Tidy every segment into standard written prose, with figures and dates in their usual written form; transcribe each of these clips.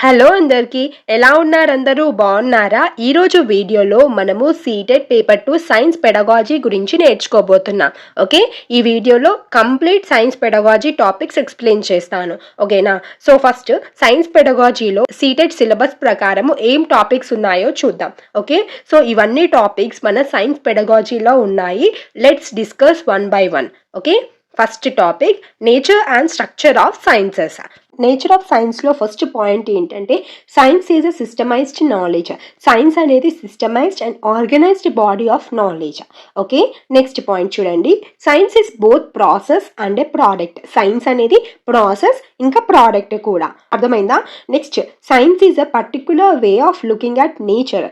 Hello అందరికీ, ఎలా ఉన్నారు? అందరూ బాగున్నారా? ఈరోజు వీడియోలో మనము సీటెడ్ పేపర్ 2 సైన్స్ పెడగాజీ గురించి నేర్చుకోబోతున్నాం. ఓకే, ఈ వీడియోలో complete science pedagogy topics explain చేస్తాను. ఓకేనా? సో ఫస్ట్ సైన్స్ పెడగాజీలో సీటెడ్ సిలబస్ ప్రకారము ఏం టాపిక్స్ ఉన్నాయో చూద్దాం. ఓకే, సో ఇవన్నీ టాపిక్స్ మన సైన్స్ పెడగాజీలో ఉన్నాయి. Let's discuss one by one. Okay, first topic nature and structure of sciences. Nature of సైన్స్లో ఫస్ట్ పాయింట్ ఏంటంటే science is a systematised knowledge. Science అనేది systematised and organised body of knowledge. Okay, next point చూడండి. Science is both process and a product. Science అనేది process ఇంకా product కూడా. అర్థమైందా? Next, science is a particular way of looking at nature.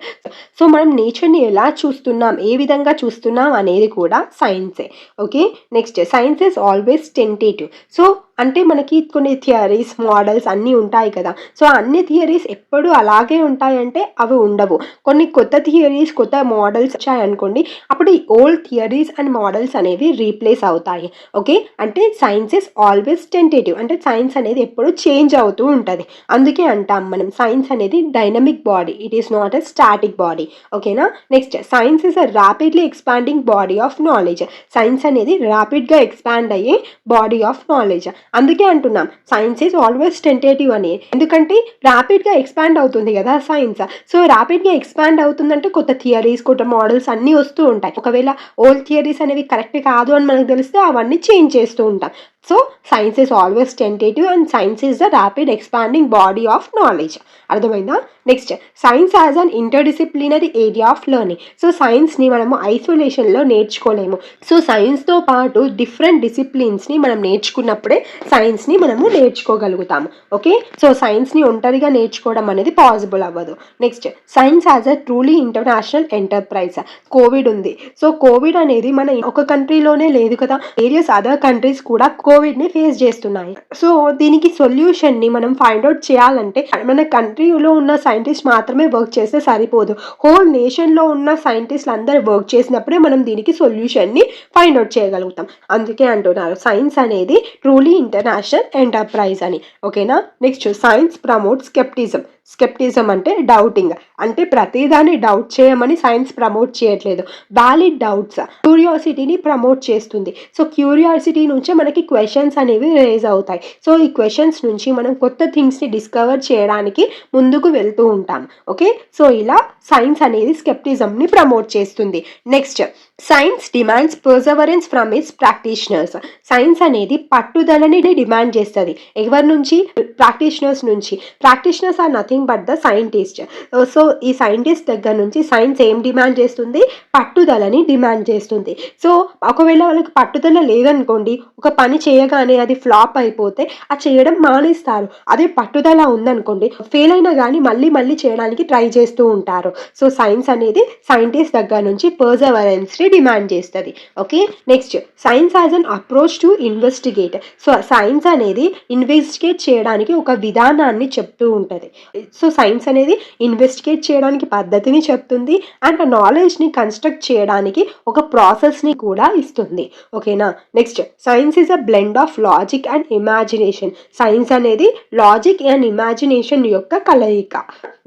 So మనం నేచర్ని ఎలా చూస్తున్నాం, ఏ విధంగా చూస్తున్నాం అనేది కూడా సైన్సే. Okay, next, science is always tentative. So అంటే మనకి కొన్ని థియరీస్ మోడల్స్ అన్నీ ఉంటాయి కదా. సో అన్ని థియరీస్ ఎప్పుడు అలాగే ఉంటాయంటే అవి ఉండవు. కొన్ని కొత్త థియరీస్ కొత్త మోడల్స్ వచ్చాయనుకోండి, అప్పుడు ఈ ఓల్డ్ థియరీస్ అండ్ మోడల్స్ అనేవి రీప్లేస్ అవుతాయి. ఓకే, అంటే సైన్స్ ఇస్ ఆల్వేస్ టెంటేటివ్, అంటే సైన్స్ అనేది ఎప్పుడు చేంజ్ అవుతూ ఉంటుంది. అందుకే అంటాం మనం సైన్స్ అనేది dynamic body, it is not a static body. ఓకేనా? Next, science is a rapidly expanding body of knowledge. Science అనేది ర్యాపిడ్గా ఎక్స్పాండ్ అయ్యే బాడీ ఆఫ్ నాలెడ్జ్. అందుకే అంటున్నాం సైన్స్ ఈజ్ ఆల్వేస్ టెంటేటివ్ అని. ఎందుకంటే ర్యాపిడ్గా ఎక్స్పాండ్ అవుతుంది కదా సైన్స్. సో ర్యాపిడ్గా ఎక్స్పాండ్ అవుతుందంటే కొత్త థియరీస్ కొత్త మోడల్స్ అన్నీ వస్తూ ఉంటాయి. ఒకవేళ ఓల్డ్ థియరీస్ అనేవి కరెక్ట్ కాదు అని మనకు తెలిస్తే అవన్నీ చేంజ్ చేస్తూ ఉంటాం. So science is always tentative and science is the rapid expanding body of knowledge. అర్థమైందా? Next, science as an interdisciplinary area of learning. So సైన్స్ని మనము ఐసోలేషన్లో నేర్చుకోలేము. సో సైన్స్తో పాటు డిఫరెంట్ డిసిప్లిన్స్ని మనం నేర్చుకున్నప్పుడే సైన్స్ని మనము నేర్చుకోగలుగుతాము. ఓకే, సో సైన్స్ని ఒంటరిగా నేర్చుకోవడం అనేది పాసిబుల్ అవ్వదు. Next, science as a truly international enterprise. Covid ఉంది. సో కోవిడ్ అనేది మన ఒక కంట్రీలోనే లేదు కదా, వేరియస్ అదర్ కంట్రీస్ కూడా కోవిడ్ని ఫేస్ చేస్తున్నాయి. సో దీనికి సొల్యూషన్ని మనం ఫైండ్ అవుట్ చేయాలంటే మన కంట్రీలో ఉన్న సైంటిస్ట్ మాత్రమే వర్క్ చేస్తే సరిపోదు. హోల్ నేషన్లో ఉన్న సైంటిస్టులు అందరూ వర్క్ చేసినప్పుడే మనం దీనికి సొల్యూషన్ని ఫైండ్ అవుట్ చేయగలుగుతాం. అందుకే అంటున్నారు సైన్స్ అనేది ట్రూలీ ఇంటర్నేషనల్ ఎంటర్ప్రైజ్ అని. ఓకేనా? Next, science promote scepticism. Scepticism అంటే డౌటింగ్, అంటే ప్రతిదాన్ని డౌట్ చేయమని సైన్స్ ప్రమోట్ చేయట్లేదు. వ్యాలిడ్ డౌట్స్ క్యూరియాసిటీని ప్రమోట్ చేస్తుంది. సో క్యూరియాసిటీ నుంచే మనకి క్వశ్చన్స్ అనేవి రేజ్ అవుతాయి. సో ఈ క్వశ్చన్స్ నుంచి మనం కొత్త థింగ్స్ని డిస్కవర్ చేయడానికి ముందుకు వెళ్తూ ఉంటాం. ఓకే, సో ఇలా సైన్స్ అనేది స్కెప్టిజంని ప్రమోట్ చేస్తుంది. Next, science demands perseverance from its practitioners. Science అనేది పట్టుదలని డిమాండ్ చేస్తుంది. ఎవరి నుంచి? ప్రాక్టీషనర్స్ నుంచి. Practitioners are nothing but the scientist. So ఈ సైంటిస్ట్ దగ్గర నుంచి సైన్స్ ఏం డిమాండ్ చేస్తుంది? పట్టుదలని డిమాండ్ చేస్తుంది. సో ఒకవేళ వాళ్ళకి పట్టుదల లేదనుకోండి, ఒక పని చేయగానే అది ఫ్లాప్ అయిపోతే అది చేయడం మానేస్తారు. అదే పట్టుదల ఉందనుకోండి, ఫెయిల్ అయినా కానీ మళ్ళీ మళ్ళీ చేయడానికి ట్రై చేస్తూ ఉంటారు. సో సైన్స్ అనేది సైంటిస్ట్ దగ్గర నుంచి పర్సవరెన్స్ని డిమాండ్ చేస్తుంది. Okay, next, science as an approach to investigate. So science అనేది ఇన్వెస్టిగేట్ చేయడానికి ఒక విధానాన్ని చెప్తూ ఉంటుంది. సో సైన్స్ అనేది ఇన్వెస్టిగేట్ చేయడానికి పద్ధతిని చెప్తుంది అండ్ నాలెడ్జ్ని కన్స్ట్రక్ట్ చేయడానికి ఒక ప్రాసెస్ని కూడా ఇస్తుంది. ఓకేనా? Next, science is a blend of logic and imagination. Science అనేది లాజిక్ అండ్ ఇమాజినేషన్ యొక్క కలయిక.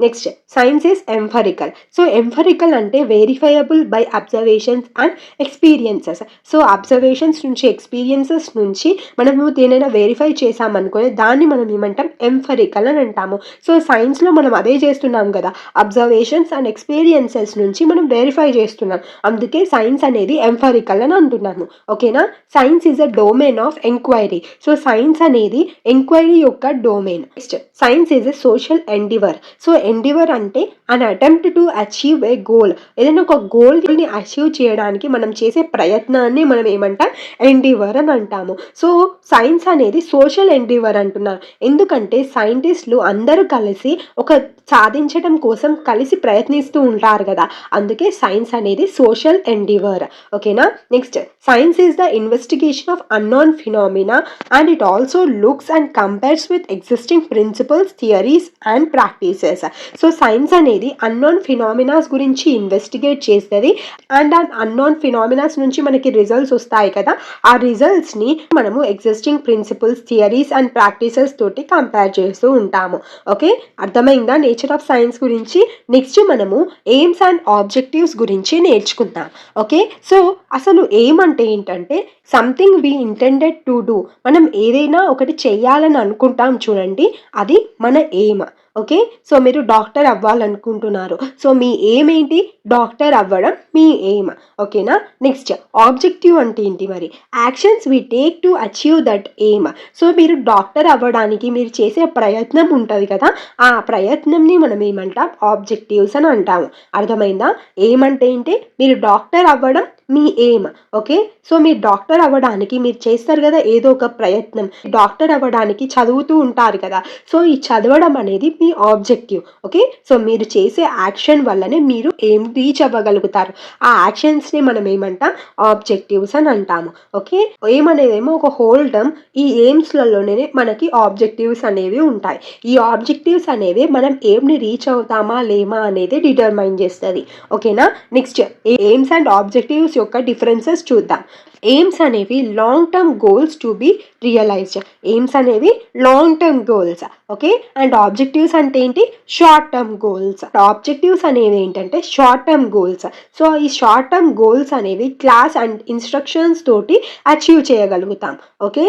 Next, science is empirical. So empirical అంటే verifiable by observations and experiences. So observations నుంచి ఎక్స్పీరియన్సెస్ నుంచి మనము దేనైనా వెరిఫై చేసామనుకునే దాన్ని మనం ఏమంటాం? ఎంఫరికల్ అని అంటాము. సో సైన్స్లో మనం అదే చేస్తున్నాం కదా, అబ్జర్వేషన్స్ అండ్ ఎక్స్పీరియన్సెస్ నుంచి మనం వెరిఫై చేస్తున్నాం. అందుకే సైన్స్ అనేది ఎంఫరికల్ అని అంటున్నాము. ఓకేనా? Science is a domain of enquiry. So science అనేది ఎంక్వైరీ యొక్క domain. Next, science is a social endeavour. So endeavour అంటే an attempt to achieve a goal. ఏదైనా ఒక గోల్ని అచీవ్ చేయడానికి మనం చేసే ప్రయత్నాన్ని మనం ఏమంటాం? ఎండివర్ అని అంటాము. సో సైన్స్ అనేది సోషల్ ఎండివర్ అంటున్నారు. ఎందుకంటే సైంటిస్టులు అందరూ కలిసి ఒక సాధించడం కోసం కలిసి ప్రయత్నిస్తూ ఉంటారు కదా, అందుకే సైన్స్ అనేది సోషల్ ఎండివర్. ఓకేనా? Next, science is the investigation of unknown phenomena and it also looks and compares with existing principles theories and practices. So science అనేది అన్నోన్ ఫినామినాస్ గురించి ఇన్వెస్టిగేట్ చేస్తుంది అండ్ అన్నోన్ ఫినామినాస్ నుంచి మనకి results వస్తాయి కదా, ఆ రిజల్ట్స్ని మనము existing principles, theories and practices తోటి కంపేర్ చేస్తూ ఉంటాము. ఓకే, అర్థమైందా నేచర్ ఆఫ్ సైన్స్ గురించి? నెక్స్ట్ మనము ఎయిమ్స్ అండ్ ఆబ్జెక్టివ్స్ గురించి నేర్చుకుందాం. ఓకే, సో అసలు ఎయిమ్ అంటే ఏంటంటే something we intended to do. మనం ఏదైనా ఒకటి చెయ్యాలని అనుకుంటాం చూడండి, అది మన ఎయిమ్. ఓకే, సో మీరు డాక్టర్ అవ్వాలనుకుంటున్నారు, సో మీ ఎయిమ్ ఏంటి? డాక్టర్ అవ్వడం మీ ఎయిమ్. ఓకేనా? నెక్స్ట్ ఆబ్జెక్టివ్ అంటే ఏంటి మరి? Actions we take to achieve that aim. So మీరు డాక్టర్ అవ్వడానికి మీరు చేసే ప్రయత్నం ఉంటుంది కదా, ఆ ప్రయత్నంని మనం ఏమంటాం? ఆబ్జెక్టివ్స్ అని అంటాము. అర్థమైందా? ఎయిమ్ అంటే ఏంటి? మీరు డాక్టర్ అవ్వడం మీ ఎయిమ్. ఓకే, సో మీరు డాక్టర్ అవ్వడానికి మీరు చేస్తారు కదా ఏదో ఒక ప్రయత్నం, డాక్టర్ అవ్వడానికి చదువుతూ ఉంటారు కదా, సో ఈ చదవడం అనేది మీ ఆబ్జెక్టివ్. ఓకే, సో మీరు చేసే యాక్షన్ వల్లనే మీరు ఏం రీచ్ అవ్వగలుగుతారు. ఆ యాక్షన్స్ని మనం ఏమంటాం? ఆబ్జెక్టివ్స్ అని అంటాము. ఓకే, ఎయిమ్ అనేదేమో ఒక హోల్ టర్మ్. ఈ ఎయిమ్స్లలోనే మనకి ఆబ్జెక్టివ్స్ అనేవి ఉంటాయి. ఈ ఆబ్జెక్టివ్స్ అనేవి మనం ఎయిమ్ని రీచ్ అవుతామా లేమా అనేది డిటర్మైన్ చేస్తుంది. ఓకేనా? నెక్స్ట్ ఎయిమ్స్ అండ్ ఆబ్జెక్టివ్స్ యొక్క డిఫరెన్సెస్ చూద్దాం. ఎయిమ్స్ అనేవి long term goals to be realised. Aims అనేవి long term goals. Okay, and objectives అంటే ఏంటి? Short term goals. ఆబ్జెక్టివ్స్ అనేవి ఏంటంటే షార్ట్ టర్మ్ గోల్స్. సో ఈ షార్ట్ టర్మ్ గోల్స్ అనేవి క్లాస్ అండ్ ఇన్స్ట్రక్షన్స్ తోటి అచీవ్ చేయగలుగుతాం. ఓకే,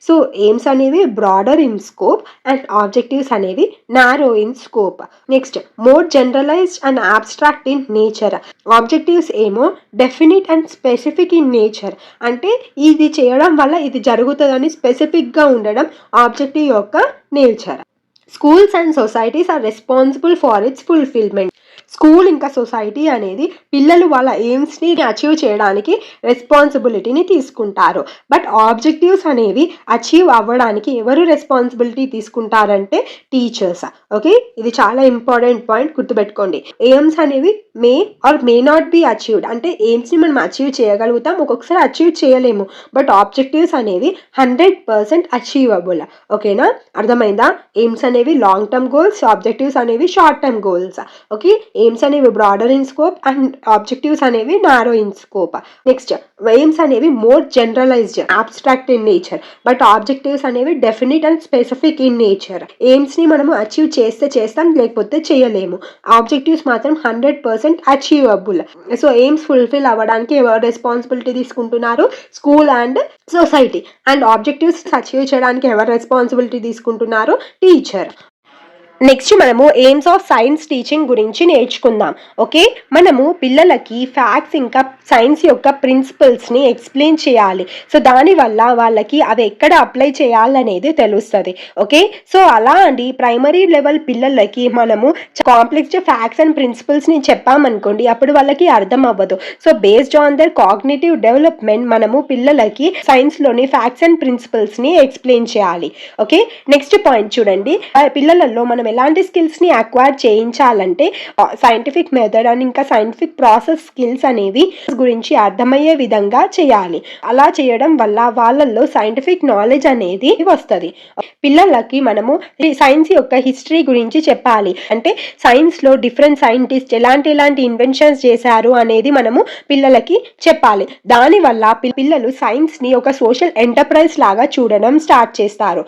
సో ఎయిమ్స్ అనేవి broader in scope and objectives అనేవి narrow in scope. Next more generalised and abstract in nature. Objectives ఏమో definite and specific in nature. అంటే ఇది చేయడం వల్ల ఇది జరుగుతుందని స్పెసిఫిక్గా ఉండడం ఆబ్జెక్టివ్ యొక్క nature. Schools and societies are responsible for its fulfilment. School ఇంకా సొసైటీ అనేది పిల్లలు వాళ్ళ ఎయిమ్స్ని అచీవ్ చేయడానికి రెస్పాన్సిబిలిటీని తీసుకుంటారు. బట్ ఆబ్జెక్టివ్స్ అనేవి అచీవ్ అవ్వడానికి ఎవరు రెస్పాన్సిబిలిటీ తీసుకుంటారంటే టీచర్స్. ఓకే, ఇది చాలా ఇంపార్టెంట్ పాయింట్, గుర్తుపెట్టుకోండి. ఎయిమ్స్ అనేవి may or may not be achieved. అంటే ఎయిమ్స్ని మనం అచీవ్ చేయగలుగుతాం, ఒక్కొక్కసారి అచీవ్ చేయలేము. బట్ ఆబ్జెక్టివ్స్ అనేవి 100% అచీవబుల్. ఓకేనా? అర్థమైందా? ఎయిమ్స్ అనేవి లాంగ్ టర్మ్ గోల్స్, ఆబ్జెక్టివ్స్ అనేవి short term goals. Okay, aims అనేవి broader in scope and objectives అనేవి narrow in scope. Next aims అనేవి more generalised, abstract in nature. But objectives అనేవి definite and specific in nature. ఎయిమ్స్ని మనము achieve చేస్తే చేస్తాం, లేకపోతే చేయలేము. ఆబ్జెక్టివ్స్ మాత్రం 100% అచీవబుల్. సో ఎయిమ్స్ ఫుల్ఫిల్ అవ్వడానికి ఎవరు రెస్పాన్సిబిలిటీ తీసుకుంటున్నారు? School and society. And objectives achieve చేయడానికి ఎవరు రెస్పాన్సిబిలిటీ తీసుకుంటున్నారు? టీచర్. నెక్స్ట్ మనము ఎయిమ్స్ ఆఫ్ సైన్స్ టీచింగ్ గురించి నేర్చుకుందాం. ఓకే, మనము పిల్లలకి ఫ్యాక్ట్స్ ఇంకా సైన్స్ యొక్క ప్రిన్సిపల్స్ని ఎక్స్ప్లెయిన్ చేయాలి. సో దానివల్ల వాళ్ళకి అవి ఎక్కడ అప్లై చేయాలనేది తెలుస్తుంది. ఓకే, సో అలా అండి ప్రైమరీ లెవెల్ పిల్లలకి మనము కాంప్లెక్స్ ఫ్యాక్ట్స్ అండ్ ప్రిన్సిపల్స్ని చెప్పామనుకోండి, అప్పుడు వాళ్ళకి అర్థం అవ్వదు. So based on their cognitive development మనము పిల్లలకి సైన్స్లోని ఫ్యాక్ట్స్ అండ్ ప్రిన్సిపల్స్ని ఎక్స్ప్లెయిన్ చేయాలి. ఓకే, నెక్స్ట్ పాయింట్ చూడండి. పిల్లలలో మనం ఎలాంటి స్కిల్స్ని అక్వైర్ చేయించాలంటే సైంటిఫిక్ మెథడ్ అండ్ ఇంకా సైంటిఫిక్ ప్రాసెస్ స్కిల్స్ అనేవి గురించి అర్థమయ్యే విధంగా చేయాలి. అలా చేయడం వల్ల వాళ్ళల్లో సైంటిఫిక్ నాలెడ్జ్ అనేది వస్తుంది. పిల్లలకి మనము సైన్స్ యొక్క హిస్టరీ గురించి చెప్పాలి. అంటే సైన్స్లో డిఫరెంట్ సైంటిస్ట్ ఎలాంటి ఇన్వెన్షన్స్ చేశారు అనేది మనము పిల్లలకి చెప్పాలి. దానివల్ల పిల్లలు సైన్స్ని ఒక సోషల్ ఎంటర్ప్రైజ్ లాగా చూడడం స్టార్ట్ చేస్తారు.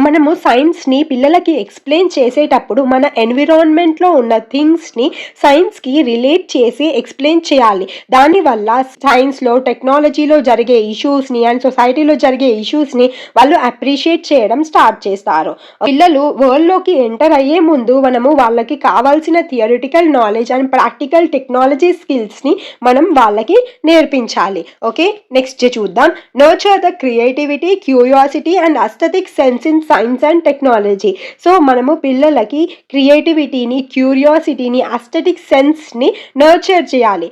మనము సైన్స్ని పిల్లలకి ఎక్స్ప్లెయిన్ చేసేటప్పుడు మన ఎన్విరాన్మెంట్లో ఉన్న థింగ్స్ని సైన్స్కి రిలేట్ చేసి ఎక్స్ప్లెయిన్ చేయాలి. దానివల్ల సైన్స్లో టెక్నాలజీలో జరిగే ఇష్యూస్ని అండ్ సొసైటీలో జరిగే ఇష్యూస్ని వాళ్ళు అప్రిషియేట్ చేయడం స్టార్ట్ చేస్తారు. పిల్లలు వరల్డ్లోకి ఎంటర్ అయ్యే ముందు మనము వాళ్ళకి కావాల్సిన theoretical knowledge and practical technology స్కిల్స్ని మనం వాళ్ళకి నేర్పించాలి. ఓకే, నెక్స్ట్ చూద్దాం. Nurture the creativity, curiosity and aesthetic sense in science and technology. So మనము పిల్లలకి క్రియేటివిటీని, క్యూరియాసిటీని, అస్థెటిక్ సెన్స్ని నర్చర్ చేయాలి,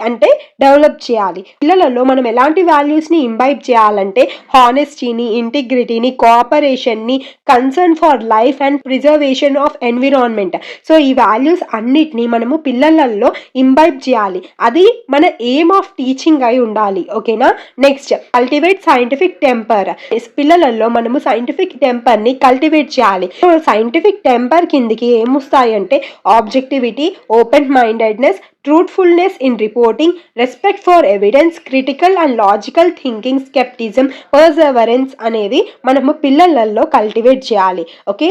అంటే డెవలప్ చేయాలి. పిల్లలలో మనం ఎలాంటి వాల్యూస్ని ఇంబైబ్ చేయాలంటే హానెస్టీని, ఇంటిగ్రిటీని, కోఆపరేషన్ని, concern for life and preservation of environment. So ఈ వాల్యూస్ అన్నిటినీ మనము పిల్లలలో ఇంబైబ్ చేయాలి. అది మన ఎయిమ్ ఆఫ్ టీచింగ్ అయి ఉండాలి. ఓకేనా? Next cultivate scientific temper. పిల్లలలో మనము సైంటిఫిక్ టెంపర్ని కల్టివేట్ చేయాలి. సైంటిఫిక్ టెంపర్ కిందికి ఏమొస్తాయి అంటే objectivity, open mindedness, truthfulness in reporting, respect for evidence, critical and logical thinking, scepticism, perseverance అనేది మనము పిల్లలలో కల్టివేట్ చేయాలి. ఓకే,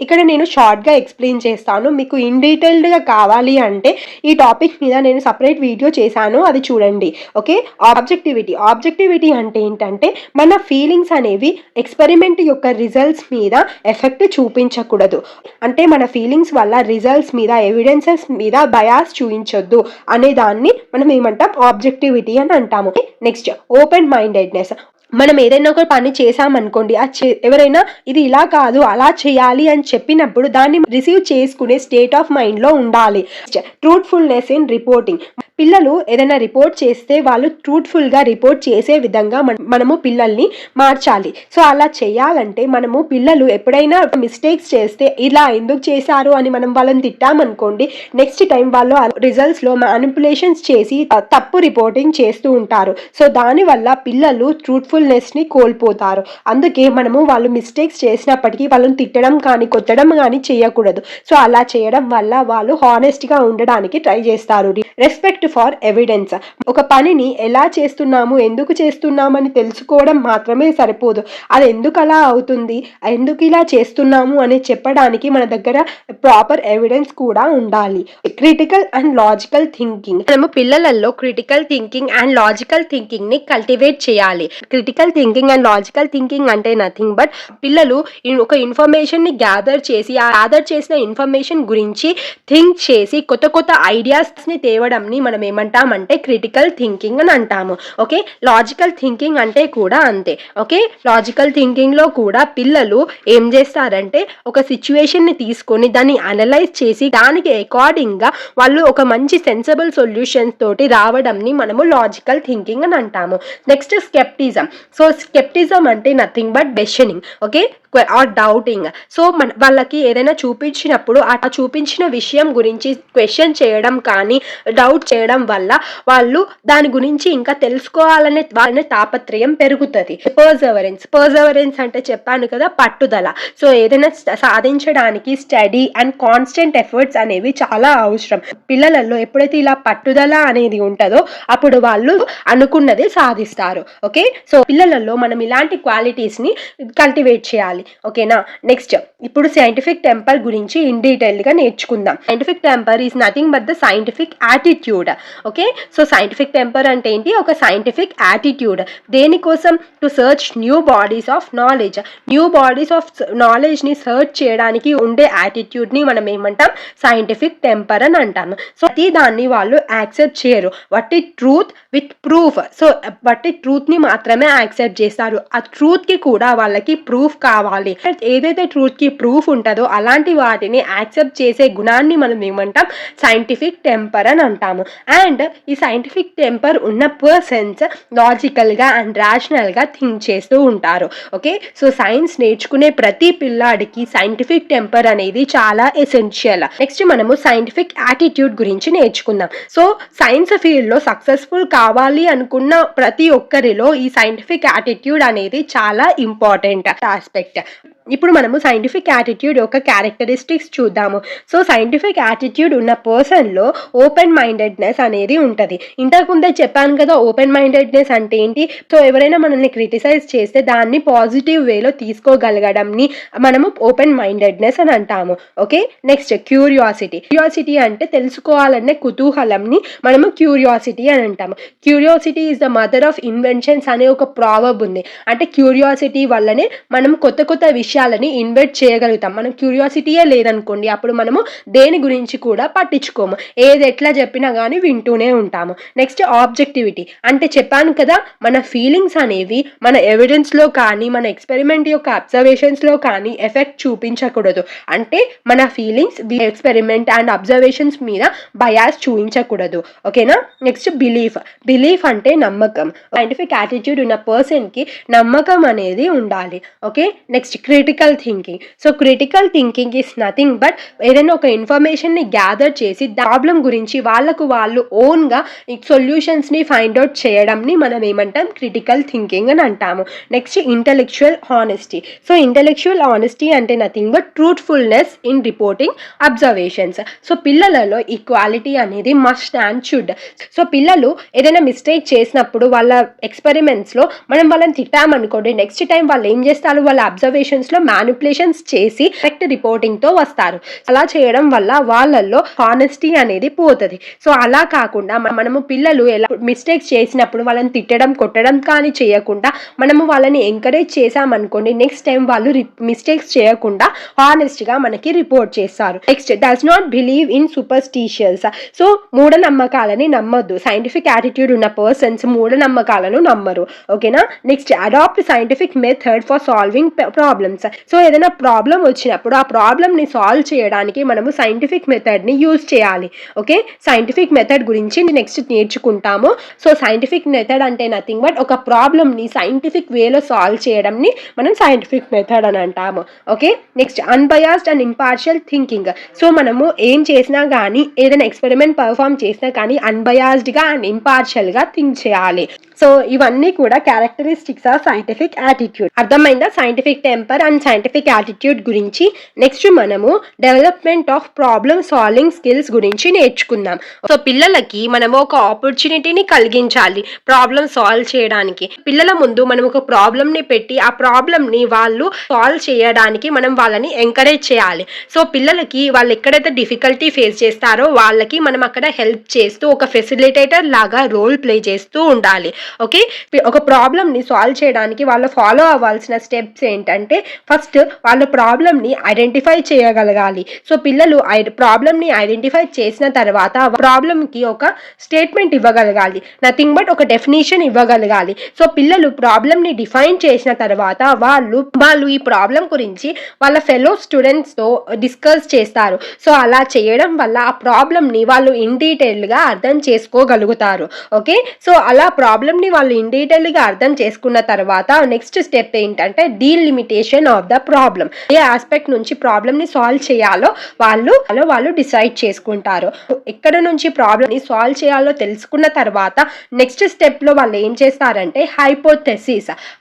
ఇక్కడ నేను షార్ట్గా ఎక్స్ప్లెయిన్ చేస్తాను. మీకు ఇన్ డీటెయిల్డ్గా కావాలి అంటే ఈ టాపిక్ మీద నేను సపరేట్ వీడియో చేశాను, అది చూడండి. ఓకే, ఆబ్జెక్టివిటీ అంటే ఏంటంటే మన ఫీలింగ్స్ అనేవి ఎక్స్పెరిమెంట్ యొక్క రిజల్ట్స్ మీద ఎఫెక్ట్ చూపించకూడదు. అంటే మన ఫీలింగ్స్ వల్ల రిజల్ట్స్ మీద, ఎవిడెన్సెస్ మీద బయాస్ చూపించొద్దు అనే దాన్ని మనం ఏమంటాం, ఆబ్జెక్టివిటీ అని అంటాము. Next, open mindedness. మనం ఏదైనా ఒక పని చేసామనుకోండి, ఎవరైనా ఇది ఇలా కాదు అలా చేయాలి అని చెప్పినప్పుడు దాన్ని రిసీవ్ చేసుకునే స్టేట్ ఆఫ్ మైండ్లో ఉండాలి. Truthfulness in reporting. పిల్లలు ఏదైనా రిపోర్ట్ చేస్తే వాళ్ళు ట్రూత్ఫుల్గా రిపోర్ట్ చేసే విధంగా మనము పిల్లల్ని మార్చాలి. సో అలా చేయాలంటే మనము పిల్లలు ఎప్పుడైనా మిస్టేక్స్ చేస్తే ఇలా ఎందుకు చేశారు అని మనం వాళ్ళని తిట్టామనుకోండి, నెక్స్ట్ టైం వాళ్ళు రిజల్ట్స్లో మ్యానిపులేషన్స్ చేసి తప్పు రిపోర్టింగ్ చేస్తూ ఉంటారు. సో దానివల్ల పిల్లలు ట్రూత్ఫుల్నెస్ని కోల్పోతారు. అందుకే మనము వాళ్ళు మిస్టేక్స్ చేసినప్పటికీ వాళ్ళని తిట్టడం కానీ కొట్టడం కానీ చేయకూడదు. సో అలా చేయడం వల్ల వాళ్ళు హానెస్ట్గా ఉండడానికి ట్రై చేస్తారు. Respect for evidence. ఒక పనిని ఎలా చేస్తున్నాము, ఎందుకు చేస్తున్నామని తెలుసుకోవడం మాత్రమే సరిపోదు. అది ఎందుకు అలా అవుతుంది, ఎందుకు ఇలా చేస్తున్నాము అని చెప్పడానికి మన దగ్గర ప్రాపర్ ఎవిడెన్స్ కూడా ఉండాలి. Critical and logical thinking. మనము పిల్లలలో critical thinking and logical thinking ని కల్టివేట్ చేయాలి. Critical thinking and logical thinking అంటే నథింగ్ బట్ పిల్లలు ఒక ఇన్ఫర్మేషన్ ని గ్యాదర్ చేసి ఆ గ్యాదర్ చేసిన ఇన్ఫర్మేషన్ గురించి థింక్ చేసి కొత్త కొత్త ఐడియాస్ ని తేవడంని మనం ఏమంటామంటే క్రిటికల్ థింకింగ్ అని అంటాము. ఓకే, లాజికల్ థింకింగ్ అంటే కూడా అంతే. ఓకే, లాజికల్ థింకింగ్ లో కూడా పిల్లలు ఏం చేస్తారంటే ఒక సిచ్యువేషన్ ని తీసుకొని దాన్ని అనలైజ్ చేసి దానికి అకార్డింగ్ గా వాళ్ళు ఒక మంచి సెన్సిబుల్ సొల్యూషన్స్ తోటి రావడంని మనము లాజికల్ థింకింగ్ అని అంటాము. నెక్స్ట్, స్కెప్టిజం. సో స్కెప్టిజం అంటే nothing but questioning. Okay, or doubting. So వాళ్ళకి ఏదైనా చూపించినప్పుడు ఆ చూపించిన విషయం గురించి క్వశ్చన్ చేయడం కానీ డౌట్ చేయడం వల్ల వాళ్ళు దాని గురించి ఇంకా తెలుసుకోవాలనే వాళ్ళ తాపత్రయం పెరుగుతుంది. పర్సెవరెన్స్ అంటే చెప్పాను కదా, పట్టుదల. సో ఏదైనా సాధించడానికి స్టడీ అండ్ కాన్స్టెంట్ ఎఫర్ట్స్ అనేవి చాలా అవసరం. పిల్లలలో ఎప్పుడైతే ఇలా పట్టుదల అనేది ఉంటుందో అప్పుడు వాళ్ళు అనుకున్నది సాధిస్తారు. ఓకే, సో పిల్లలలో మనం ఇలాంటి క్వాలిటీస్ ని కల్టివేట్ చేయాలి. ఓకేనా, నెక్స్ట్ ఇప్పుడు సైంటిఫిక్ టెంపర్ గురించి ఇన్ డీటెయిల్ గా నేర్చుకుందాం. Scientific temper is nothing but the scientific attitude. Okay, so scientific temper అంటే ఏంటి, ఒక సైంటిఫిక్ యాటిట్యూడ్. దేనికోసం, to search new bodies of knowledge. New bodies of knowledge ని సర్చ్ చేయడానికి ఉండే యాటిట్యూడ్ ని మనం ఏమంటాం, సైంటిఫిక్ టెంపర్ అని అంటాము. సో ప్రతి దాన్ని వాళ్ళు యాక్సెప్ట్ చేయరు. వట్టి ట్రూత్ విత్ ప్రూఫ్. సో వట్టి ట్రూత్ ని మాత్రమే యాక్సెప్ట్ చేస్తారు. ఆ ట్రూత్ కి కూడా వాళ్ళకి ప్రూఫ్ కావాలి. ఏదైతే ట్రూత్ కి ప్రూఫ్ ఉంటుందో అలాంటి వాటిని యాక్సెప్ట్ చేసే గుణాన్ని మనం ఏమంటాం, సైంటిఫిక్ టెంపర్ అని అంటాము. అండ్ ఈ సైంటిఫిక్ టెంపర్ ఉన్న పర్సన్స్ లాజికల్ గా అండ్ రాషనల్ గా థింక్ చేస్తూ ఉంటారు. ఓకే, సో సైన్స్ నేర్చుకునే ప్రతి పిల్లాడికి సైంటిఫిక్ టెంపర్ అనేది చాలా ఎసెన్షియల్. నెక్స్ట్ మనము సైంటిఫిక్ యాటిట్యూడ్ గురించి నేర్చుకుందాం. సో సైన్స్ ఫీల్డ్ లో సక్సెస్ఫుల్ కావాలి అనుకున్న ప్రతి ఒక్కరిలో ఈ సైంటిఫిక్ యాటిట్యూడ్ అనేది చాలా ఇంపార్టెంట్ ఆస్పెక్ట్. ఇప్పుడు మనము సైంటిఫిక్ యాటిట్యూడ్ యొక్క క్యారెక్టరిస్టిక్స్ చూద్దాము. సో సైంటిఫిక్ యాటిట్యూడ్ ఉన్న పర్సన్లో ఓపెన్ మైండెడ్నెస్ అనేది ఉంటుంది. ఇంతకుముందే చెప్పాను కదా ఓపెన్ మైండెడ్నెస్ అంటే ఏంటి. సో ఎవరైనా మనల్ని క్రిటిసైజ్ చేస్తే దాన్ని పాజిటివ్ వేలో తీసుకోగలగడంని మనము ఓపెన్ మైండెడ్నెస్ అని అంటాము. ఓకే, నెక్స్ట్ క్యూరియాసిటీ అంటే తెలుసుకోవాలనే కుతూహలంని మనము క్యూరియాసిటీ అని అంటాము. Curiosity is the mother of inventions అనే ఒక ప్రావర్బ్ ఉంది. అంటే క్యూరియాసిటీ వల్లనే మనం కొత్త కొత్త విషయాలని ఇన్వెంట్ చేయగలుగుతాం. మనం క్యూరియాసిటీయే లేదనుకోండి అప్పుడు మనము దేని గురించి కూడా పట్టించుకోము. ఏది ఎట్లా చెప్పినా కానీ వింటూనే ఉంటాము. నెక్స్ట్ ఆబ్జెక్టివిటీ అంటే చెప్పాను కదా, మన ఫీలింగ్స్ అనేవి మన ఎవిడెన్స్లో కానీ మన ఎక్స్పెరిమెంట్ యొక్క అబ్జర్వేషన్స్లో కానీ ఎఫెక్ట్ చూపించకూడదు. అంటే మన ఫీలింగ్స్ ఎక్స్పెరిమెంట్ అండ్ అబ్జర్వేషన్స్ మీద బయాస్ చూపించకూడదు. ఓకేనా, నెక్స్ట్ బిలీఫ్ అంటే నమ్మకం. సైంటిఫిక్ యాటిట్యూడ్ ఉన్న పర్సన్కి నమ్మకం అనేది ఉండాలి. Okay, next critical thinking. So critical thinking is nothing but ఏదైనా ఒక ఇన్ఫర్మేషన్ని గ్యాదర్ చేసి ప్రాబ్లం గురించి వాళ్ళకు వాళ్ళు ఓన్గా సొల్యూషన్స్ని ఫైండ్ అవుట్ చేయడంని మనం ఏమంటాం, క్రిటికల్ థింకింగ్ అని అంటాము. Next intellectual honesty. So intellectual honesty అంటే nothing but truthfulness in reporting observations. So పిల్లలలో ఈక్వాలిటీ అనేది మస్ట్ అండ్ షుడ్. సో పిల్లలు ఏదైనా మిస్టేక్ చేసినప్పుడు వాళ్ళ ఎక్స్పెరిమెంట్స్లో మనం వాళ్ళని తిట్టామనుకోండి, నెక్స్ట్ టైం వాళ్ళు ఏం చేస్తారు, వాళ్ళ అబ్జర్వేషన్స్లో మ్యానిపులేషన్స్ చేసి కరెక్ట్ రిపోర్టింగ్తో వస్తారు. అలా చేయడం వల్ల వాళ్ళల్లో హానెస్టీ అనేది పోతుంది. సో అలా కాకుండా మనము పిల్లలు ఎలా మిస్టేక్స్ చేసినప్పుడు వాళ్ళని తిట్టడం కొట్టడం కానీ చేయకుండా మనము వాళ్ళని ఎంకరేజ్ చేసామనుకోండి, నెక్స్ట్ టైం వాళ్ళు మిస్టేక్స్ చేయకుండా హానెస్ట్గా మనకి రిపోర్ట్ చేస్తారు. Next does not believe in superstitious. So మూఢనమ్మకాలని నమ్మొద్దు. సైంటిఫిక్ యాటిట్యూడ్ ఉన్న పర్సన్స్ మూఢనమ్మకాలను నమ్మరు. ఓకేనా. Next adopt scientific method for solving problems. So ఏదైనా ప్రాబ్లం వచ్చినప్పుడు ఆ ప్రాబ్లమ్ని సాల్వ్ చేయడానికి మనము సైంటిఫిక్ మెథడ్ని యూజ్ చేయాలి. ఓకే. సైంటిఫిక్ మెథడ్ గురించి నెక్స్ట్ నేర్చుకుంటాము. సో సైంటిఫిక్ మెథడ్ అంటే నథింగ్ బట్ ఒక ప్రాబ్లమ్ని సైంటిఫిక్ వేలో సాల్వ్ చేయడంని మనం సైంటిఫిక్ మెథడ్ అని అంటాము. Okay. Next unbiased and impartial thinking. So మనము ఏం చేసినా కానీ ఏదైనా ఎక్స్పెరిమెంట్ పర్ఫామ్ చేసినా కానీ అన్బయాస్డ్గా అండ్ ఇంపార్షియల్గా థింక్ చేయాలి. సో ఇవన్నీ కూడా క్యారెక్టరిస్టిక్స్ ఆఫ్ సైంటిఫిక్ యాటిట్యూడ్. అర్థమైందా scientific temper and scientific attitude గురించి. నెక్స్ట్ మనము development of problem solving skills గురించి నేర్చుకుందాం. సో పిల్లలకి మనము ఒక ఆపర్చునిటీని కలిగించాలి ప్రాబ్లమ్ సాల్వ్ చేయడానికి. పిల్లల ముందు మనం ఒక ప్రాబ్లమ్ని పెట్టి ఆ ప్రాబ్లమ్ని వాళ్ళు సాల్వ్ చేయడానికి మనం వాళ్ళని ఎంకరేజ్ చేయాలి. సో పిల్లలకి వాళ్ళు ఎక్కడైతే డిఫికల్టీ ఫేస్ చేస్తారో వాళ్ళకి మనం అక్కడ హెల్ప్ చేస్తూ ఒక ఫెసిలిటేటర్ లాగా రోల్ ప్లే చేస్తూ ఉండాలి. ఓకే. ఒక ప్రాబ్లమ్ని సాల్వ్ చేయడానికి వాళ్ళు ఫాలో అవ్వాల్సిన స్టెప్స్ ఏంటంటే, ఫస్ట్ వాళ్ళ ప్రాబ్లమ్ని ఐడెంటిఫై చేయగలగాలి. సో పిల్లలు ప్రాబ్లమ్ని ఐడెంటిఫై చేసిన తర్వాత ప్రాబ్లమ్కి ఒక స్టేట్మెంట్ ఇవ్వగలగాలి. నథింగ్ బట్ ఒక డెఫినేషన్ ఇవ్వగలగాలి. సో పిల్లలు ప్రాబ్లమ్ని డిఫైన్ చేసిన తర్వాత వాళ్ళు ఈ ప్రాబ్లం గురించి వాళ్ళ ఫెలో స్టూడెంట్స్తో డిస్కస్ చేస్తారు. సో అలా చేయడం వల్ల ఆ ప్రాబ్లమ్ని వాళ్ళు ఇన్ డీటెయిల్గా అర్థం చేసుకోగలుగుతారు. ఓకే. సో అలా ప్రాబ్లమ్ని వాళ్ళు ఇన్ డీటెయిల్గా అర్థం చేసుకున్న తర్వాత నెక్స్ట్ స్టెప్ ఏంటంటే delimitation of the problem. A aspect నుంచి ప్రాబ్లమ్ని సాల్వ్ చేయాలో వాళ్ళు డిసైడ్ చేసుకుంటారు. ఎక్కడ నుంచి ప్రాబ్లమ్ని సాల్వ్ చేయాలో తెలుసుకున్న తర్వాత నెక్స్ట్ స్టెప్లో వాళ్ళు ఏం చేస్తారంటే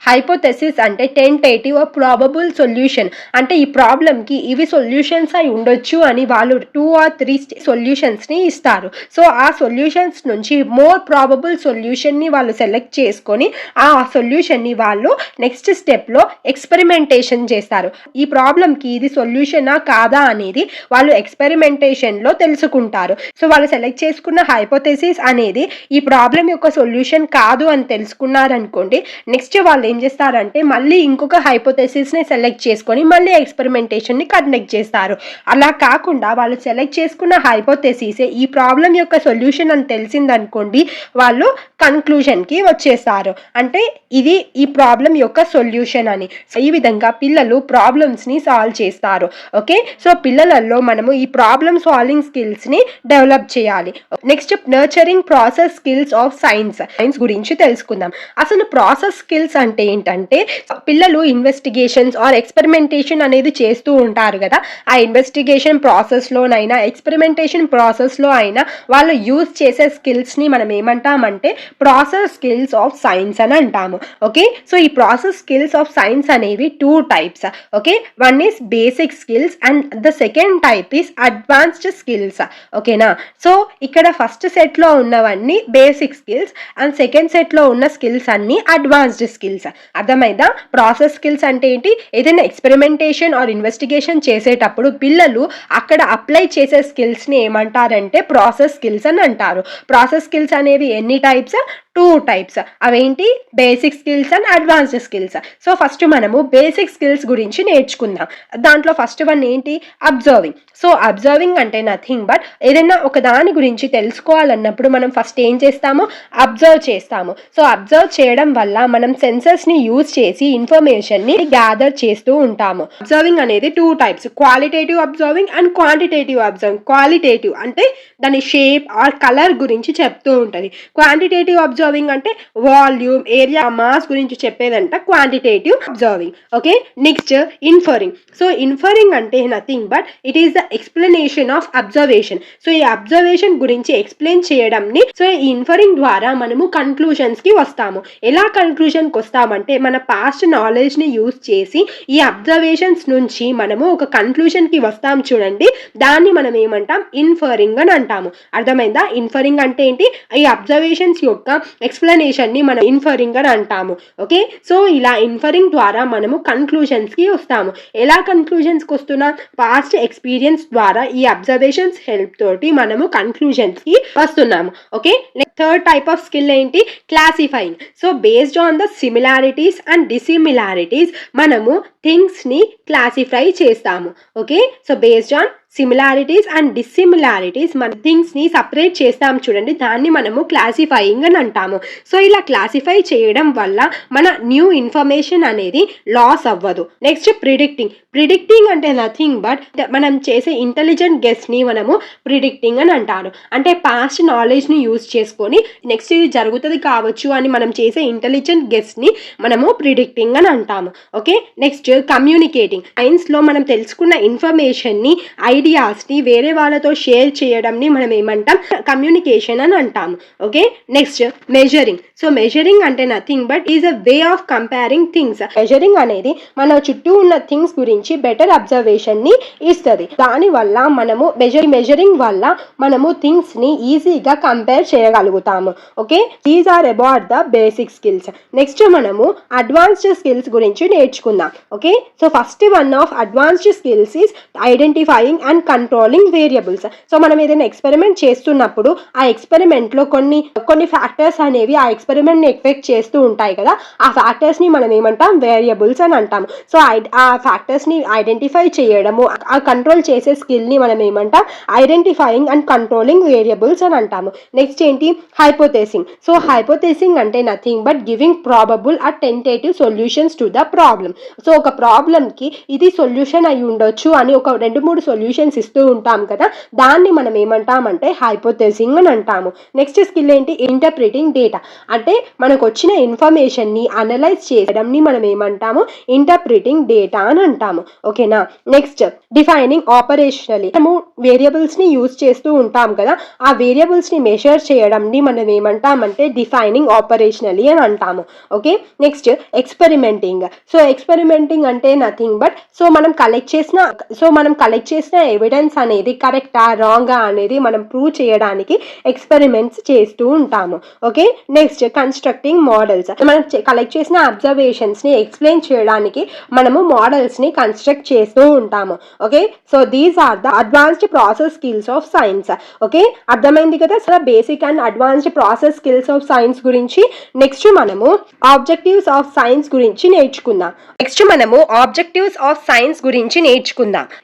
హైపోథెసిస్ అంటే టెంటేటివ్ ఆర్ ప్రాబబుల్ సొల్యూషన్. అంటే ఈ ప్రాబ్లమ్కి ఇవి సొల్యూషన్స్ అయి ఉండొచ్చు అని వాళ్ళు 2 or 3 సొల్యూషన్స్ని ఇస్తారు. సో ఆ సొల్యూషన్స్ నుంచి మోర్ ప్రాబబుల్ సొల్యూషన్ని వాళ్ళు సెలెక్ట్ చేసుకొని ఆ సొల్యూషన్ని వాళ్ళు నెక్స్ట్ స్టెప్లో ఎక్స్పెరిమెంటేషన్ చేస్తారు. ఈ ప్రాబ్లమ్కి ఇది సొల్యూషనా కాదా అనేది వాళ్ళు ఎక్స్పెరిమెంటేషన్లో తెలుసుకుంటారు. సో వాళ్ళు సెలెక్ట్ చేసుకున్న హైపోథెసిస్ అనేది ఈ ప్రాబ్లం యొక్క సొల్యూషన్ కాదు అని తెలుసుకున్నారనుకోండి, నెక్స్ట్ వాళ్ళు ఏం చేస్తారంటే మళ్ళీ ఇంకొక హైపోథెసిస్ని సెలెక్ట్ చేసుకొని మళ్ళీ ఎక్స్పెరిమెంటేషన్ని కండక్ట్ చేస్తారు. అలా కాకుండా వాళ్ళు సెలెక్ట్ చేసుకున్న హైపోథెసిసే ఈ ప్రాబ్లం యొక్క సొల్యూషన్ అని తెలిసిందనుకోండి, వాళ్ళు కన్క్లూజన్కి వచ్చేస్తారు. అంటే ఇది ఈ ప్రాబ్లం యొక్క సొల్యూషన్ అని. ఈ విధంగా పిల్లలు ప్రాబ్లమ్స్ని సాల్వ్ చేస్తారు. ఓకే. సో పిల్లలలో మనము ఈ ప్రాబ్లమ్ సాల్వింగ్ స్కిల్స్ని డెవలప్ చేయాలి. Next nurturing process skills of science గురించి తెలుసుకుందాం. అసలు ప్రాసెస్ స్కిల్స్ అంటే ఏంటంటే, పిల్లలు ఇన్వెస్టిగేషన్స్ ఆర్ ఎక్స్పెరిమెంటేషన్ అనేది చేస్తూ ఉంటారు కదా, ఆ ఇన్వెస్టిగేషన్ ప్రాసెస్లోనైనా ఎక్స్పెరిమెంటేషన్ ప్రాసెస్లో అయినా వాళ్ళు యూజ్ చేసే స్కిల్స్ని మనం ఏమంటామంటే ప్రాసెస్ స్కిల్స్ ఆఫ్ సైన్స్ అని అంటాము. ఓకే. సో ఈ ప్రాసెస్ స్కిల్స్ ఆఫ్ సైన్స్ అనేవి 2 types. Okay. One is basic skills and the second type is advanced skills. ఓకేనా. సో ఇక్కడ ఫస్ట్ సెట్లో ఉన్నవన్నీ బేసిక్ స్కిల్స్ అండ్ సెకండ్ సెట్లో ఉన్న స్కిల్స్ అన్నీ అడ్వాన్స్డ్ స్కిల్స్. అర్థమైందా. ప్రాసెస్ స్కిల్స్ అంటే ఏంటి, ఏదైనా ఎక్స్పెరిమెంటేషన్ ఆర్ ఇన్వెస్టిగేషన్ చేసేటప్పుడు పిల్లలు అక్కడ అప్లై చేసే స్కిల్స్ని ఏమంటారంటే ప్రాసెస్ స్కిల్స్ అని అంటారు. ప్రాసెస్ స్కిల్స్ అనేవి ఎన్ని టైప్స్, 2 types. అవేంటి, basic skills and advanced skills. So first మనము బేసిక్ స్కిల్స్ గురించి నేర్చుకుందాం. దాంట్లో ఫస్ట్ వన్ ఏంటి, అబ్జర్వింగ్. సో అబ్జర్వింగ్ అంటే నథింగ్ బట్ ఏదైనా ఒక దాని గురించి తెలుసుకోవాలన్నప్పుడు మనం ఫస్ట్ ఏం చేస్తాము, అబ్జర్వ్ చేస్తాము. సో అబ్జర్వ్ చేయడం వల్ల మనం సెన్సర్స్ని యూజ్ చేసి ఇన్ఫర్మేషన్ని గ్యాదర్ చేస్తూ ఉంటాము. అబ్జర్వింగ్ అనేది 2 types, qualitative observing and quantitative observing. Qualitative అంటే దాని షేప్ ఆర్ కలర్ గురించి చెప్తూ ఉంటుంది. క్వాంటిటేటివ్ అబ్జర్వింగ్ అబ్జర్వింగ్ అంటే వాల్యూమ్, ఏరియా, మాస్ గురించి చెప్పేదంట quantitative observing. Okay, next inferring. So inferring అంటే nothing but it is the explanation of observation. So ఈ అబ్జర్వేషన్ గురించి ఎక్స్ప్లెయిన్ చేయడంని, సో ఈ ఇన్ఫరింగ్ ద్వారా మనము కన్క్లూజన్స్ కి వస్తాము. ఎలా కన్క్లూజన్ కి వస్తామంటే మన పాస్ట్ నాలెడ్జ్ ని యూజ్ చేసి ఈ అబ్జర్వేషన్స్ నుంచి మనము ఒక కన్క్లూజన్ కి వస్తాం చూడండి, దాన్ని మనం ఏమంటాం, ఇన్ఫరింగ్ అని అంటాము. అర్థమైందా? ఇన్ఫరింగ్ అంటే ఏంటి? ఈ అబ్జర్వేషన్స్ యొక్క ఎక్స్ప్లెనేషన్ ని మనం ఇన్ఫరింగ్ అని అంటాము. ఓకే, సో ఇలా ఇన్ఫరింగ్ ద్వారా మనము కన్క్లూజన్స్ కి వస్తాము. ఎలా కన్క్లూజన్స్ కి వస్తున్నాం? పాస్ట్ ఎక్స్పీరియన్స్ ద్వారా ఈ అబ్జర్వేషన్స్ హెల్ప్ తోటి మనము కన్క్లూజన్స్ కి వస్తున్నాము. Okay, third type of skill ఏంటి? Classifying. So based on the similarities and dissimilarities మనము థింగ్స్ ని క్లాసిఫై చేస్తాము. Okay, so based on similarities and dissimilarities మన థింగ్స్ ని సపరేట్ చేస్తాం చూడండి, దాన్ని మనము క్లాసిఫైయింగ్ అని అంటాము. సో ఇలా క్లాసిఫై చేయడం వల్ల మన న్యూ ఇన్ఫర్మేషన్ అనేది లాస్ అవ్వదు. Next predicting. ప్రిడిక్టింగ్ అంటే నథింగ్ బట్ మనం చేసే ఇంటెలిజెంట్ గెస్ ని మనము ప్రిడిక్టింగ్ అని అంటారు. అంటే పాస్ట్ నాలెడ్జ్ ని యూజ్ చేసుకొని నెక్స్ట్ ఇది జరుగుతుంది కావచ్చు అని మనం చేసే ఇంటెలిజెంట్ గెస్ ని మనము ప్రిడిక్టింగ్ అని అంటాము. Okay, next communicating. సైన్స్ లో మనం తెలుసుకున్న ఇన్ఫర్మేషన్ ని, ఐడియాస్ ని వేరే వాళ్ళతో షేర్ చేయడంని మనం ఏమంటాం? కమ్యూనికేషన్ అని అంటాము. Okay, next measuring. So measuring అంటే nothing but is a way of comparing things. Measuring అనేది మన చుట్టూ ఉన్న థింగ్స్ గురించి బెటర్ అబ్జర్వేషన్ ని ఇస్తుంది. దాని వల్ల మనము మెజరింగ్ వల్ల మనము థింగ్స్ ని ఈజీగా కంపేర్ చేయగలుగుతాము. Okay, these are about the basic skills. Next మనము అడ్వాన్స్డ్ స్కిల్స్ గురించి నేర్చుకుందాం. Okay, so first one of advanced skills is identifying and controlling variables. So మనం ఏదైనా ఎక్స్పెరిమెంట్ చేస్తున్నప్పుడు ఆ ఎక్స్పెరిమెంట్ లో కొన్ని ఫ్యాక్టర్స్ అనేవి ఆ ఎక్స్పెరిమెంట్ ని ఎఫెక్ట్ చేస్తూ ఉంటాయి కదా, ఆ ఫ్యాక్టర్స్ ని మనం ఏమంటాం? వేరియబుల్స్ అని అంటాము. సో ఆ ఫ్యాక్టర్స్ ని ఐడెంటిఫై చేయడము, ఆ కంట్రోల్ చేసే స్కిల్ ని మనం ఏమంటాం? ఐడెంటిఫైయింగ్ అండ్ కంట్రోలింగ్ వేరియబుల్స్ అని అంటాము. నెక్స్ట్ ఏంటి? హైపోథెసింగ్. సో హైపోథెసింగ్ అంటే nothing but giving probable or tentative solutions to the problem. So ఒక ప్రాబ్లమ్ కి ఇది సొల్యూషన్ అయి ఉండొచ్చు అని ఒక 2-3 సొల్యూషన్స్ ఇస్తూ ఉంటాం కదా, దాన్ని మనం ఏమంటామంటే హైపోథెసింగ్ అని అంటాము. నెక్స్ట్ స్కిల్ ఏంటి? Interpreting data. అంటే మనకు వచ్చిన ఇన్ఫర్మేషన్ ని అనలైజ్ చేయడం ని మనం ఏమంటాము? ఇంటర్ప్రిటింగ్ డేటా అని అంటాము. ఓకేనా, నెక్స్ట్ డిఫైనింగ్ ఆపరేషనలీ. మనము వేరియబుల్స్ ని యూజ్ చేస్తూ ఉంటాం కదా, ఆ వేరియబుల్స్ ని మెషర్ చేయడం ని మనం ఏమంటామంటే డిఫైనింగ్ ఆపరేషనలీ అని అంటాము. Okay, next experimenting. So experimenting అంటే నథింగ్ బట్ మనం కలెక్ట్ చేసిన ఎవిడెన్స్ అనేది కరెక్టా రాంగా అనేది మనం ప్రూవ్ చేయడానికి ఎక్స్పెరిమెంట్స్ చేస్తూ ఉంటాము. Okay, next constructing models. మనం కలెక్ట్ చేసిన అబ్జర్వేషన్స్ ని ఎక్స్ప్లెయిన్ చేయడానికి మనము మోడల్స్ ని కన్స్ట్రక్ట్ చేస్తూ ఉంటాము. Okay, so these are the advanced process skills of science. Okay, అర్థమైంది కదా? So basic and advanced process skills of science గురించి. నెక్స్ట్ మనము ఆబ్జెక్టివ్స్ ఆఫ్ సైన్స్ గురించి నేర్చుకుందాం.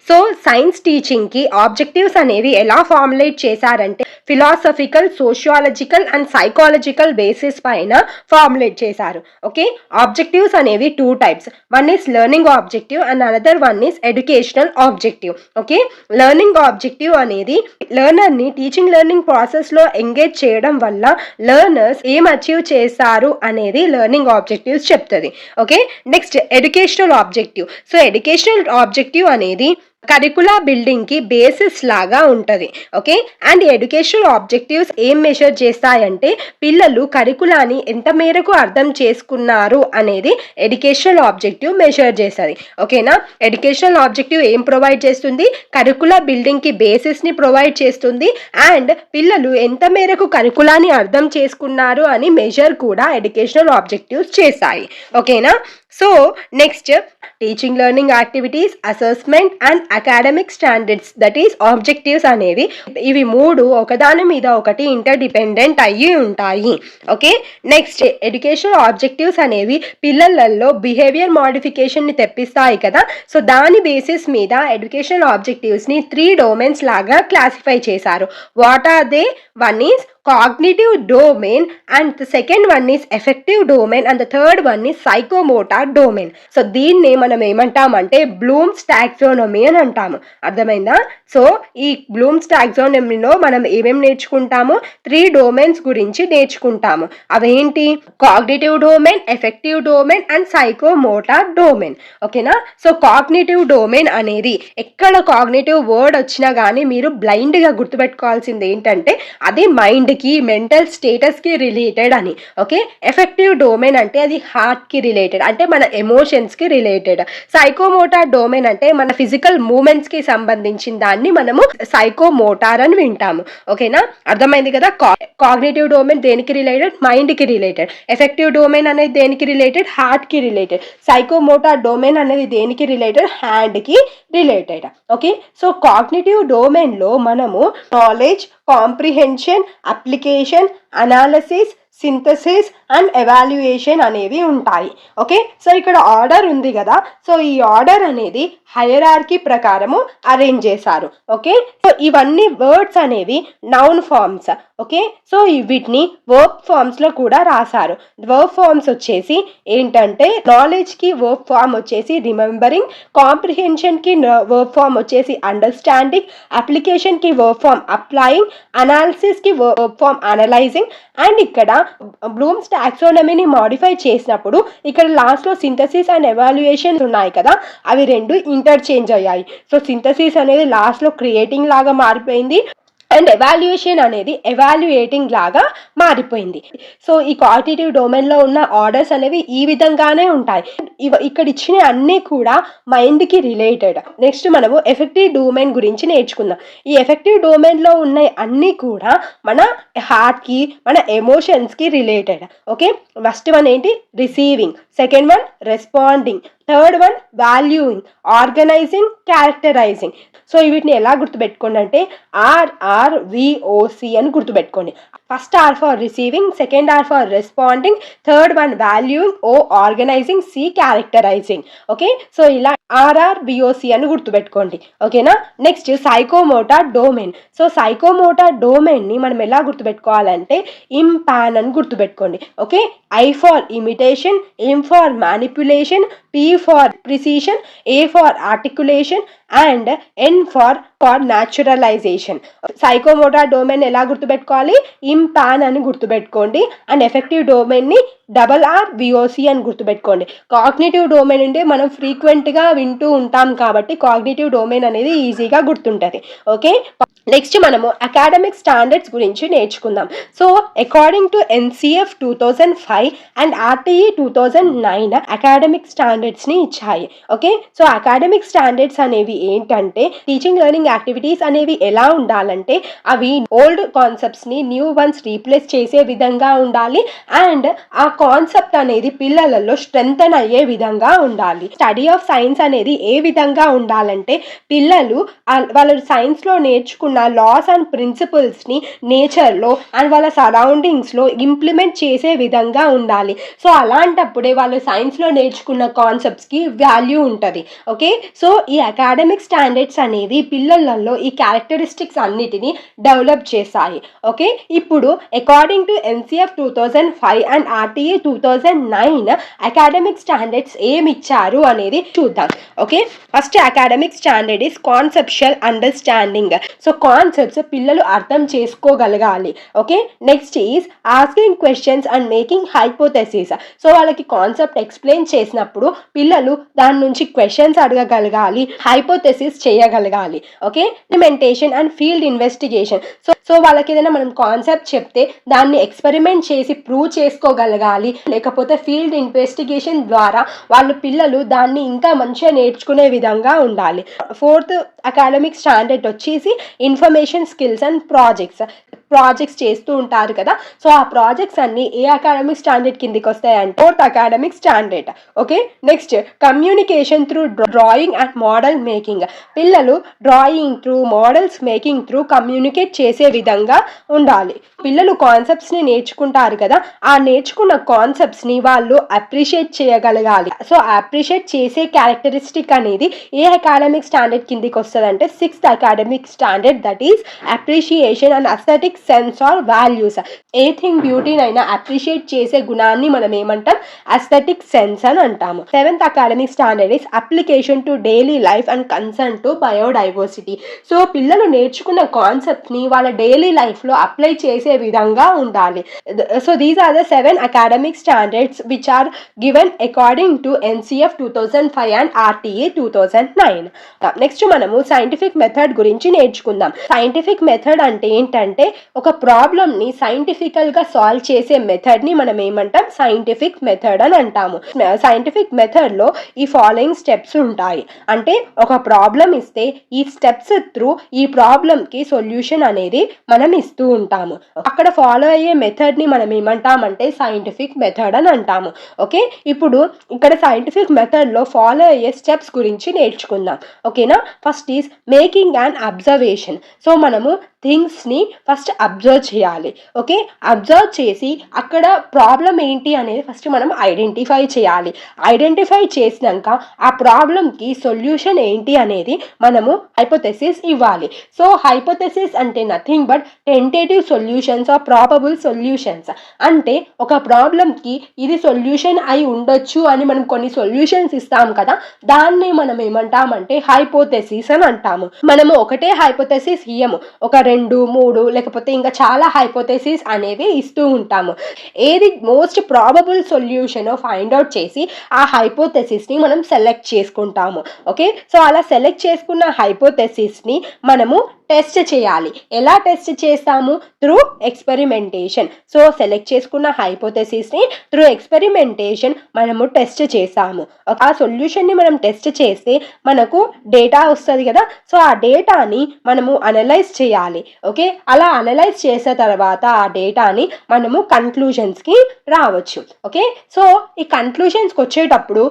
సో సైన్స్ టీచింగ్ కి ఆబ్జెక్టివ్స్ అనేవి ఎలా ఫార్ములేట్ చేశారంటే philosophical, sociological and psychological basis పైన ఫార్ములేట్ చేశారు. ఓకే, ఆబ్జెక్టివ్స్ అనేవి 2 types. One is learning objective and another one is educational objective. Okay, learning objective అనేది లెర్నర్ ని టీచింగ్ లెర్నింగ్ ప్రాసెస్ లో ఎంగేజ్ చేయడం వల్ల లెర్నర్స్ ఏం అచీవ్ చేస్తారు అనేది లెర్నింగ్ ఆబ్జెక్టివ్స్ చెప్తుంది. Okay, next educational objective. So educational objective అనేది కరికులా బిల్డింగ్ కి బేసిస్ లాగా ఉంటుంది. ఓకే, అండ్ ఎడ్యుకేషనల్ ఆబ్జెక్టివ్స్ ఏం మెషర్ చేస్తాయంటే పిల్లలు కరికులాని ఎంత మేరకు అర్థం చేసుకున్నారు అనేది ఎడ్యుకేషనల్ ఆబ్జెక్టివ్ మెషర్ చేస్తుంది. ఓకేనా, ఎడ్యుకేషనల్ ఆబ్జెక్టివ్ ఏం ప్రొవైడ్ చేస్తుంది? కరికులా బిల్డింగ్ కి బేసిస్ ని ప్రొవైడ్ చేస్తుంది అండ్ పిల్లలు ఎంత మేరకు కరికులాని అర్థం చేసుకున్నారు అని మెజర్ కూడా ఎడ్యుకేషనల్ ఆబ్జెక్టివ్స్ చేస్తాయి. ఓకేనా, so next teaching learning activities, assessment and academic standards, that is objectives అనేవి ఇవి 3 ఒకదాని మీద ఒకటి ఇంటర్ డిపెండెంట్ అయ్యి ఉంటాయి. ఓకే, నెక్స్ట్ ఎడ్యుకేషనల్ ఆబ్జెక్టివ్స్ అనేవి పిల్లలలో బిహేవియర్ మోడిఫికేషన్ ని తెప్పిస్తాయి కదా, సో దాని బేసిస్ మీద ఎడ్యుకేషనల్ ఆబ్జెక్టివ్స్ ని 3 డొమైన్స్ లాగా క్లాసిఫై చేశారు. What are they? One is cognitive domain, and the second one is affective domain, and the third one is psychomotor domain. So దీన్ని మనం ఏమంటామంటే బ్లూమ్స్ టాక్సానమీ అని అంటాము. అర్థమైందా? సో ఈ బ్లూమ్స్ టాక్సానమీలో మనం ఏమేమి నేర్చుకుంటాము? 3 డొమైన్స్ గురించి నేర్చుకుంటాము. అవేంటి? Cognitive domain, effective domain and psychomotor domain. ఓకేనా? సో కాగ్నిటివ్ డొమైన్ అనేది ఎక్కడ కాగ్నిటివ్ వర్డ్ వచ్చినా కానీ మీరు బ్లైండ్గా గుర్తుపెట్టుకోవాల్సింది ఏంటంటే అది మైండ్కి, మెంటల్ స్టేటస్కి రిలేటెడ్ అని. ఓకే, ఎఫెక్టివ్ డొమైన్ అంటే అది హార్ట్కి రిలేటెడ్, అంటే మన ఎమోషన్స్కి రిలేటెడ్. సైకోమోటార్ డొమైన్ అంటే మన ఫిజికల్ మూమెంట్స్కి సంబంధించిన దాన్ని మనము సైకోమోటార్ అని వింటాము. ఓకేనా? అర్థమైంది కదా? కాగ్నిటివ్ డొమైన్ దేనికి రిలేటెడ్? మైండ్కి రిలేటెడ్. ఎఫెక్టివ్ డొమైన్ అనేది దేనికి రిలేటెడ్? హార్ట్కి రిలేటెడ్. సైకోమోటార్ డొమైన్ అనేది దేనికి రిలేటెడ్? హ్యాండ్కి రిలేటెడ్. ఓకే, సో కాగ్నిటివ్ డొమైన్లో మనము knowledge, comprehension, application, analysis, synthesis and evaluation అనేవి ఉంటాయి. ఓకే, సో ఇక్కడ ఆర్డర్ ఉంది కదా, సో ఈ ఆర్డర్ అనేది హైరార్కీ ప్రకారము అరేంజ్ చేశారు. ఓకే, సో ఇవన్నీ వర్డ్స్ అనేవి నౌన్ ఫార్మ్స్. ఓకే, సో వీటిని వర్బ్ ఫార్మ్స్లో కూడా రాశారు. వర్బ్ ఫార్మ్స్ వచ్చేసి ఏంటంటే నాలెడ్జ్కి వర్బ్ ఫార్మ్ వచ్చేసి రిమెంబరింగ్, కాంప్రిహెన్షన్కి వర్బ్ ఫార్మ్ వచ్చేసి అండర్స్టాండింగ్, అప్లికేషన్కి వర్బ్ ఫార్మ్ అప్లయింగ్, అనాలిసిస్కి వర్బ్ ఫార్మ్ అనలైజింగ్. అండ్ ఇక్కడ బ్లూమ్స్ టాక్సానమీని మాడిఫై చేసినప్పుడు ఇక్కడ లాస్ట్లో సింథసిస్ అండ్ ఎవాల్యుయేషన్ ఉన్నాయి కదా, అవి రెండు ఇంటర్చేంజ్ అయ్యాయి. సో సింథసిస్ అనేది లాస్ట్లో క్రియేటింగ్ లాగా మారిపోయింది అండ్ ఎవాల్యుయేషన్ అనేది ఎవాల్యుయేటింగ్ లాగా మారిపోయింది. సో ఈ క్వాలిటేటివ్ డొమైన్లో ఉన్న ఆర్డర్స్ అనేవి ఈ విధంగానే ఉంటాయి. ఇక్కడ ఇచ్చిన అన్నీ కూడా మైండ్కి రిలేటెడ్. నెక్స్ట్ మనము ఎఫెక్టివ్ డొమైన్ గురించి నేర్చుకుందాం. ఈ ఎఫెక్టివ్ డొమైన్లో ఉన్న అన్నీ కూడా మన హార్ట్కి, మన ఎమోషన్స్కి రిలేటెడ్. ఓకే, ఫస్ట్ వన్ ఏంటి? Receiving, second one responding, third one valuing, organising, characterising. So వీటిని ఎలా గుర్తుపెట్టుకోండి అంటే RRVOC అని గుర్తుపెట్టుకోండి. First R for receiving, second R for responding, third one valuing, O organising, C characterising. Okay, so ఇలా RRVOC అని గుర్తుపెట్టుకోండి. ఓకేనా? Next psychomotor domain. So psychomotor డొమైన్ని మనం ఎలా గుర్తుపెట్టుకోవాలంటే IMPAN అని గుర్తుపెట్టుకోండి. Okay, I for imitation, M for manipulation, P for precision, A for articulation and N for naturalisation. Psychomotor domain ఎలా గుర్తుపెట్టుకోవాలి? IMPAN అని గుర్తుపెట్టుకోండి. అండ్ ఎఫెక్టివ్ డొమైన్ని RRVOC అని గుర్తుపెట్టుకోండి. కాగ్నిటివ్ డొమైన్ అంటే మనం ఫ్రీక్వెంట్గా వింటూ ఉంటాం కాబట్టి కాగ్నిటివ్ డొమైన్ అనేది ఈజీగా గుర్తుంటుంది. ఓకే, నెక్స్ట్ మనము అకాడమిక్ స్టాండర్డ్స్ గురించి నేర్చుకుందాం. So according to NCF 2005 and RTE 2009 academic స్టాండర్డ్స్ని ఇచ్చాయి. ఓకే, సో అకాడమిక్ స్టాండర్డ్స్ అనేవి ఏంటంటే టీచింగ్ లెర్నింగ్ యాక్టివిటీస్ అనేవి ఎలా ఉండాలంటే అవి ఓల్డ్ కాన్సెప్ట్స్ని న్యూ వన్స్ రీప్లేస్ చేసే విధంగా ఉండాలి అండ్ ఆ కాన్సెప్ట్ అనేది పిల్లలలో స్ట్రెంథన్ అయ్యే విధంగా ఉండాలి. స్టడీ ఆఫ్ సైన్స్ అనేది ఏ విధంగా ఉండాలంటే పిల్లలు వాళ్ళు సైన్స్లో నేర్చుకున్న లాస్ అండ్ ప్రిన్సిపల్స్ని నేచర్లో అండ్ వాళ్ళ సరౌండింగ్స్లో ఇంప్లిమెంట్ చేసే విధంగా ఉండాలి. సో అలాంటప్పుడే వాళ్ళు సైన్స్లో నేర్చుకున్న కాన్సెప్ట్స్కి వాల్యూ ఉంటుంది. ఓకే, సో ఈ అకాడమిక్ స్టాండర్డ్స్ అనేది పిల్లలలో ఈ క్యారెక్టరిస్టిక్స్ అన్నిటినీ డెవలప్ చేశాయి. ఓకే, ఇప్పుడు according to NCF 2005 and RTE 2009 academic standards ఏమి ఇచ్చారు అనేది చూద్దాం. Okay, first academic standard is conceptual understanding. So concepts పిల్లలు అర్థం చేసుకోగలగాలి. Okay, next is asking questions and making hypothesis. So వాళ్ళకి కాన్సెప్ట్ ఎక్స్ప్లెయిన్ చేసినప్పుడు పిల్లలు దాని నుంచి క్వశ్చన్స్ అడగగలగాలి, హైపోథెసిస్ చేయగలగాలి. Okay, implementation and field investigation. So వాళ్ళకి ఏదైనా మనం కాన్సెప్ట్ చెప్తే దాన్ని ఎక్స్పెరిమెంట్ చేసి ప్రూవ్ చేసుకోగలగాలి, లేకపోతే ఫీల్డ్ ఇన్వెస్టిగేషన్ ద్వారా వాళ్ళు పిల్లలు దాన్ని ఇంకా మంచిగా నేర్చుకునే విధంగా ఉండాలి. ఫోర్త్ అకాడమిక్ స్టాండర్డ్ వచ్చేసి ఇన్ఫర్మేషన్ స్కిల్స్ అండ్ ప్రాజెక్ట్స్ చేస్తూ ఉంటారు కదా, సో ఆ ప్రాజెక్ట్స్ అన్ని ఏ అకాడమిక్ స్టాండర్డ్ కిందికి వస్తాయంటే fourth academic standard. Okay, next communication through drawing and model making. పిల్లలు drawing through, models making through communicate చేసే విధంగా ఉండాలి. పిల్లలు కాన్సెప్ట్స్ని నేర్చుకుంటారు కదా, ఆ నేర్చుకున్న కాన్సెప్ట్స్ని వాళ్ళు అప్రిషియేట్ చేయగలగాలి. సో అప్రిషియేట్ చేసే క్యారెక్టరిస్టిక్ అనేది ఏ అకాడమిక్ స్టాండర్డ్ కిందికి వస్తుంది అంటే sixth academic standard, that is appreciation and aesthetic aesthetic sense or values. ఏ థింగ్ బ్యూటీని అయినా అప్రిషియేట్ చేసే గుణాన్ని మనం ఏమంటాం? అస్థెటిక్ సెన్స్ అని అంటాము. 7th academic standard is application to daily life and concern to biodiversity. So పిల్లలు నేర్చుకున్న కాన్సెప్ట్ ని వాళ్ళ డైలీ లైఫ్ లో అప్లై చేసే విధంగా ఉండాలి. So these are the 7 academic standards which are given according to NCF 2005 and RTA 2009. Next మనము scientific method గురించి నేర్చుకుందాం. సైంటిఫిక్ మెథడ్ అంటే ఏంటంటే ఒక ప్రాబ్లమ్ ని సైంటిఫికల్ గా సాల్వ్ చేసే మెథడ్ ని మనం ఏమంటాం? సైంటిఫిక్ మెథడ్ అని అంటాము. సైంటిఫిక్ మెథడ్ లో ఈ ఫాలోయింగ్ స్టెప్స్ ఉంటాయి. అంటే ఒక ప్రాబ్లం ఇస్తే ఈ స్టెప్స్ త్రూ ఈ ప్రాబ్లం కి సొల్యూషన్ అనేది మనం ఇస్తూ ఉంటాము. అక్కడ ఫాలో అయ్యే మెథడ్ ని మనం ఏమంటామంటే సైంటిఫిక్ మెథడ్ అని అంటాము. ఓకే, ఇప్పుడు ఇక్కడ సైంటిఫిక్ మెథడ్ లో ఫాలో అయ్యే స్టెప్స్ గురించి నేర్చుకుందాం. ఓకేనా? First is making and observation. So మనము థింగ్స్ ని ఫస్ట్ అబ్జర్వ్ చేయాలి. ఓకే, అబ్జర్వ్ చేసి అక్కడ ప్రాబ్లం ఏంటి అనేది ఫస్ట్ మనం ఐడెంటిఫై చేయాలి. ఐడెంటిఫై చేసినాక ఆ ప్రాబ్లంకి సొల్యూషన్ ఏంటి అనేది మనము హైపోథెసిస్ ఇవ్వాలి. సో హైపోథెసిస్ అంటే nothing but tentative solutions or probable solutions. అంటే ఒక ప్రాబ్లంకి ఇది సొల్యూషన్ అయి ఉండొచ్చు అని మనం కొన్ని సొల్యూషన్స్ ఇస్తాం కదా, దాన్ని మనం ఏమంటామంటే హైపోథెసిస్ అని అంటాము. మనము ఒకటే హైపోథెసిస్ ఇయ్యము, ఒక 2, 3 లేకపోతే ఇంకా చాలా హైపోథెసిస్ అనేవి ఇస్తూ ఉంటాము. ఏది most probable solution find out చేసి ఆ హైపోథెసిస్ ని మనం సెలెక్ట్ చేసుకుంటాము. ఓకే, సో అలా సెలెక్ట్ చేసుకున్న హైపోథెసిస్ ని మనము టెస్ట్ చేయాలి. ఎలా టెస్ట్ చేస్తాము? Through experimentation. సో సెలెక్ట్ చేసుకున్న హైపోథెసిస్ ని త్రూ ఎక్స్పెరిమెంటేషన్ మనము టెస్ట్ చేస్తాము. ఆ సొల్యూషన్ ని మనం టెస్ట్ చేస్తే మనకు డేటా వస్తుంది కదా, సో ఆ డేటాని మనము అనలైజ్ చేయాలి. ఓకే, అలా అనలైజ్ చేసిన తర్వాత ఆ డేటాని మనము కన్క్లూజన్స్ కి రావచ్చు. ఓకే, సో ఈ కన్క్లూజన్స్ వచ్చేటప్పుడు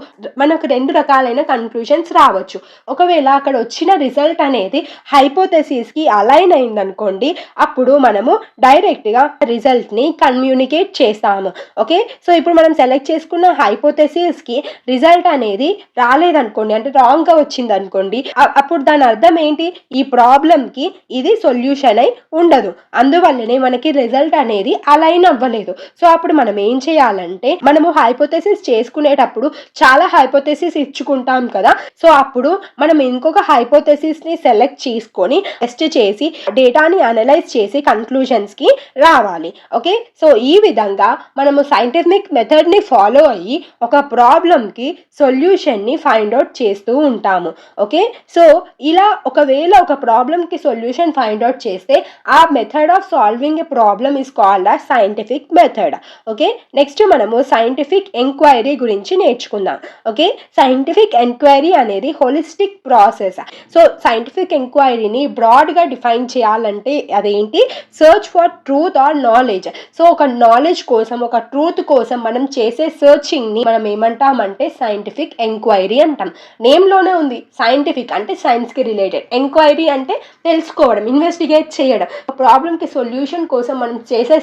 మనకు 2 రకాలైన కన్క్లూజన్స్ రావచ్చు. ఒకవేళ అక్కడ వచ్చిన రిజల్ట్ అనేది హైపోథెసిస్ కి అలైన్ అయింది అనుకోండి, అప్పుడు మనము డైరెక్ట్ గా రిజల్ట్ ని కమ్యూనికేట్ చేస్తాము. ఓకే, సో ఇప్పుడు మనం సెలెక్ట్ చేసుకున్న హైపోథెసిస్ కి రిజల్ట్ అనేది రాలేదనుకోండి, అంటే రాంగ్ గా వచ్చింది అనుకోండి, అప్పుడు దాని అర్థం ఏంటి? ఈ ప్రాబ్లం కి ఇది సొల్యూషన్ అయి ఉండదు, అందువల్లనే మనకి రిజల్ట్ అనేది అలైన్ అవ్వలేదు. సో అప్పుడు మనం ఏం చేయాలంటే, మనము హైపోథెసిస్ చేసుకునేటప్పుడు చాలా హైపోథెసిస్ ఇచ్చుకుంటాం కదా, సో అప్పుడు మనం ఇంకొక హైపోథెసిస్ ని సెలెక్ట్ చేసుకొని టెస్ట్ చేసి డేటాని అనలైజ్ చేసి కన్క్లూజన్స్ కి రావాలి. ఓకే, సో ఈ విధంగా మనము సైంటిఫిక్ మెథడ్ ని ఫాలో అయ్యి ఒక ప్రాబ్లం కి సొల్యూషన్ ని ఫైండ్ అవుట్ చేస్తూ ఉంటాము. ఓకే, సో ఇలా ఒకవేళ ఒక ప్రాబ్లం కి సొల్యూషన్ ఫైండ్ అవుట్ చేస్తే ఆ method of solving a problem is called as scientific method. Okay, next మనము సైంటిఫిక్ ఎంక్వైరీ గురించి నేర్చుకుందాం. ఓకే, సైంటిఫిక్ ఎంక్వైరీ అనేది హోలిస్టిక్ ప్రాసెస్. సో సైంటిఫిక్ ఎంక్వైరీని బ్రాడ్ గా డిఫైన్ చేయాలంటే అదేంటి? Search for truth or knowledge. So ఒక నాలెడ్జ్ కోసం, ఒక ట్రూత్ కోసం మనం చేసే సర్చింగ్ ని మనం ఏమంటామంటే సైంటిఫిక్ ఎంక్వైరీ అంటాం. నేమ్ లోనే ఉంది, సైంటిఫిక్ అంటే సైన్స్ కి రిలేటెడ్, ఎంక్వైరీ అంటే తెలుసుకోవడం, ఇన్వెస్టిగేట్ చేయడం. ప్రాబ్లం కి సొల్యూషన్ కోసం మనం చేసే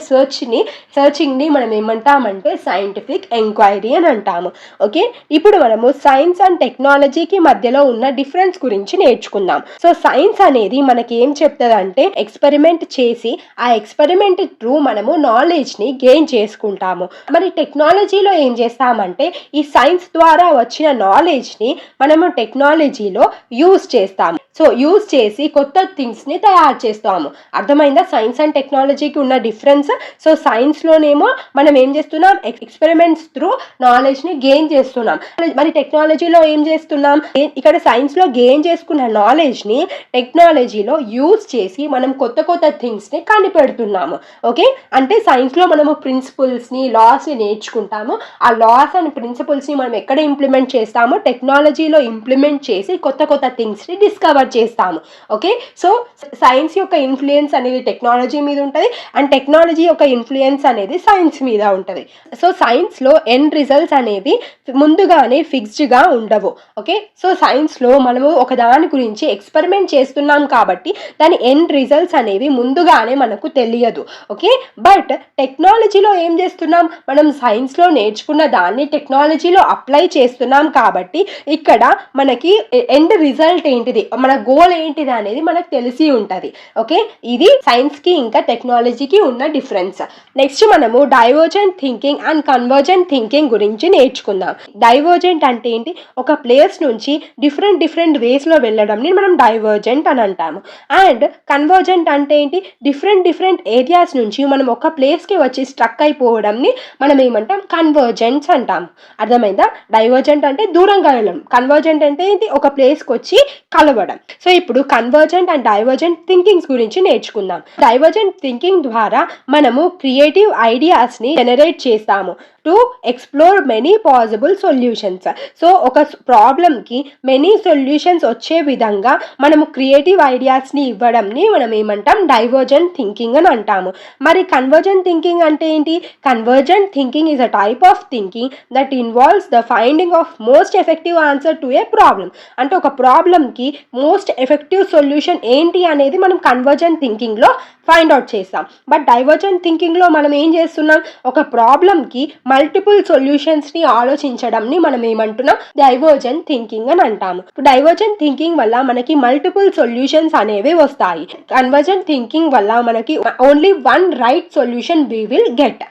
సర్చింగ్ ని మనం ఏమంటామంటే సైంటిఫిక్ ఎంక్వైరీ అని అంటాము. ఓకే, ఇప్పుడు మనము సైన్స్ అండ్ టెక్నాలజీకి మధ్యలో ఉన్న డిఫరెన్స్ గురించి నేర్చుకుందాం. సో సైన్స్ అనేది మనకి ఏం చెప్తుందంటే ఎక్స్పెరిమెంట్ చేసి ఆ ఎక్స్పెరిమెంట్ త్రూ మనము నాలెడ్జ్ ని గెయిన్ చేసుకుంటాము. మరి టెక్నాలజీలో ఏం చేస్తామంటే ఈ సైన్స్ ద్వారా వచ్చిన నాలెడ్జ్ ని మనము టెక్నాలజీలో యూజ్ చేస్తాము. సో యూజ్ చేసి కొత్త థింగ్స్ ని తయారు చేస్తాము. అర్థమైందా సైన్స్ అండ్ టెక్నాలజీకి ఉన్న డిఫరెన్స్? సో సైన్స్ లోనేమో మనం ఏం చేస్తున్నాం? ఎక్స్పెరిమెంట్స్ త్రూ నాలెడ్జ్ ని గెయిన్ చేస్తున్నాం. మరి టెక్నాలజీలో ఏం చేస్తున్నాం? ఇక్కడ సైన్స్ లో గెయిన్ చేసుకున్న నాలెడ్జ్ ని టెక్నాలజీలో యూజ్ చేసి మనం కొత్త కొత్త థింగ్స్ ని కనిపెడుతున్నాము. ఓకే, అంటే సైన్స్ లో మనము ప్రిన్సిపల్స్ ని, లాస్ ని నేర్చుకుంటాము. ఆ లాస్ అండ్ ప్రిన్సిపల్స్ ని మనం ఎక్కడ ఇంప్లిమెంట్ చేస్తామో టెక్నాలజీలో ఇంప్లిమెంట్ చేసి కొత్త కొత్త థింగ్స్ ని డిస్కవర్ చేస్తాము. ఓకే, సో సైన్స్ యొక్క ఇన్ఫ్లుయెన్స్ అనేది టెక్నాలజీ మీద ఉంటుంది అండ్ టెక్నాలజీ యొక్క ఇన్ఫ్లుయెన్స్ అనేది సైన్స్ మీద ఉంటుంది. సో సైన్స్ లో ఎండ్ రిజల్ట్స్ అనేవి ముందుగానే ఫిక్స్డ్ గా ఉండవు. ఓకే, సో సైన్స్ లో మనము ఒక దాని గురించి ఎక్స్పెరిమెంట్ చేస్తున్నాం కాబట్టి దాని ఎండ్ రిజల్ట్స్ అనేవి ముందుగానే మనకు తెలియదు. ఓకే, బట్ టెక్నాలజీలో ఏం చేస్తున్నాం? మనం సైన్స్ లో నేర్చుకున్న దాన్ని టెక్నాలజీలో అప్లై చేస్తున్నాం కాబట్టి ఇక్కడ మనకి ఎండ్ రిజల్ట్ ఏంటిది, మన గోల్ ఏంటిది అనేది మనకు తెలిసి ఉంటుంది. ఓకే, ఇది సైన్స్కి ఇంకా టెక్నాలజీకి ఉన్న డిఫరెన్స్. నెక్స్ట్ మనము divergent thinking and convergent thinking గురించి నేర్చుకుందాం. డైవర్జెంట్ అంటే ఏంటి? ఒక ప్లేస్ నుంచి డిఫరెంట్ వేస్లో వెళ్ళడంని మనం డైవర్జెంట్ అని అంటాము. అండ్ కన్వర్జెంట్ అంటే ఏంటి? డిఫరెంట్ ఏరియాస్ నుంచి మనం ఒక ప్లేస్కి వచ్చి స్ట్రక్ అయిపోవడంని మనం ఏమంటాం? కన్వర్జెంట్స్ అంటాం. అర్థమైందా? డైవర్జెంట్ అంటే దూరంగా వెళ్ళడం, కన్వర్జెంట్ అంటే ఏంటి? ఒక ప్లేస్కి వచ్చి కలవడం. సో ఇప్పుడు కన్వర్జెంట్ అండ్ డైవర్జెంట్ థింకింగ్స్ గురించి నేర్చుకుందాం. డైవర్జెంట్ థింకింగ్ ద్వారా మనము క్రియేటివ్ ఐడియాస్ని జనరేట్ చేస్తాము to explore many possible solutions. So ఒక ప్రాబ్లమ్కి మెనీ సొల్యూషన్స్ వచ్చే విధంగా మనము క్రియేటివ్ ఐడియాస్ని ఇవ్వడంని మనం ఏమంటాం? డైవర్జెంట్ థింకింగ్ అని అంటాము. మరి కన్వర్జెంట్ థింకింగ్ అంటే ఏంటి? Convergent thinking is a type of thinking that involves the finding of most effective answer to A problem. అంటే ఒక ప్రాబ్లమ్కి మోస్ట్ ఎఫెక్టివ్ సొల్యూషన్ ఏంటి అనేది మనం కన్వర్జెంట్ థింకింగ్లో ఫైండ్ అవుట్ చేస్తాం. బట్ డైవర్జెంట్ థింకింగ్లో మనం ఏం చేస్తున్నాం? ఒక ప్రాబ్లమ్కి మల్టిపుల్ సొల్యూషన్స్ని ఆలోచించడంని మనం ఏమంటున్నాం? డైవర్జెంట్ థింకింగ్ అని అంటాము. డైవర్జెంట్ థింకింగ్ వల్ల మనకి మల్టిపుల్ సొల్యూషన్స్ అనేవి వస్తాయి. కన్వర్జెంట్ థింకింగ్ వల్ల మనకి only one right solution we will get.